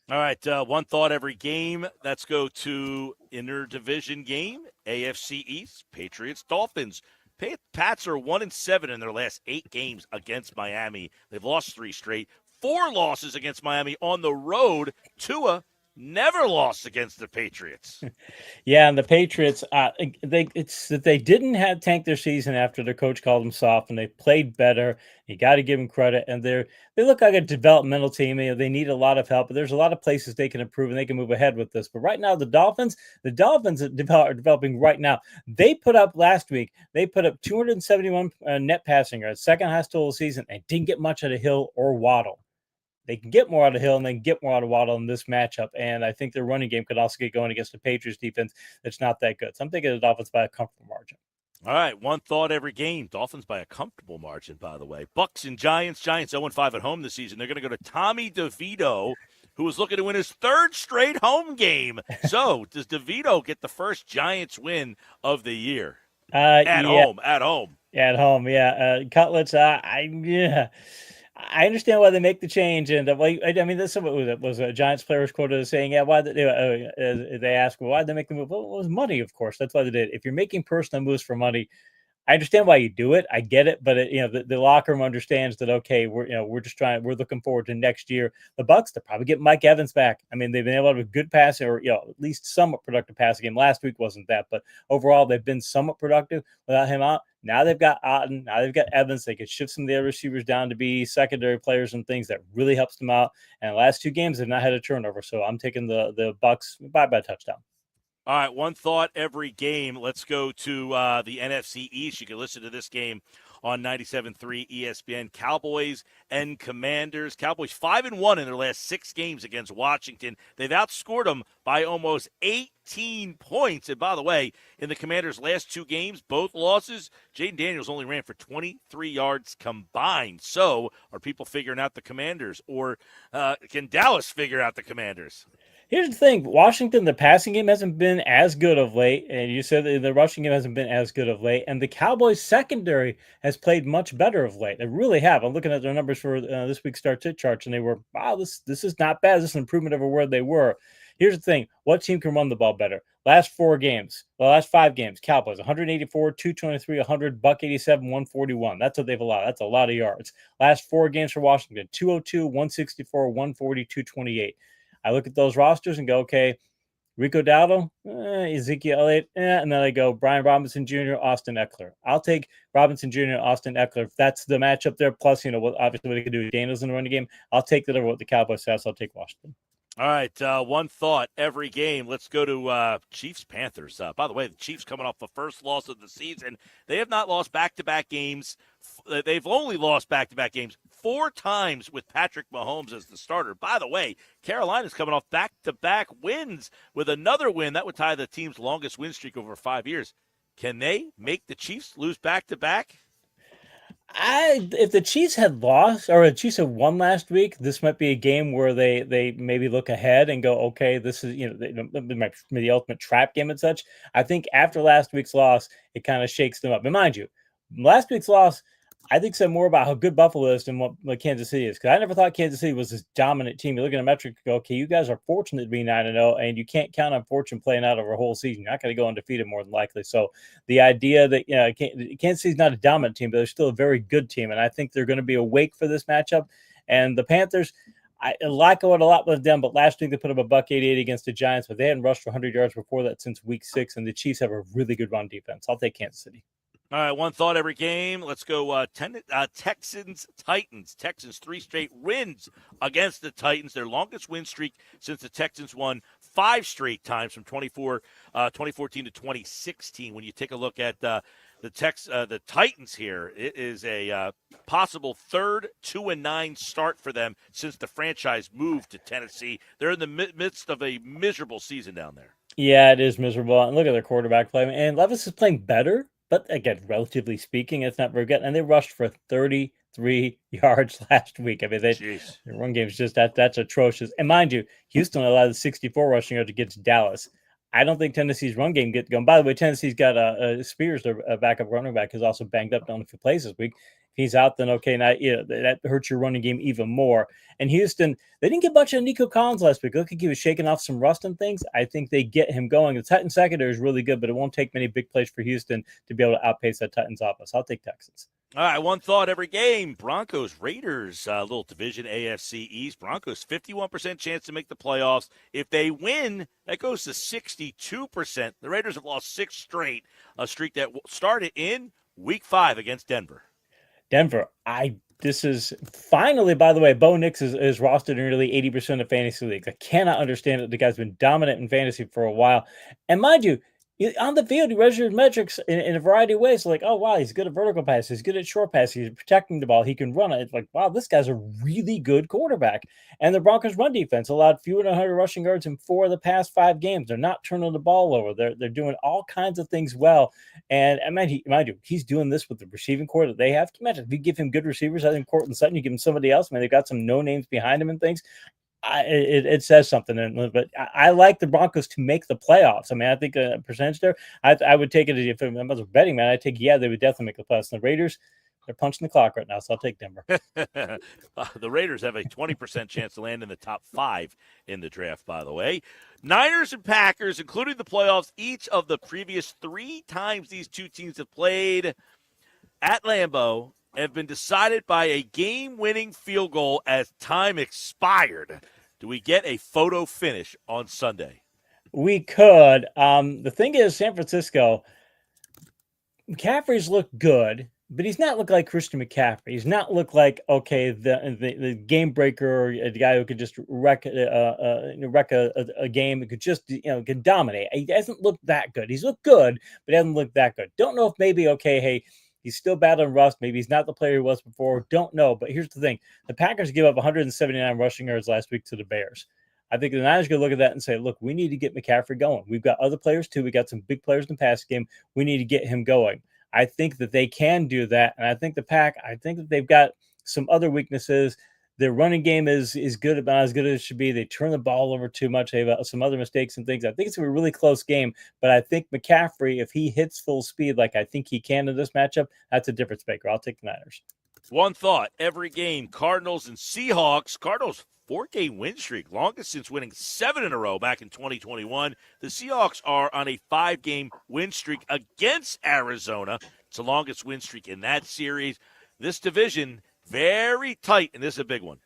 All right, one thought every game. Let's go to interdivision game. AFC East, Patriots, Dolphins. Pats are 1-7 in their last 8 games against Miami. They've lost 3 straight. 4 losses against Miami on the road. Tua never lost against the Patriots. Yeah, and the Patriots, they didn't have tank their season after their coach called them soft, and they played better. You got to give them credit, and they look like a developmental team. They need a lot of help, but there's a lot of places they can improve and they can move ahead with this. But right now, the Dolphins are developing right now. They put up last week. They put up 271 net passing yards, second highest total of the season, and didn't get much out of Hill or Waddle. They can get more out of Hill and they can get more out of Waddle in this matchup. And I think their running game could also get going against the Patriots defense that's not that good. So I'm thinking the Dolphins by a comfortable margin. All right, one thought every game. Dolphins by a comfortable margin, by the way. Bucks and Giants. Giants 0-5 at home this season. They're going to go to Tommy DeVito, who is looking to win his 3rd straight home game. So does DeVito get the first Giants win of the year? At home. Yeah, at home, yeah. Cutlets, I understand why they make the change, and I mean, this was a Giants player was quoted as saying, "Yeah, why they asked, well, why did they make the move? Well, it was money, of course. That's why they did. If you're making personal moves for money, I understand why you do it. I get it, but the locker room understands that. Okay, we're looking forward to next year. The Bucks, they'll probably get Mike Evans back. I mean, they've been able to have a good passing, or at least somewhat productive passing game. Last week wasn't that, but overall they've been somewhat productive without him out. Now they've got Otten. Now they've got Evans. They could shift some of the other receivers down to be secondary players and things that really helps them out. And the last 2 games they've not had a turnover, so I'm taking the Bucks by a touchdown. All right, one thought every game. Let's go to the NFC East. You can listen to this game on 97.3 ESPN. Cowboys and Commanders. Cowboys 5-1 in their last 6 games against Washington. They've outscored them by almost 18 points. And by the way, in the Commanders' last 2 games, both losses, Jaden Daniels only ran for 23 yards combined. So are people figuring out the Commanders, or can Dallas figure out the Commanders? Here's the thing. Washington, the passing game hasn't been as good of late, and you said the rushing game hasn't been as good of late, and the Cowboys secondary has played much better of late. They really have. I'm looking at their numbers for this week's start-sit charts, and they were, wow, this is not bad. This is an improvement over where they were. Here's the thing. What team can run the ball better? Last 5 games, Cowboys, 184, 223, 100, $187, 141. That's what they've allowed. That's a lot of yards. Last 4 games for Washington, 202, 164, 140, 228. I look at those rosters and go, okay, Rico Dowdle, Ezekiel Elliott, and then I go Brian Robinson Jr., Austin Eckler. I'll take Robinson Jr., Austin Eckler. If that's the matchup there, plus, obviously what they can do with Daniels in the running game, I'll take that over what the Cowboys have, so I'll take Washington. All right, one thought every game. Let's go to Chiefs-Panthers. By the way, the Chiefs coming off the first loss of the season. They have not lost back-to-back games. They've only lost back-to-back games 4 times with Patrick Mahomes as the starter. By the way, Carolina's coming off back-to-back wins with another win. That would tie the team's longest win streak over 5 years. Can they make the Chiefs lose back-to-back? If the Chiefs had lost, or the Chiefs had won last week, this might be a game where they maybe look ahead and go, okay, this is the ultimate trap game and such. I think after last week's loss, it kind of shakes them up. And mind you, last week's loss, I think said more about how good Buffalo is than what Kansas City is. Because I never thought Kansas City was this dominant team. You look at a metric and go, okay, you guys are fortunate to be 9-0, and you can't count on fortune playing out over a whole season. You're not going to go undefeated more than likely. So the idea that Kansas City's not a dominant team, but they're still a very good team, and I think they're going to be awake for this matchup. And the Panthers, I like going a lot with them, but last week they put up a $188 against the Giants, but they hadn't rushed for 100 yards before that since week 6, and the Chiefs have a really good run defense. I'll take Kansas City. All right, one thought every game. Let's go Texans-Titans. Texans 3 straight wins against the Titans, their longest win streak since the Texans won 5 straight times from 2014 to 2016. When you take a look at the Titans here, it is a possible third 2-9 start for them since the franchise moved to Tennessee. They're in the midst of a miserable season down there. Yeah, it is miserable. And look at their quarterback play. And Levis is playing better, but again, relatively speaking, it's not very good. And they rushed for 33 yards last week. I mean, their run game is just that's atrocious. And mind you, Houston allowed 64 rushing yards against Dallas. I don't think Tennessee's run game gets going. By the way, Tennessee's got Spears, their backup running back, is also banged up down a few places this week. If he's out, then okay, now that hurts your running game even more. And Houston, they didn't get much of Nico Collins last week. Look like he was shaking off some rust and things. I think they get him going. The Titans secondary is really good, but it won't take many big plays for Houston to be able to outpace that Titans offense. I'll take Texans. All right, one thought every game. Broncos, Raiders, little division AFC East. Broncos, 51% chance to make the playoffs. If they win, that goes to 62%. The Raiders have lost 6 straight, a streak that started in week 5 against Denver. This is finally, by the way, Bo Nix is rostered in nearly 80% of fantasy leagues. I cannot understand it. The guy's been dominant in fantasy for a while. And mind you, on the field, he measures metrics in a variety of ways. Like, oh, wow, he's good at vertical passes. He's good at short passes. He's protecting the ball. He can run it. It's like, wow, this guy's a really good quarterback. And the Broncos' run defense allowed fewer than 100 rushing yards in 4 of the past 5 games. They're not turning the ball over. They're doing all kinds of things well. And mind you, he's doing this with the receiving core that they have. Can you imagine if you give him good receivers? I think Cortland Sutton, you give him somebody else. They've got some no names behind him and things. It says something, but I like the Broncos to make the playoffs. I think a percentage there, I would take it if I was a betting man. I'd take, they would definitely make the playoffs. And the Raiders, they're punching the clock right now, so I'll take Denver. The Raiders have a 20% chance to land in the top 5 in the draft, by the way. Niners and Packers, including the playoffs, each of the previous 3 times these two teams have played at Lambeau have been decided by a game-winning field goal as time expired. Do we get a photo finish on Sunday? We could. The thing is, San Francisco, McCaffrey's looked good, but he's not looked like Christian McCaffrey. He's not looked like, okay, the game breaker, the guy who could just wreck a game, who could just, can dominate. He hasn't looked that good. He's looked good, but he hasn't looked that good. Don't know if maybe, okay, hey, he's still battling rust. Maybe he's not the player he was before. Don't know. But here's the thing. The Packers gave up 179 rushing yards last week to the Bears. I think the Niners are going to look at that and say, look, we need to get McCaffrey going. We've got other players, too. We got some big players in the pass game. We need to get him going. I think that they can do that. And I think that they've got some other weaknesses. Their running game is good, about as good as it should be. They turn the ball over too much. They have some other mistakes and things. I think it's going to be a really close game, but I think McCaffrey, if he hits full speed like I think he can in this matchup, that's a difference maker. I'll take the Niners. One thought, every game, Cardinals and Seahawks. Cardinals 4-game win streak, longest since winning 7 in a row back in 2021. The Seahawks are on a 5-game win streak against Arizona. It's the longest win streak in that series. This division, very tight, and this is a big one.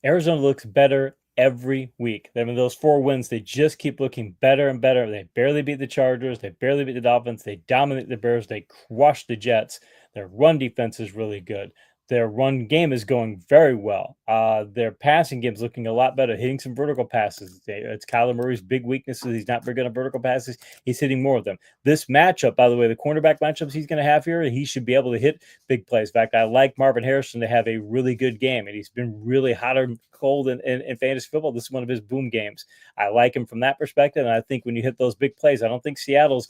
Arizona looks better every week. I mean, those 4 wins, they just keep looking better and better. They barely beat the Chargers. They barely beat the Dolphins. They dominate the Bears. They crush the Jets. Their run defense is really good. Their run game is going very well. Their passing game is looking a lot better, hitting some vertical passes. It's Kyler Murray's big weaknesses. He's not very good at vertical passes. He's hitting more of them. This matchup, by the way, the cornerback matchups he's going to have here, he should be able to hit big plays. In fact, I like Marvin Harrison to have a really good game, and he's been really hot or cold in fantasy football. This is one of his boom games. I like him from that perspective, and I think when you hit those big plays, I don't think Seattle's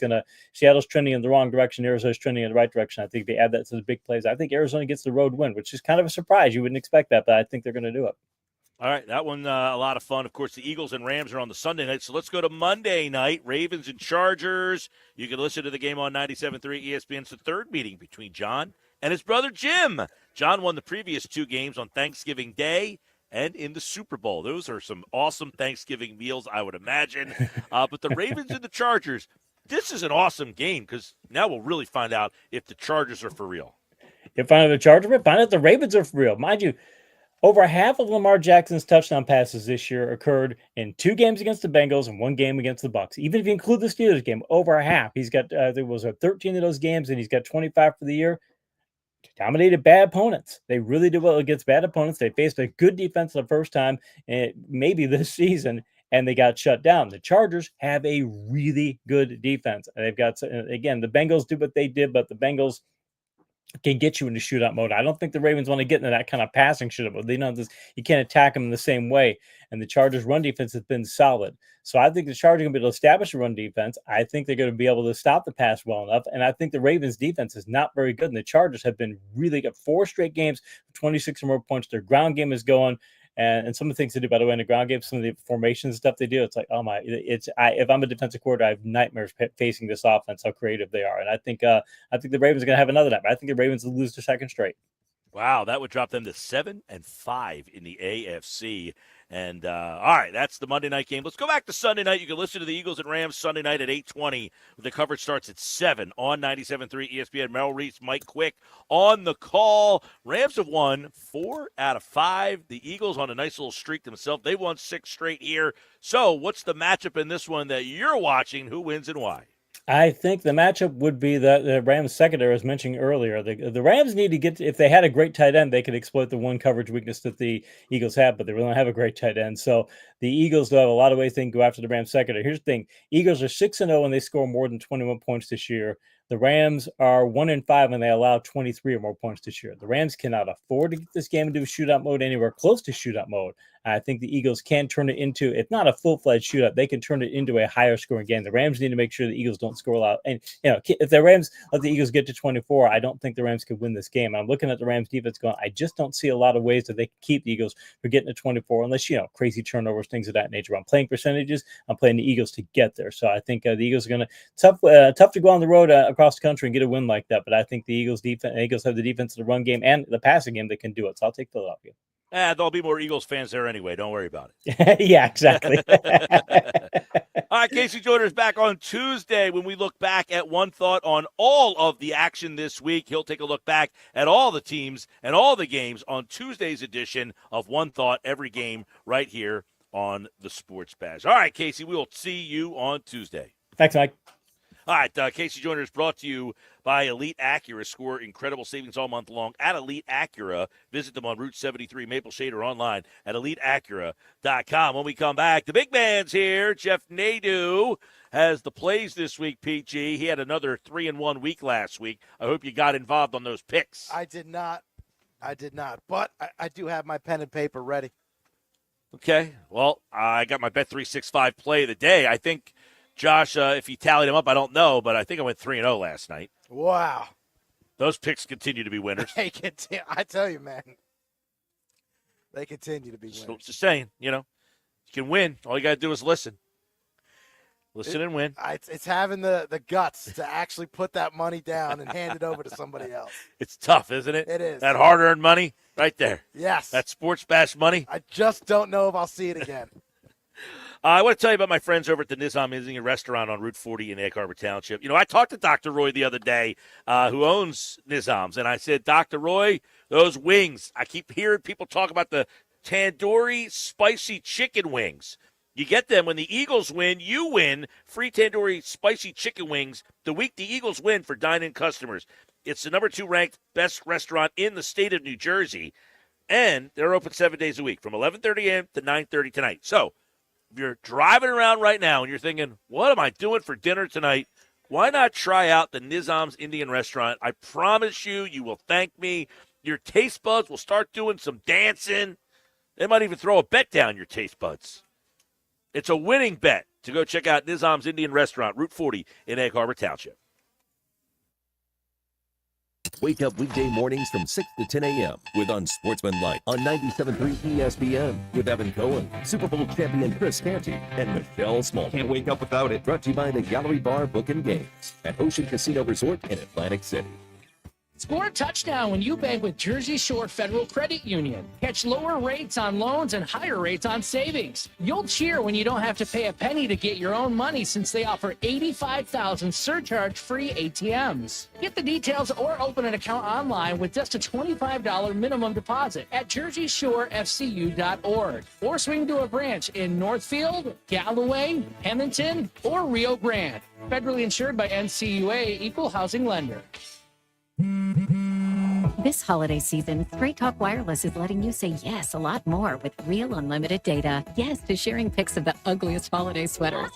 trending in the wrong direction. Arizona's trending in the right direction. I think they add that to the big plays. I think Arizona gets the road win, which is kind of a surprise. You wouldn't expect that, but I think they're going to do it. All right, that one a lot of fun. Of course, the Eagles and Rams are on the Sunday night, so let's go to Monday night, Ravens and Chargers. You can listen to the game on 97.3 ESPN. It's the third meeting between John and his brother Jim. John won the previous 2 games on Thanksgiving Day and in the Super Bowl. Those are some awesome Thanksgiving meals, I would imagine. But the Ravens and the Chargers, this is an awesome game because now we'll really find out if the Chargers are for real. You find out the Chargers, find out the Ravens are for real. Mind you, Over half of Lamar Jackson's touchdown passes this year occurred in 2 games against the Bengals and 1 game against the Bucs. Even if you include the Steelers game, over half. He's got there was 13 of those games, and he's got 25 for the year. Dominated bad opponents. They really did well against bad opponents. They faced a good defense the first time, maybe this season, and they got shut down. The Chargers have a really good defense. And they've got, again, the Bengals did what they did, but the Bengals can get you into shootout mode. I don't think the Ravens want to get into that kind of passing shootout mode. They know this, you can't attack them in the same way. And the Chargers' run defense has been solid. So I think the Chargers are going to be able to establish a run defense. I think they're going to be able to stop the pass well enough. And I think the Ravens' defense is not very good. And the Chargers have been really good. 4 straight games, 26 or more points. Their ground game is going. And some of the things they do, by the way, in the ground game, some of the formations stuff they do, it's like, oh my, if I'm a defensive coordinator, I have nightmares facing this offense, how creative they are. And I think the Ravens are going to have another night. I think the Ravens will lose their second straight. Wow, that would drop them to 7-5 in the AFC. And all right, that's the Monday night game. Let's go back to Sunday night. You can listen to the Eagles and Rams Sunday night at 8:20. The coverage starts at 7 on 97.3 ESPN. Merrill Reese, Mike Quick on the call. Rams have won 4 out of 5. The Eagles on a nice little streak themselves. They won 6 straight here. So what's the matchup in this one that you're watching? Who wins and why? I think the matchup would be the Rams secondary, as mentioned earlier. The Rams need to get, if they had a great tight end, they could exploit the one coverage weakness that the Eagles have, but they really don't have a great tight end. So the Eagles will have a lot of ways they can go after the Rams secondary. Here's the thing. Eagles are 6-0 and they score more than 21 points this year. The Rams are 1-5 and they allow 23 or more points this year. The Rams cannot afford to get this game into a shootout mode anywhere close to shootout mode. I think the Eagles can turn it into, if not a full-fledged shootout, they can turn it into a higher scoring game. The Rams need to make sure the Eagles don't score a lot. And, if the Rams let the Eagles get to 24, I don't think the Rams could win this game. I'm looking at the Rams defense going, I just don't see a lot of ways that they can keep the Eagles from getting to 24 unless, crazy turnovers, things of that nature. I'm playing percentages. I'm playing the Eagles to get there. So I think the Eagles are going to, tough to go on the road across the country and get a win like that. But I think the Eagles have the defense, the run game, and the passing game that can do it. So I'll take Philadelphia. There'll be more Eagles fans there anyway. Don't worry about it. Yeah, exactly. All right, Casey Joyner's back on Tuesday when we look back at One Thought on all of the action this week. He'll take a look back at all the teams and all the games on Tuesday's edition of One Thought, every game right here on the Sports Bash. All right, Casey, we will see you on Tuesday. Thanks, Mike. All right, Casey Joyner is brought to you by Elite Acura. Score incredible savings all month long at Elite Acura. Visit them on Route 73 Maple Shade or online at EliteAcura.com. When we come back, the big man's here. Jeff Nadeau has the plays this week, PG. He had another 3-1 week last week. I hope you got involved on those picks. I did not. But I do have my pen and paper ready. Okay. Well, I got my Bet365 play of the day. I think Josh, if he tallied them up, I don't know, but I think I went 3-0 last night. Wow. Those picks continue to be winners. I tell you, man. They continue to be winners. So, just saying, you can win. All you got to do is listen. Listen and win. It's having the guts to actually put that money down and hand it over to somebody else. It's tough, isn't it? It is. That hard-earned money right there. Yes. That Sports Bash money. I just don't know if I'll see it again. I want to tell you about my friends over at the Nizam Indian Restaurant on Route 40 in Egg Harbor Township. I talked to Dr. Roy the other day, who owns Nizam's, and I said, Dr. Roy, those wings, I keep hearing people talk about the tandoori spicy chicken wings. You get them when the Eagles win, you win free tandoori spicy chicken wings the week the Eagles win for dine-in customers. It's the number 2 ranked best restaurant in the state of New Jersey, and they're open 7 days a week from 11:30 a.m. to 9:30 tonight. So, if you're driving around right now and you're thinking, what am I doing for dinner tonight? Why not try out the Nizam's Indian Restaurant? I promise you will thank me. Your taste buds will start doing some dancing. They might even throw a bet down your taste buds. It's a winning bet to go check out Nizam's Indian Restaurant, Route 40 in Egg Harbor Township. Wake up weekday mornings from 6 to 10 a.m. with Unsportsmanlike on 97.3 ESPN with Evan Cohen, Super Bowl champion Chris Canty, and Michelle Small. Can't wake up without it. Brought to you by the Gallery Bar Book and Games at Ocean Casino Resort in Atlantic City. Score a touchdown when you bank with Jersey Shore Federal Credit Union. Catch lower rates on loans and higher rates on savings. You'll cheer when you don't have to pay a penny to get your own money since they offer 85,000 surcharge-free ATMs. Get the details or open an account online with just a $25 minimum deposit at JerseyShoreFCU.org or swing to a branch in Northfield, Galloway, Hamilton, or Rio Grande. Federally insured by NCUA, Equal Housing Lender. This holiday season, Straight Talk Wireless is letting you say yes a lot more with real unlimited data. Yes to sharing pics of the ugliest holiday sweaters.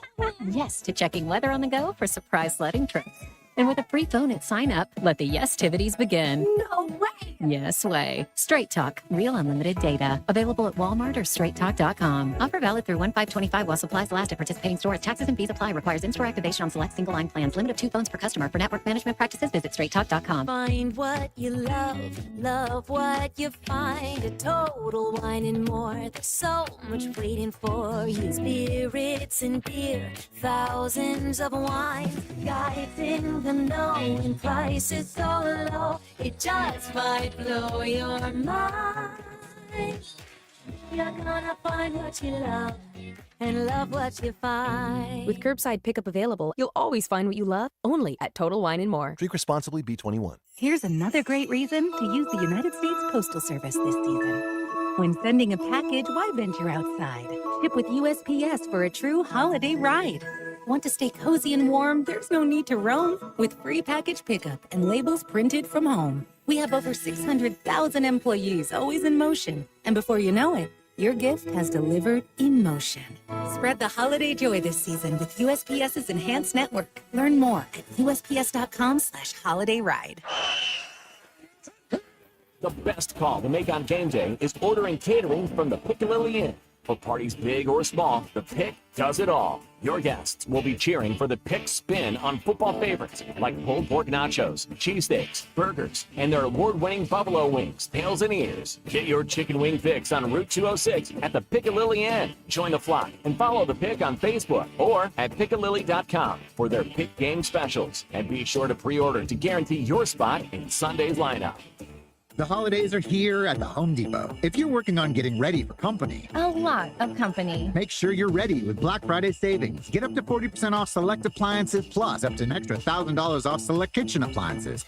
Yes to checking weather on the go for surprise sledding trips. And with a free phone at sign up, let the yes-tivities begin. No way! Yes way. Straight Talk, real unlimited data. Available at Walmart or straighttalk.com. Offer valid through 1/5/25 while supplies last at participating stores. Taxes and fees apply. Requires in-store activation on select single line plans. Limit of 2 phones per customer. For network management practices, visit straighttalk.com. Find what you love, love what you find. A Total Wine and More. There's so much waiting for you. Spirits and beer, thousands of wines. Guides in the know and prices so low. It just might blow your mind. You're gonna find what you love and love what you find. With curbside pickup available, you'll always find what you love only at Total Wine & More. Drink responsibly, B21. Here's another great reason to use the United States Postal Service this season. When sending a package, why venture outside? Ship with USPS for a true holiday ride. Want to stay cozy and warm? There's no need to roam. With free package pickup and labels printed from home. We have over 600,000 employees always in motion. And before you know it, your gift has delivered emotion. Spread the holiday joy this season with USPS's enhanced network. Learn more at USPS.com/holidayride. The best call to make on game day is ordering catering from the Piccalilli Inn. For parties big or small, the Pick does it all. Your guests will be cheering for the Pick spin on football favorites like pulled pork nachos, cheesesteaks, burgers, and their award-winning buffalo wings, tails, and ears. Get your chicken wing fix on Route 206 at the Piccalilli Inn. Join the flock and follow the Pick on Facebook or at Piccalilli.com for their Pick game specials. And be sure to pre-order to guarantee your spot in Sunday's lineup. The holidays are here at the Home Depot. If you're working on getting ready for company, A lot of company. make sure you're ready with Black Friday savings. Get up to 40% off select appliances, plus up to an extra $1,000 off select kitchen appliances.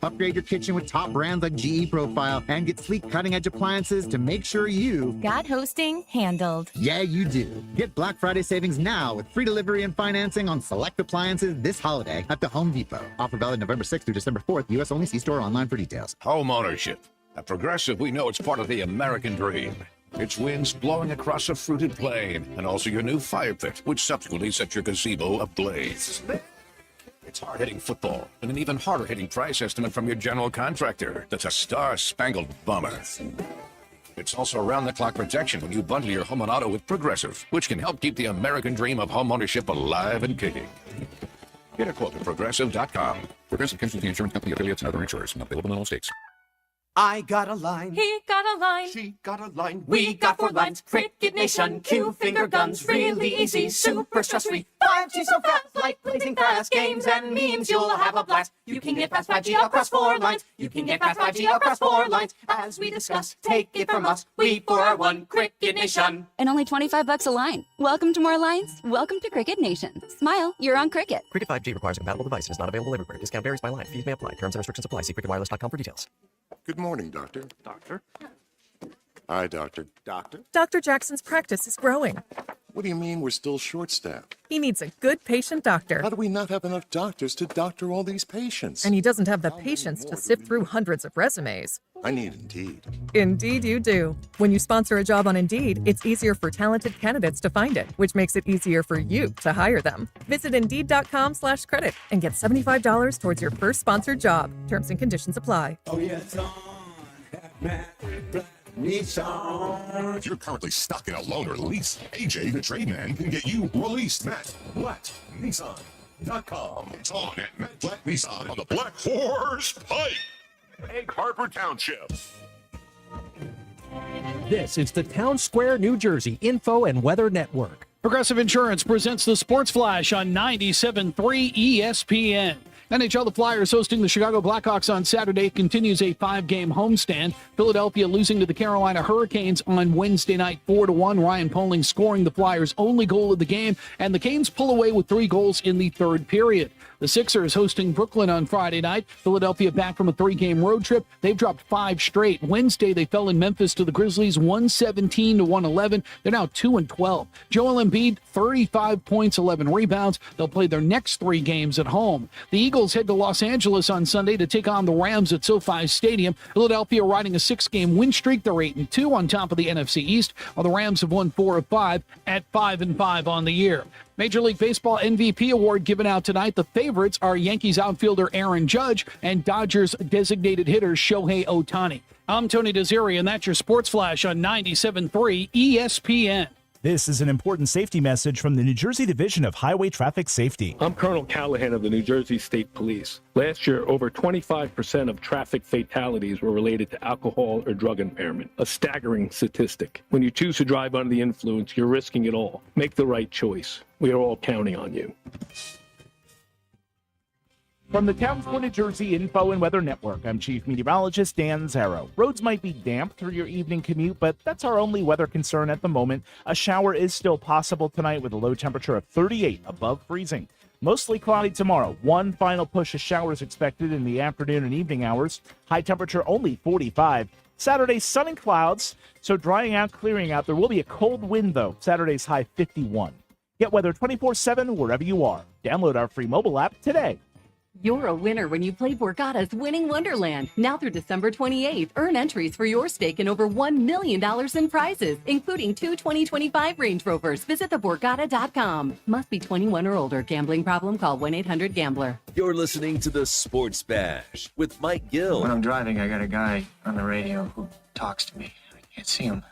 Upgrade your kitchen with top brands like GE Profile and get sleek cutting-edge appliances to make sure you Got hosting handled. Yeah, you do. Get Black Friday savings now with free delivery and financing on select appliances this holiday at the Home Depot. Offer valid November 6th through December 4th. U.S. only. See store online for details. Home ownership. At Progressive, we know it's part of the American dream. It's winds blowing across a fruited plain, and also your new fire pit, which subsequently sets your gazebo ablaze. It's hard-hitting football, and an even harder-hitting price estimate from your general contractor. That's a star-spangled bummer. It's also around-the-clock protection when you bundle your home and auto with Progressive, which can help keep the American dream of home ownership alive and kicking. Get a quote at Progressive.com. Progressive Casualty Insurance Company affiliates and other insurers. Not available in all states. I got a line. He got a line. She got a line. We got 4 lines. Cricket Nation, Q finger guns, really easy, super stress-free. 5G so fast, like blazing fast. Games and memes, you'll have a blast. You can get fast 5G across 4 lines. You can get fast 5G across 4 lines. As we discuss, take it from us. We 4 are one Cricket Nation. And only $25 a line. Welcome to more lines. Welcome to Cricket Nation. Smile, you're on Cricket. Cricket 5G requires a compatible device and is not available everywhere. Discount varies by line. Fees may apply. Terms and restrictions apply. See cricketwireless.com for details. Good morning, Doctor. Doctor? Hi, Doctor. Doctor? Dr. Jackson's practice is growing. What do you mean we're still short-staffed? He needs a good patient doctor. How do we not have enough doctors to doctor all these patients? And he doesn't have the patience to sift through hundreds of resumes. I need Indeed. Indeed you do. When you sponsor a job on Indeed, it's easier for talented candidates to find it, which makes it easier for you to hire them. Visit Indeed.com/credit and get $75 towards your first sponsored job. Terms and conditions apply. Oh, yeah, it's on. Nissan. If you're currently stuck in a loan or lease, AJ the Trade Man can get you released. Matt Blatt Nissan.com. It's on at Matt Blatt Nissan on the Black Horse Pike. Egg Harbor Township. This is the Town Square, New Jersey Info and Weather Network. Progressive Insurance presents the Sports Flash on 97.3 ESPN. NHL, the Flyers hosting the Chicago Blackhawks on Saturday. Continues a 5-game homestand. Philadelphia losing to the Carolina Hurricanes on Wednesday night 4-1. Ryan Poehling scoring the Flyers' only goal of the game, and the Canes pull away with 3 goals in the third period. The Sixers hosting Brooklyn on Friday night. Philadelphia back from a 3-game road trip. They've dropped 5 straight. Wednesday, they fell in Memphis to the Grizzlies 117-111. They're now 2-12. Joel Embiid, 35 points, 11 rebounds. They'll play their next 3 games at home. The Eagles head to Los Angeles on Sunday to take on the Rams at SoFi Stadium. Philadelphia riding a 6-game win streak. They're 8-2 on top of the NFC East, while the Rams have won 4 of 5 at 5-5 on the year. Major League Baseball MVP award given out tonight. The favorites are Yankees outfielder Aaron Judge and Dodgers designated hitter Shohei Ohtani. I'm Tony Desiri, and that's your Sports Flash on 97.3 ESPN. This is an important safety message from the New Jersey Division of Highway Traffic Safety. I'm Colonel Callahan of the New Jersey State Police. Last year, over 25% of traffic fatalities were related to alcohol or drug impairment, a staggering statistic. When you choose to drive under the influence, you're risking it all. Make the right choice. We are all counting on you. From the Townsville, New Jersey Info and Weather Network, I'm Chief Meteorologist Dan Zarrow. Roads might be damp through your evening commute, but that's our only weather concern at the moment. A shower is still possible tonight with a low temperature of 38 above freezing. Mostly cloudy tomorrow. One final push of showers expected in the afternoon and evening hours. High temperature only 45. Saturday, sun and clouds, so drying out, clearing out. There will be a cold wind, though. Saturday's high 51. Get weather 24/7 wherever you are. Download our free mobile app today. You're a winner when you play Borgata's Winning Wonderland. Now through December 28th, earn entries for your stake in over $1 million in prizes, including 2 2025 Range Rovers. Visit theborgata.com. Must be 21 or older. Gambling problem? Call 1-800-GAMBLER. You're listening to the Sports Bash with Mike Gill. When I'm driving, I got a guy on the radio who talks to me. I can't see him,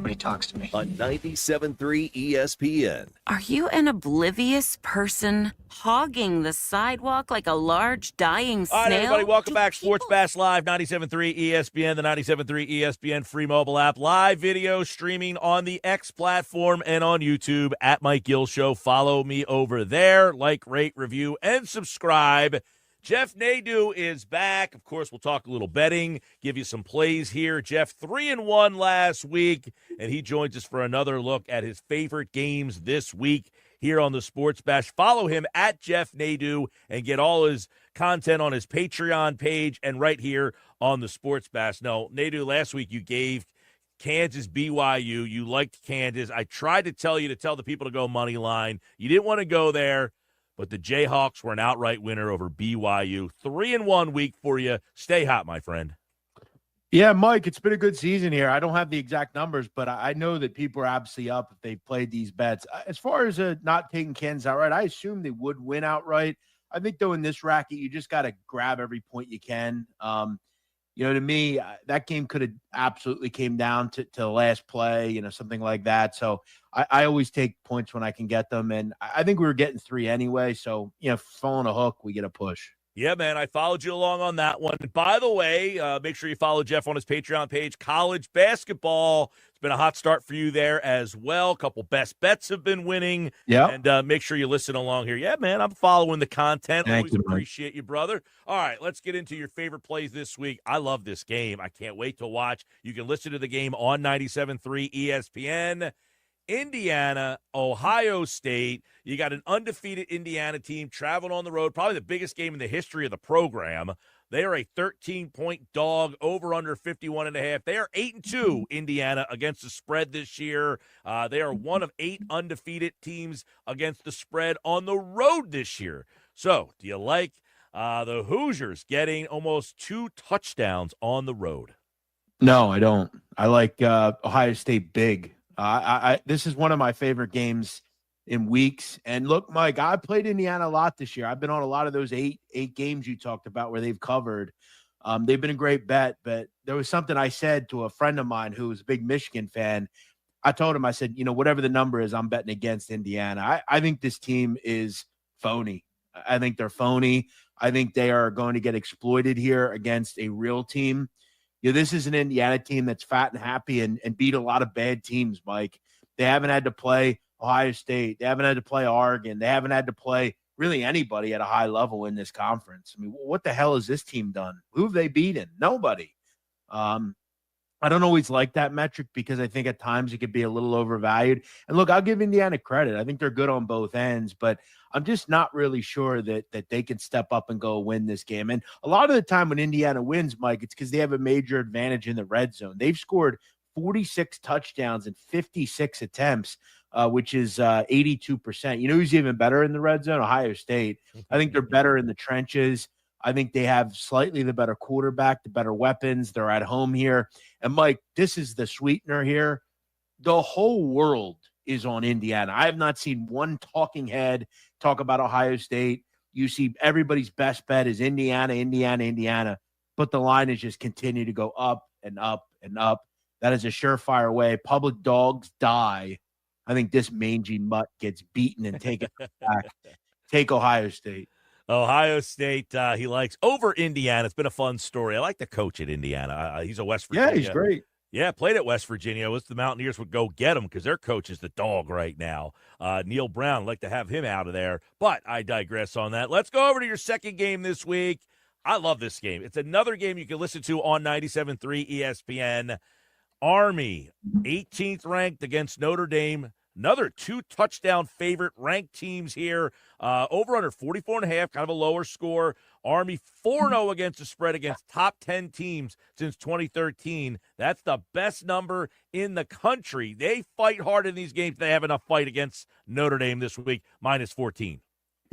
but he talks to me. On 97.3 ESPN. Are you an oblivious person hogging the sidewalk like a large dying snail? All right, everybody, welcome back. Sports Bash Live, 97.3 ESPN, the 97.3 ESPN free mobile app. Live video streaming on the X platform and on YouTube at Mike Gill Show. Follow me over there. Like, rate, review, and subscribe. Jeff Nadeau is back. Of course, we'll talk a little betting, give you some plays here. Jeff, 3-1 last week, and he joins us for another look at his favorite games this week here on the Sports Bash. Follow him at Jeff Nadeau and get all his content on his Patreon page and right here on the Sports Bash. No, Nadeau, last week you gave Kansas BYU. You liked Kansas. I tried to tell you to tell the people to go money line. You didn't want to go there. But the Jayhawks were an outright winner over BYU. 3-1 week for you. Stay hot, my friend. Yeah, Mike, it's been a good season here. I don't have the exact numbers, but I know that people are absolutely up if they played these bets. As far as not taking Kansas outright, I assume they would win outright. I think, though, in this racket, you just got to grab every point you can. To me, that game could have absolutely came down to the last play, something like that. So I always take points when I can get them. And I think we were getting 3 anyway. So, falling a hook, we get a push. Yeah, man, I followed you along on that one. By the way, make sure you follow Jeff on his Patreon page. College basketball, it's been a hot start for you there as well. A couple best bets have been winning. Yeah. And make sure you listen along here. Yeah, man, I'm following the content. Thank Always you, appreciate you, brother. All right, let's get into your favorite plays this week. I love this game. I can't wait to watch. You can listen to the game on 97.3 ESPN. Indiana, Ohio State. You got an undefeated Indiana team traveling on the road, probably the biggest game in the history of the program. They are a 13-point dog, over under 51.5. They are 8-2, Indiana, against the spread this year. They are one of 8 undefeated teams against the spread on the road this year. So, do you like the Hoosiers getting almost 2 touchdowns on the road? No, I don't. I like Ohio State big. This is one of my favorite games in weeks. And look, Mike, I played Indiana a lot this year. I've been on a lot of those eight games you talked about where they've covered. They've been a great bet, but there was something I said to a friend of mine who was a big Michigan fan. I told him, I said, whatever the number is, I'm betting against Indiana. I think this team is phony. I think they're phony. I think they are going to get exploited here against a real team. This is an Indiana team that's fat and happy and beat a lot of bad teams, Mike. They haven't had to play Ohio State. They haven't had to play Oregon. They haven't had to play really anybody at a high level in this conference. I mean, what the hell has this team done? Who have they beaten? Nobody. I don't always like that metric because I think at times it could be a little overvalued. And look, I'll give Indiana credit. I think they're good on both ends, but I'm just not really sure that they can step up and go win this game. And a lot of the time when Indiana wins, Mike, it's because they have a major advantage in the red zone. They've scored 46 touchdowns in 56 attempts, which is 82%. You know who's even better in the red zone? Ohio State. I think they're better in the trenches. I think they have slightly the better quarterback, the better weapons. They're at home here. And, Mike, this is the sweetener here. The whole world is on Indiana. I have not seen one talking head talk about Ohio State. You see everybody's best bet is Indiana, Indiana, Indiana. But the line is just continue to go up and up and up. That is a surefire way. Public dogs die. I think this mangy mutt gets beaten and taken back. Take Ohio State. Ohio State, he likes over Indiana. It's been a fun story. I like the coach at Indiana. He's a West Virginia. Yeah, he's great. Yeah, played at West Virginia. The Mountaineers would go get him because their coach is the dog right now. Neil Brown, I'd like to have him out of there. But I digress on that. Let's go over to your second game this week. I love this game. It's another game you can listen to on 97.3 ESPN. Army, 18th ranked against Notre Dame. Another 2-touchdown favorite, ranked teams here. Over under 44.5, kind of a lower score. Army 4-0 against the spread against top 10 teams since 2013. That's the best number in the country. They fight hard in these games. They have enough fight against Notre Dame this week, minus 14.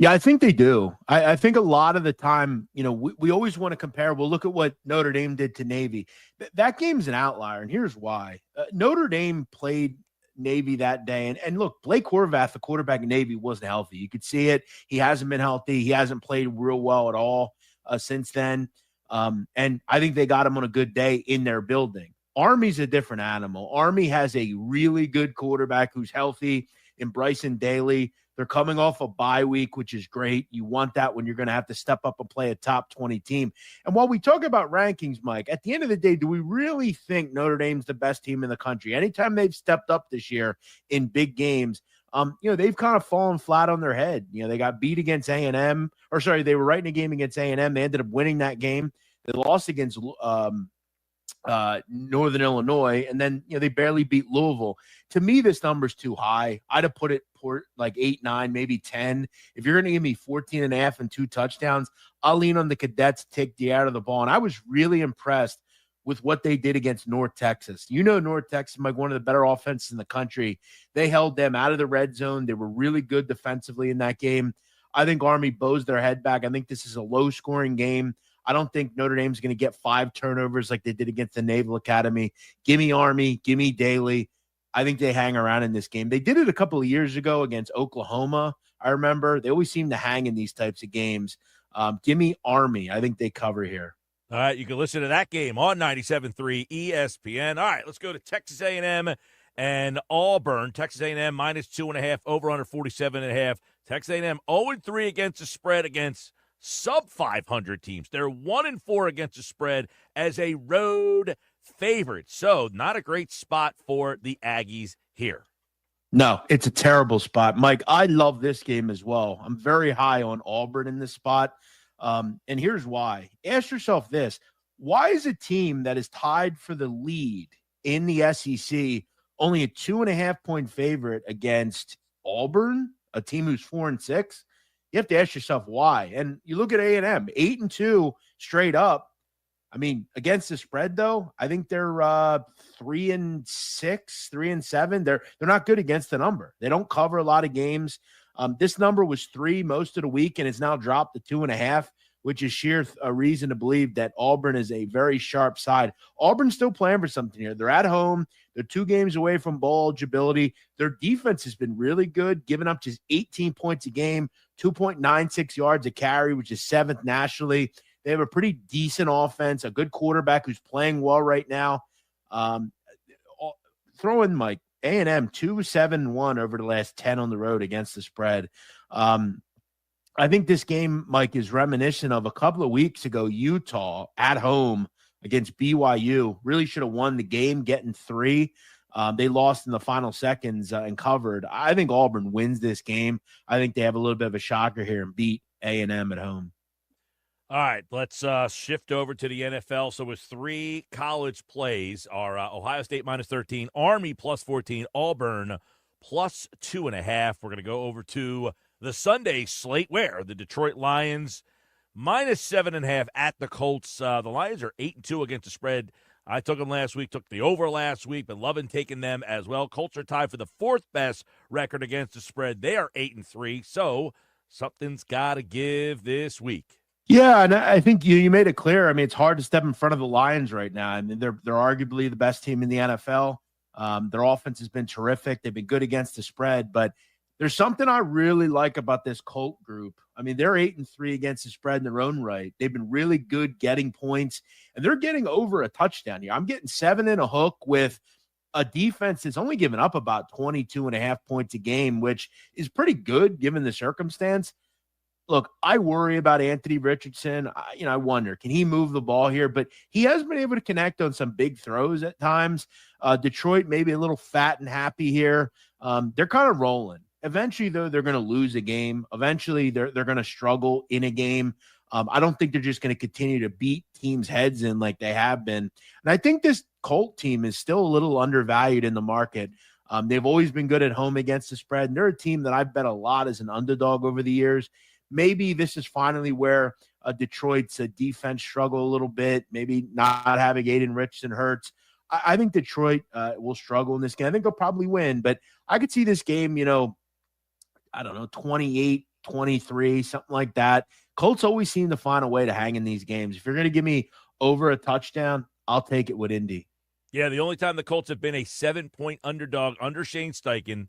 Yeah, I think they do. I think a lot of the time, we always want to compare. Well, look at what Notre Dame did to Navy. That game's an outlier, and here's why. Notre Dame played Navy that day. And look, Blake Horvath, the quarterback in Navy, wasn't healthy. You could see it. He hasn't been healthy. He hasn't played real well at all since then. And I think they got him on a good day in their building. Army's a different animal. Army has a really good quarterback who's healthy in Bryson Daly. They're coming off a bye week, which is great. You want that when you're going to have to step up and play a top 20 team. And while we talk about rankings, Mike, at the end of the day, do we really think Notre Dame's the best team in the country? Anytime they've stepped up this year in big games, they've kind of fallen flat on their head. They got beat against A&M, they were right in a game against A&M. They ended up winning that game. They lost against Northern Illinois, and then they barely beat Louisville. To me, this number's too high. I'd have put it like 8, 9, maybe 10. If you're going to give me 14.5 and 2 touchdowns, I'll lean on the Cadets to take the out of the ball. And I was really impressed with what they did against North Texas. North Texas, like one of the better offenses in the country. They held them out of the red zone. They were really good defensively in that game. I think Army bows their head back. I think this is a low-scoring game. I don't think Notre Dame's going to get 5 turnovers like they did against the Naval Academy. Give me Army. Give me Daly. I think they hang around in this game. They did it a couple of years ago against Oklahoma. I remember they always seem to hang in these types of games. Give me Army. I think they cover here. All right, you can listen to that game on 97.3 ESPN. All right, let's go to Texas A&M and Auburn. Texas A&M minus 2.5, over under 47.5. Texas A&M 0-3 against the spread against sub-500 teams. They're 1-4 against the spread as a road favorite. So not a great spot for the Aggies here. No, it's a terrible spot. Mike, I love this game as well. I'm very high on Auburn in this spot. And here's why. Ask yourself this. Why is a team that is tied for the lead in the SEC only a 2.5-point favorite against Auburn, a team who's 4-6? You have to ask yourself why. And you look at A&M, 8-2 straight up. I mean, against the spread, though, I think they're 3-6, 3-7. They're not good against the number. They don't cover a lot of games. This number was 3 most of the week, and it's now dropped to 2.5, which is sheer a reason to believe that Auburn is a very sharp side. Auburn's still playing for something here. They're at home. They're 2 games away from bowl eligibility. Their defense has been really good, giving up just 18 points a game, 2.96 yards a carry, which is 7th nationally. They have a pretty decent offense, a good quarterback who's playing well right now. Throw in Mike, A&M 2-7-1 over the last 10 on the road against the spread. I think this game, Mike, is reminiscent of a couple of weeks ago, Utah at home against BYU. Really should have won the game, getting 3. They lost in the final seconds and covered. I think Auburn wins this game. I think they have a little bit of a shocker here and beat A&M at home. All right, let's shift over to the NFL. So with 3 college plays are Ohio State -13, Army +14, Auburn +2.5. We're going to go over to the Sunday slate where the Detroit Lions -7.5 at the Colts. The Lions are 8-2 against the spread. I took them last week, took the over last week, but loving taking them as well. Colts are tied for the 4th best record against the spread. They are 8-3, so something's got to give this week. Yeah, and I think you made it clear. I mean, it's hard to step in front of the Lions right now. I mean, they're arguably the best team in the NFL. Their offense has been terrific. They've been good against the spread, but there's something I really like about this Colt group. I mean, they're 8-3 against the spread in their own right. They've been really good getting points, and they're getting over a touchdown here. I'm getting 7 and a hook with a defense that's only given up about 22.5 points a game, which is pretty good given the circumstance. Look, I worry about Anthony Richardson. I wonder, can he move the ball here? But he has been able to connect on some big throws at times. Detroit maybe a little fat and happy here. They're kind of rolling. Eventually, though, they're going to lose a game. Eventually, they're going to struggle in a game. I don't think they're just going to continue to beat teams' heads in like they have been. And I think this Colt team is still a little undervalued in the market. They've always been good at home against the spread, and they're a team that I've bet a lot as an underdog over the years. Maybe this is finally where Detroit's defense struggle a little bit, maybe not having Aiden Richardson hurts. I think Detroit will struggle in this game. I think they'll probably win, but I could see this game, 28-23, something like that. Colts always seem to find a way to hang in these games. If you're going to give me over a touchdown, I'll take it with Indy. Yeah, the only time the Colts have been a 7-point underdog under Shane Steichen,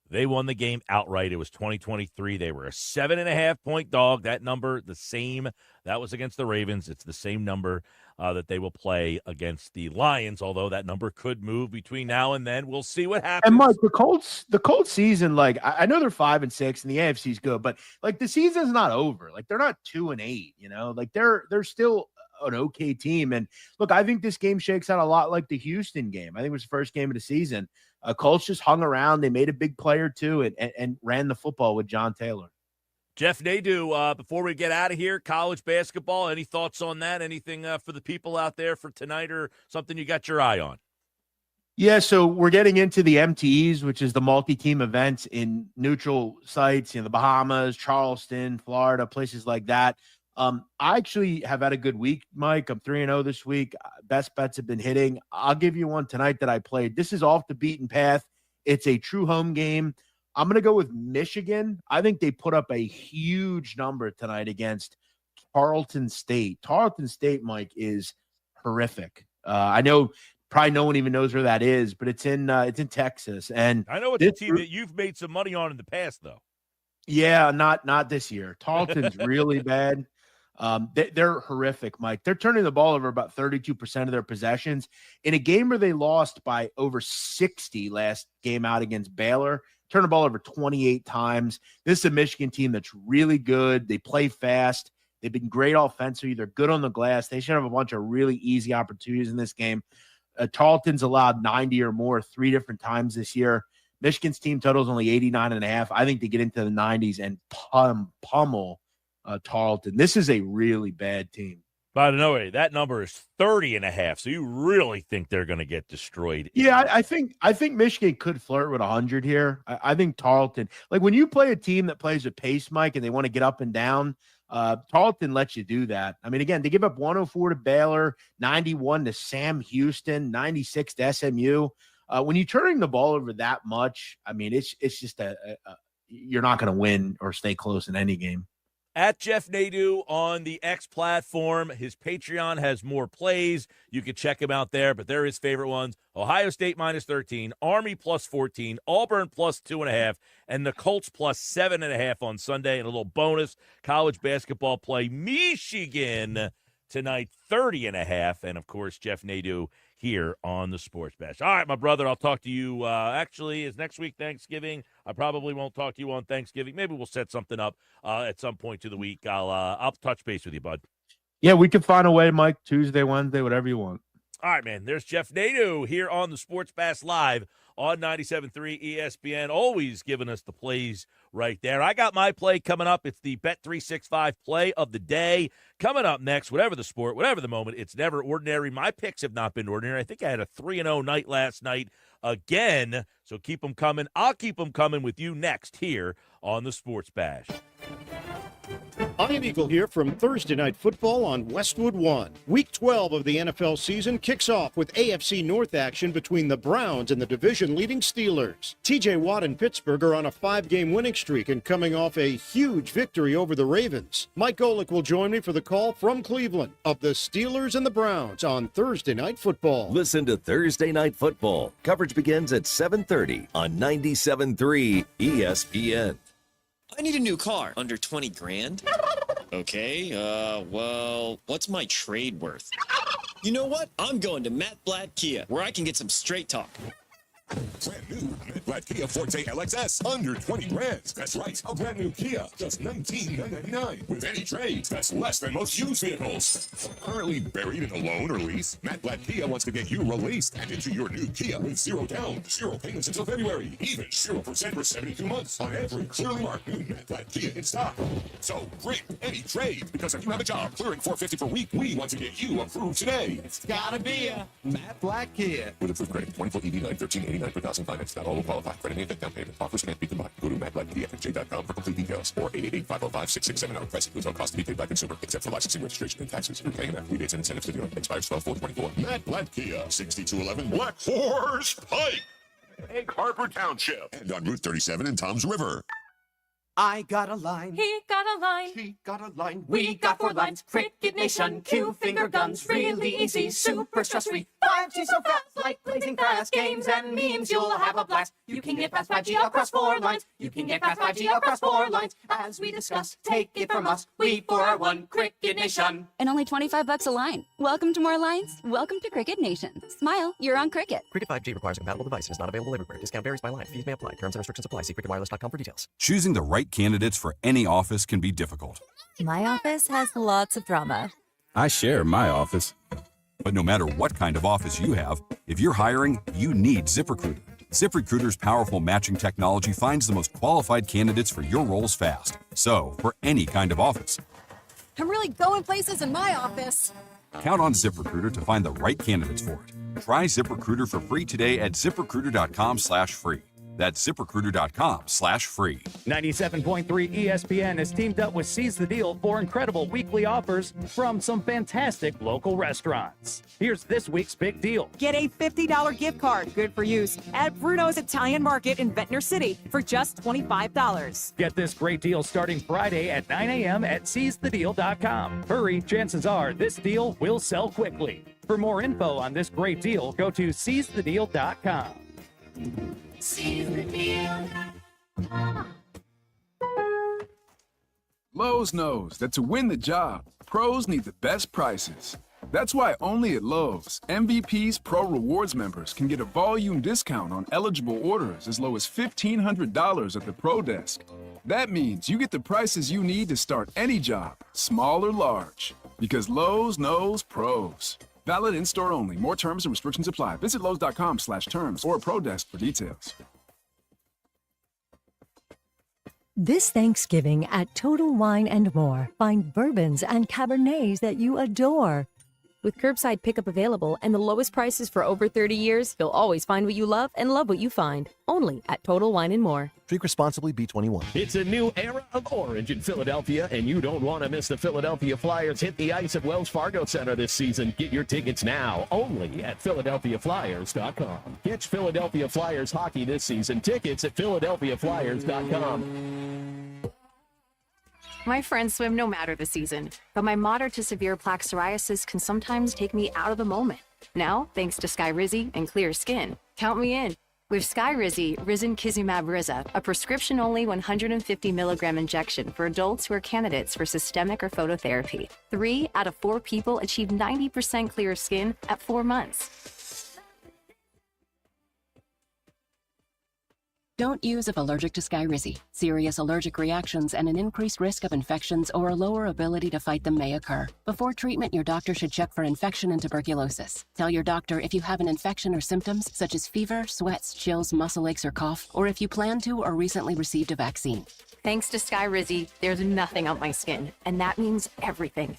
they won the game outright. It was 2023. They were a 7.5-point dog. That number, the same. That was against the Ravens. It's the same number that they will play against the Lions, although that number could move between now and then. We'll see what happens. And Mike, the Colts season, like I know they're 5-6 and the AFC is good, but like the season's not over. Like they're not 2-8, like they're still an okay team. And look, I think this game shakes out a lot like the Houston game. I think it was the first game of the season. Colts just hung around. They made a big play or two and ran the football with John Taylor. Jeff Nadeau, before we get out of here, college basketball, any thoughts on that? Anything for the people out there for tonight or something you got your eye on? Yeah, so we're getting into the MTEs, which is the multi-team events in neutral sites, the Bahamas, Charleston, Florida, places like that. I actually have had a good week, Mike. I'm 3-0 this week. Best bets have been hitting. I'll give you one tonight that I played. This is off the beaten path. It's a true home game. I'm going to go with Michigan. I think they put up a huge number tonight against Tarleton State. Tarleton State, Mike, is horrific. I know probably no one even knows where that is, but it's in Texas. And I know it's a team that you've made some money on in the past, though. Yeah, not this year. Tarleton's really bad. They're horrific, Mike. They're turning the ball over about 32% of their possessions in a game where they lost by over 60 last game out against Baylor. Turned the ball over 28 times. This is a Michigan team that's really good. They play fast. They've been great offensively. They're good on the glass. They should have a bunch of really easy opportunities in this game. Tarleton's allowed 90 or more 3 different times this year. Michigan's team total is only 89.5. I think they get into the 90s and pummel Tarleton. This is a really bad team. By the way, that number is 30.5. So you really think they're going to get destroyed? Yeah, I think Michigan could flirt with 100 here. I think Tarleton, like when you play a team that plays with pace, Mike, and they want to get up and down, Tarleton lets you do that. I mean, again, they give up 104 to Baylor, 91 to Sam Houston, 96 to SMU. When you're turning the ball over that much, I mean, it's just you're not going to win or stay close in any game. At Jeff Nadeau on the X platform. His Patreon has more plays. You can check him out there, but they're his favorite ones. Ohio State -13, Army +14, Auburn +2.5, and the Colts +7.5 on Sunday. And a little bonus college basketball play. Michigan tonight, 30.5. And, of course, Jeff Nadeau here on the Sports Bash. All right, my brother, I'll talk to you. Actually, is next week Thanksgiving? I probably won't talk to you on Thanksgiving. Maybe we'll set something up at some point to the week. I'll touch base with you, bud. Yeah, we can find a way, Mike. Tuesday, Wednesday, whatever you want. All right, man. There's Jeff Nadeau here on the Sports Bash Live on 97.3 ESPN. Always giving us the plays right there. I got my play coming up. It's the Bet365 play of the day. Coming up next, whatever the sport, whatever the moment, it's never ordinary. My picks have not been ordinary. I think I had a 3-0 night last night again. So keep them coming. I'll keep them coming with you next here on the Sports Bash. I am Eagle here from Thursday Night Football on Westwood One. Week 12 of the NFL season kicks off with AFC North action between the Browns and the division-leading Steelers. TJ Watt and Pittsburgh are on a 5-game winning streak and coming off a huge victory over the Ravens. Mike Gill will join me for the call from Cleveland of the Steelers and the Browns on Thursday Night Football. Listen to Thursday Night Football. Coverage begins at 7:30 on 97.3 ESPN. I need a new car. Under 20 grand? Okay, well, what's my trade worth? You know what? I'm going to Matt Blatt Kia, where I can get some straight talk. Brand new Matt Blatt Kia Forte LXS, under 20 grand. That's right, a brand new Kia, just $19,999. With any trade, that's less than most used vehicles. Currently buried in a loan or lease, Matt Blatt Kia wants to get you released and into your new Kia with 0 down, 0 payments until February, even 0% for 72 months on every clearly marked new Matt Blatt Kia in stock. So bring any trade, because if you have a job clearing $450 per week, we want to get you approved today. It's gotta be a Matt Blatt Kia. With approved credit, 24 EV9, $13.89 per thousand finance. Not all will qualify. Credit and down payment. Offers can't be combined. Go to mattblackpfj.com for complete details, or 888-505-6670. Price includes all costs to be paid by consumer, except for licensing, registration, and taxes. Repaying after rebates and incentives to dealer. Expires 12/4/24. Matt Blatt Kia, 6211 Black Horse Pike, Egg Harbor Township, and on Route 37 in Toms River. I got a line. He got a line. She got a line. We got 4 lines. Cricket Nation, Q finger guns, really easy, super stress-free. 5G so fast, like blazing fast. Games and memes, you'll have a blast. You can get past 5G across 4 lines. You can get past 5G across 4 lines. As we discuss, take it from us. We 4 are one. Cricket Nation. And only $25 a line. Welcome to more lines. Welcome to Cricket Nation. Smile, you're on Cricket. Cricket 5G requires a compatible device and is not available everywhere. Discount varies by line. Fees may apply. Terms and restrictions apply. See cricketwireless.com for details. Choosing the right candidates for any office can be difficult. My office has lots of drama. I share my office. But no matter what kind of office you have, if you're hiring, you need ZipRecruiter. ZipRecruiter's powerful matching technology finds the most qualified candidates for your roles fast. So, for any kind of office, I'm really going places in my office. count on ZipRecruiter to find the right candidates for it. Try ZipRecruiter for free today at ZipRecruiter.com/free. That's ZipRecruiter.com/free. 97.3 ESPN has teamed up with Seize the Deal for incredible weekly offers from some fantastic local restaurants. Here's this week's big deal. Get a $50 gift card, good for use, at Bruno's Italian Market in Ventnor City for just $25. Get this great deal starting Friday at 9 a.m. at SeizeTheDeal.com. Hurry, chances are this deal will sell quickly. For more info on this great deal, go to SeizeTheDeal.com. Seize the deal. Lowe's knows that to win the job, pros need the best prices. That's why only at Lowe's, MVP's Pro Rewards members can get a volume discount on eligible orders as low as $1,500 at the Pro Desk. That means you get the prices you need to start any job, small or large, because Lowe's knows pros. Valid in-store only. More terms and restrictions apply. Visit Lowe's.com/terms or Pro Desk for details. This Thanksgiving at Total Wine & More, find bourbons and Cabernets that you adore. With curbside pickup available and the lowest prices for over 30 years, you'll always find what you love and love what you find. Only at Total Wine & More. Drink responsibly, B21. It's a new era of orange in Philadelphia, and you don't want to miss the Philadelphia Flyers hit the ice at Wells Fargo Center this season. Get your tickets now, only at PhiladelphiaFlyers.com. Catch Philadelphia Flyers hockey this season. Tickets at PhiladelphiaFlyers.com. My friends swim no matter the season, but my moderate to severe plaque psoriasis can sometimes take me out of the moment. Now, thanks to Skyrizi and clear skin, count me in. With Skyrizi, Risankizumab Riza, a prescription-only 150 milligram injection for adults who are candidates for systemic or phototherapy. 3 out of 4 people achieved 90% clear skin at 4 months. Don't use if allergic to Skyrizi. Serious allergic reactions and an increased risk of infections or a lower ability to fight them may occur. Before treatment, your doctor should check for infection and tuberculosis. Tell your doctor if you have an infection or symptoms such as fever, sweats, chills, muscle aches, or cough, or if you plan to or recently received a vaccine. Thanks to Skyrizi, there's nothing on my skin, and that means everything.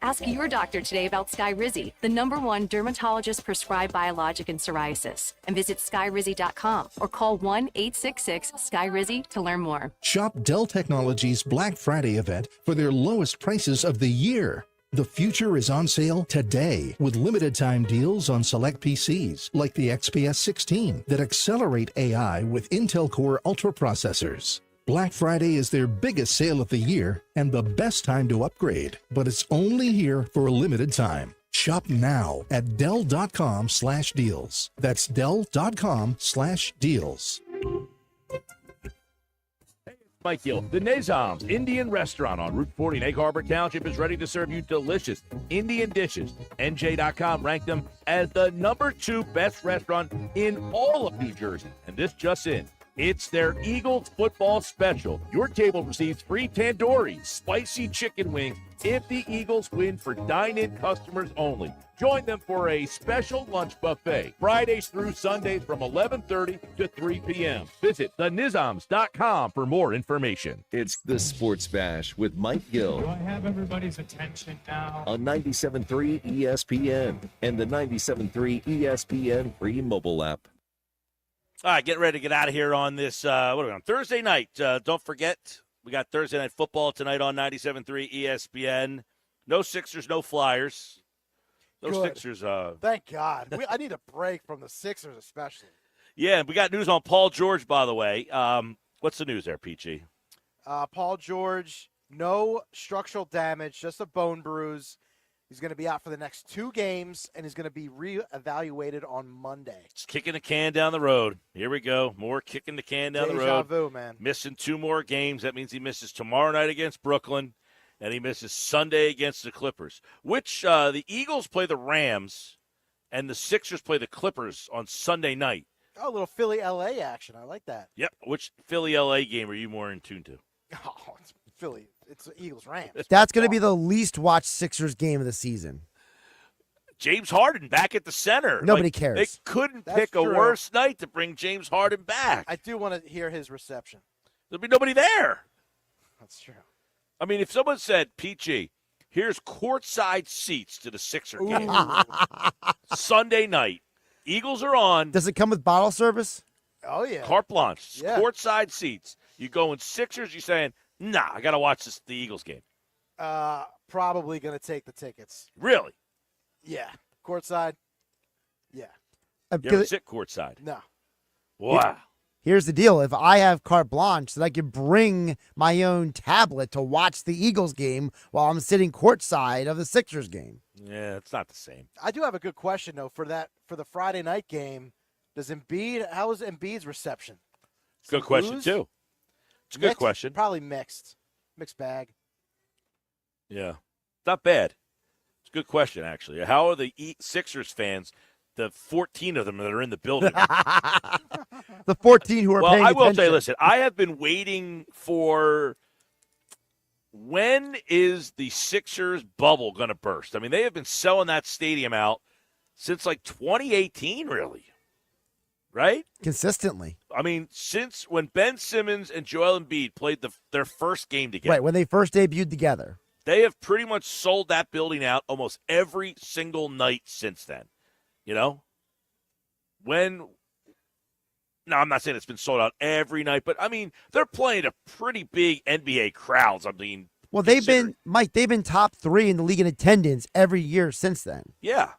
Ask your doctor today about Skyrizi, the #1 dermatologist-prescribed biologic in psoriasis, and visit skyrizi.com or call 1-866-SKYRIZI to learn more. Shop Dell Technologies Black Friday event for their lowest prices of the year. The future is on sale today with limited time deals on select PCs like the XPS 16 that accelerate AI with Intel Core Ultra processors. Black Friday is their biggest sale of the year and the best time to upgrade, but it's only here for a limited time. Shop now at Dell.com/deals. That's Dell.com/deals. Mike Gill. The Nizam's Indian Restaurant on Route 40 in Egg Harbor Township is ready to serve you delicious Indian dishes. NJ.com ranked them as the #2 best restaurant in all of New Jersey. And this just in. It's their Eagles football special. Your table receives free tandoori, spicy chicken wings if the Eagles win for dine-in customers only. Join them for a special lunch buffet, Fridays through Sundays from 11:30 to 3 p.m. Visit thenizams.com for more information. It's the Sports Bash with Mike Gill. Do I have everybody's attention now? On 97.3 ESPN and the 97.3 ESPN free mobile app. All right, get ready to get out of here on this, what are we on, Thursday night. Don't forget, we got Thursday Night Football tonight on 97.3 ESPN. No Sixers, no Flyers. No Good. Sixers. Thank God. I need a break from the Sixers especially. Yeah, we got news on Paul George, by the way. What's the news there, Peachy? Paul George, no structural damage, just a bone bruise. He's going to be out for the next 2 games, and he's going to be reevaluated on Monday. Just kicking the can down the road. Here we go. More kicking the can down the road. Deja vu, man. Missing 2 more games. That means he misses tomorrow night against Brooklyn, and he misses Sunday against the Clippers, which the Eagles play the Rams, and the Sixers play the Clippers on Sunday night. Oh, a little Philly-LA action. I like that. Yep. Which Philly-LA game are you more in tune to? Oh, it's Philly. It's the Eagles-Rams. That's going to be the least watched Sixers game of the season. James Harden back at the center. Nobody cares. They couldn't That's pick a true. worse night to bring James Harden back. I do want to hear his reception. There'll be nobody there. That's true. I mean, if someone said, Peachy, here's courtside seats to the Sixer game. Sunday night. Eagles are on. Does it come with bottle service? Oh, yeah. Carte blanche. Yeah. Courtside seats. You going Sixers, you saying, nah, I got to watch the Eagles game. Probably going to take the tickets. Really? Yeah. Courtside? Yeah. You ever sit courtside? No. Wow. Here's the deal. If I have carte blanche, then I can bring my own tablet to watch the Eagles game while I'm sitting courtside of the Sixers game. Yeah, it's not the same. I do have a good question, though, for the Friday night game. How was Embiid's reception? Good question, too. It's a good question. Probably mixed. Mixed bag. Yeah. Not bad. It's a good question, actually. How are the Sixers fans, the 14 of them that are in the building? The 14 who are paying attention. Well, I will say, listen, I have been waiting for when is the Sixers bubble going to burst? I mean, they have been selling that stadium out since like 2018, really. Right? Consistently. I mean, since when Ben Simmons and Joel Embiid played their first game together. Right, when they first debuted together. They have pretty much sold that building out almost every single night since then. You know? No, I'm not saying it's been sold out every night, but, I mean, they're playing to pretty big NBA crowds. I mean, well, they've been top 3 in the league in attendance every year since then. Yeah.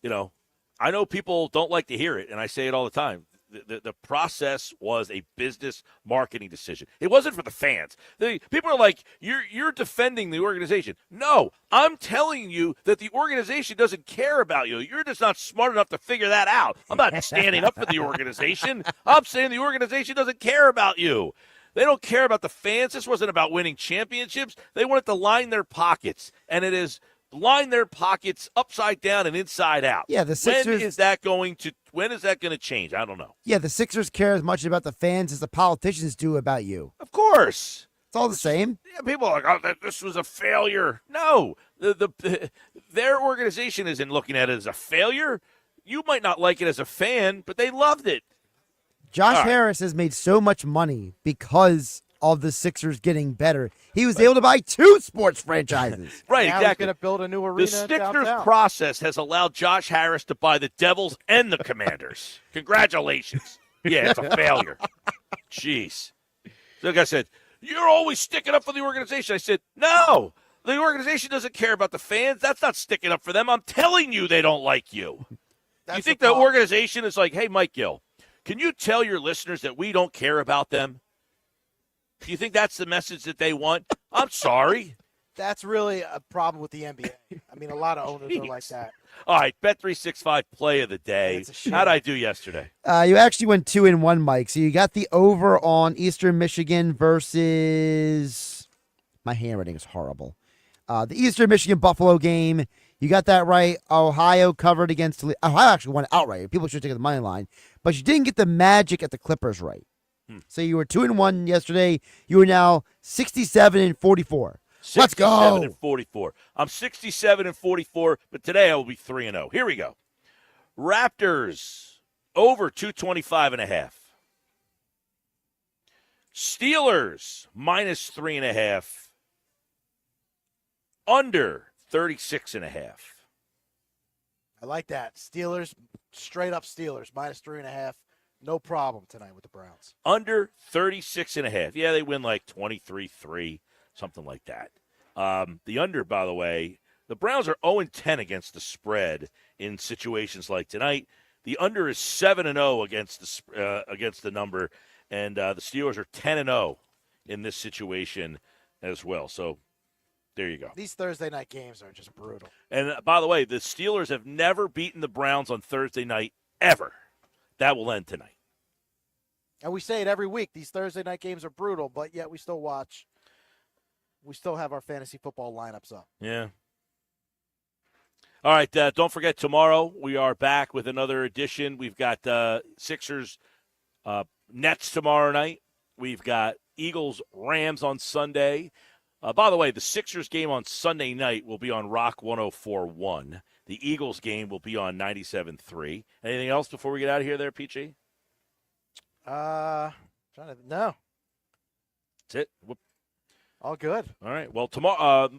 You know, I know people don't like to hear it, and I say it all the time. The process was a business marketing decision. It wasn't for the fans. People are like, you're defending the organization. No, I'm telling you that the organization doesn't care about you. You're just not smart enough to figure that out. I'm not standing up for the organization. I'm saying the organization doesn't care about you. They don't care about the fans. This wasn't about winning championships. They wanted to line their pockets, and it is line their pockets upside down and inside out. Yeah, the Sixers. when is that going to change? I don't know. Yeah, the Sixers care as much about the fans as the politicians do about you. Of course. It's all the same. Yeah, people are like, oh, this was a failure. No, their organization isn't looking at it as a failure. You might not like it as a fan, but they loved it. Josh All right. Harris has made so much money because of the Sixers getting better. He was able to buy 2 sports franchises. Right, now exactly. He's going to build a new arena. The Sixers downtown. process has allowed Josh Harris to buy the Devils and the Commanders. Congratulations. Yeah, it's a failure. Jeez. Like I said, you're always sticking up for the organization. I said, no, the organization doesn't care about the fans. That's not sticking up for them. I'm telling you they don't like you. You think the organization is like, hey, Mike Gill, can you tell your listeners that we don't care about them? Do you think that's the message that they want? I'm sorry. That's really a problem with the NBA. I mean, a lot of owners are like that. All right, Bet365 play of the day. How'd I do yesterday? You actually went 2-1, Mike. So you got the over on Eastern Michigan versus. My handwriting is horrible. The Eastern Michigan Buffalo game. You got that right. Ohio covered against. Ohio actually won outright. People should take the money line, but you didn't get the Magic at the Clippers right. So you were 2-1 yesterday. You are now 67-44. Let's go. 67-44. I'm 67-44, but today I will be 3-0. Here we go. Raptors over 225.5. Steelers minus 3.5. Under 36.5. I like that. Steelers, straight up Steelers, minus 3.5. No problem tonight with the Browns. Under 36.5. Yeah, they win like 23-3, something like that. The under, by the way, the Browns are 0-10 against the spread in situations like tonight. The under is 7-0 against the number, and the Steelers are 10-0 in this situation as well. So there you go. These Thursday night games are just brutal. And by the way, the Steelers have never beaten the Browns on Thursday night ever. That will end tonight. And we say it every week. These Thursday night games are brutal, but yet we still watch. We still have our fantasy football lineups up. Yeah. All right, don't forget, tomorrow we are back with another edition. We've got Sixers Nets tomorrow night. We've got Eagles Rams on Sunday. By the way, the Sixers game on Sunday night will be on Rock 104.1. The Eagles game will be on 97.3. Anything else before we get out of here there, PG? No. That's it. Whoop. All good. All right. Well, tomorrow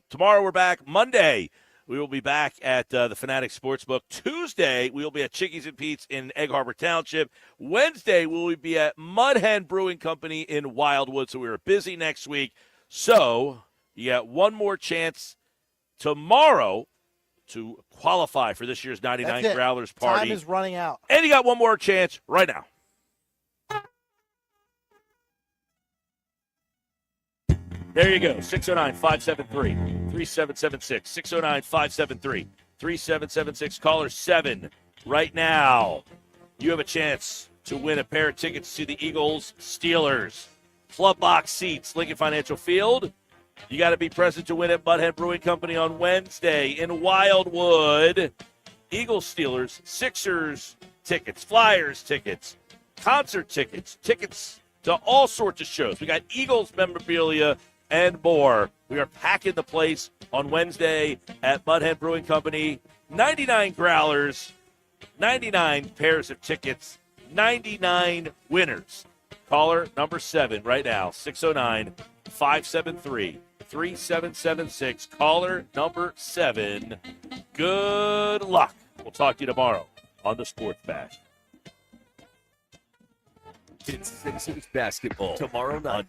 we're back. Monday, we will be back at the Fanatic Sportsbook. Tuesday, we will be at Chickies and Pete's in Egg Harbor Township. Wednesday, we will be at Mud Hen Brewing Company in Wildwood. So we are busy next week. So you got one more chance tomorrow to qualify for this year's 99 Growlers Party. Time is running out. And you got one more chance right now. There you go, 609-573-3776. 609-573-3776. Caller 7 right now. You have a chance to win a pair of tickets to see the Eagles Steelers. Club box seats, Lincoln Financial Field. You got to be present to win at Mudhead Brewing Company on Wednesday in Wildwood. Eagles Steelers, Sixers tickets, Flyers tickets, concert tickets, tickets to all sorts of shows. We got Eagles memorabilia and more. We are packing the place on Wednesday at Mudhead Brewing Company. 99 growlers, 99 pairs of tickets, 99 winners. Caller number 7 right now, 609-573-3776. Caller number 7. Good luck. We'll talk to you tomorrow on the Sports Bash. It's Sixers basketball tomorrow night.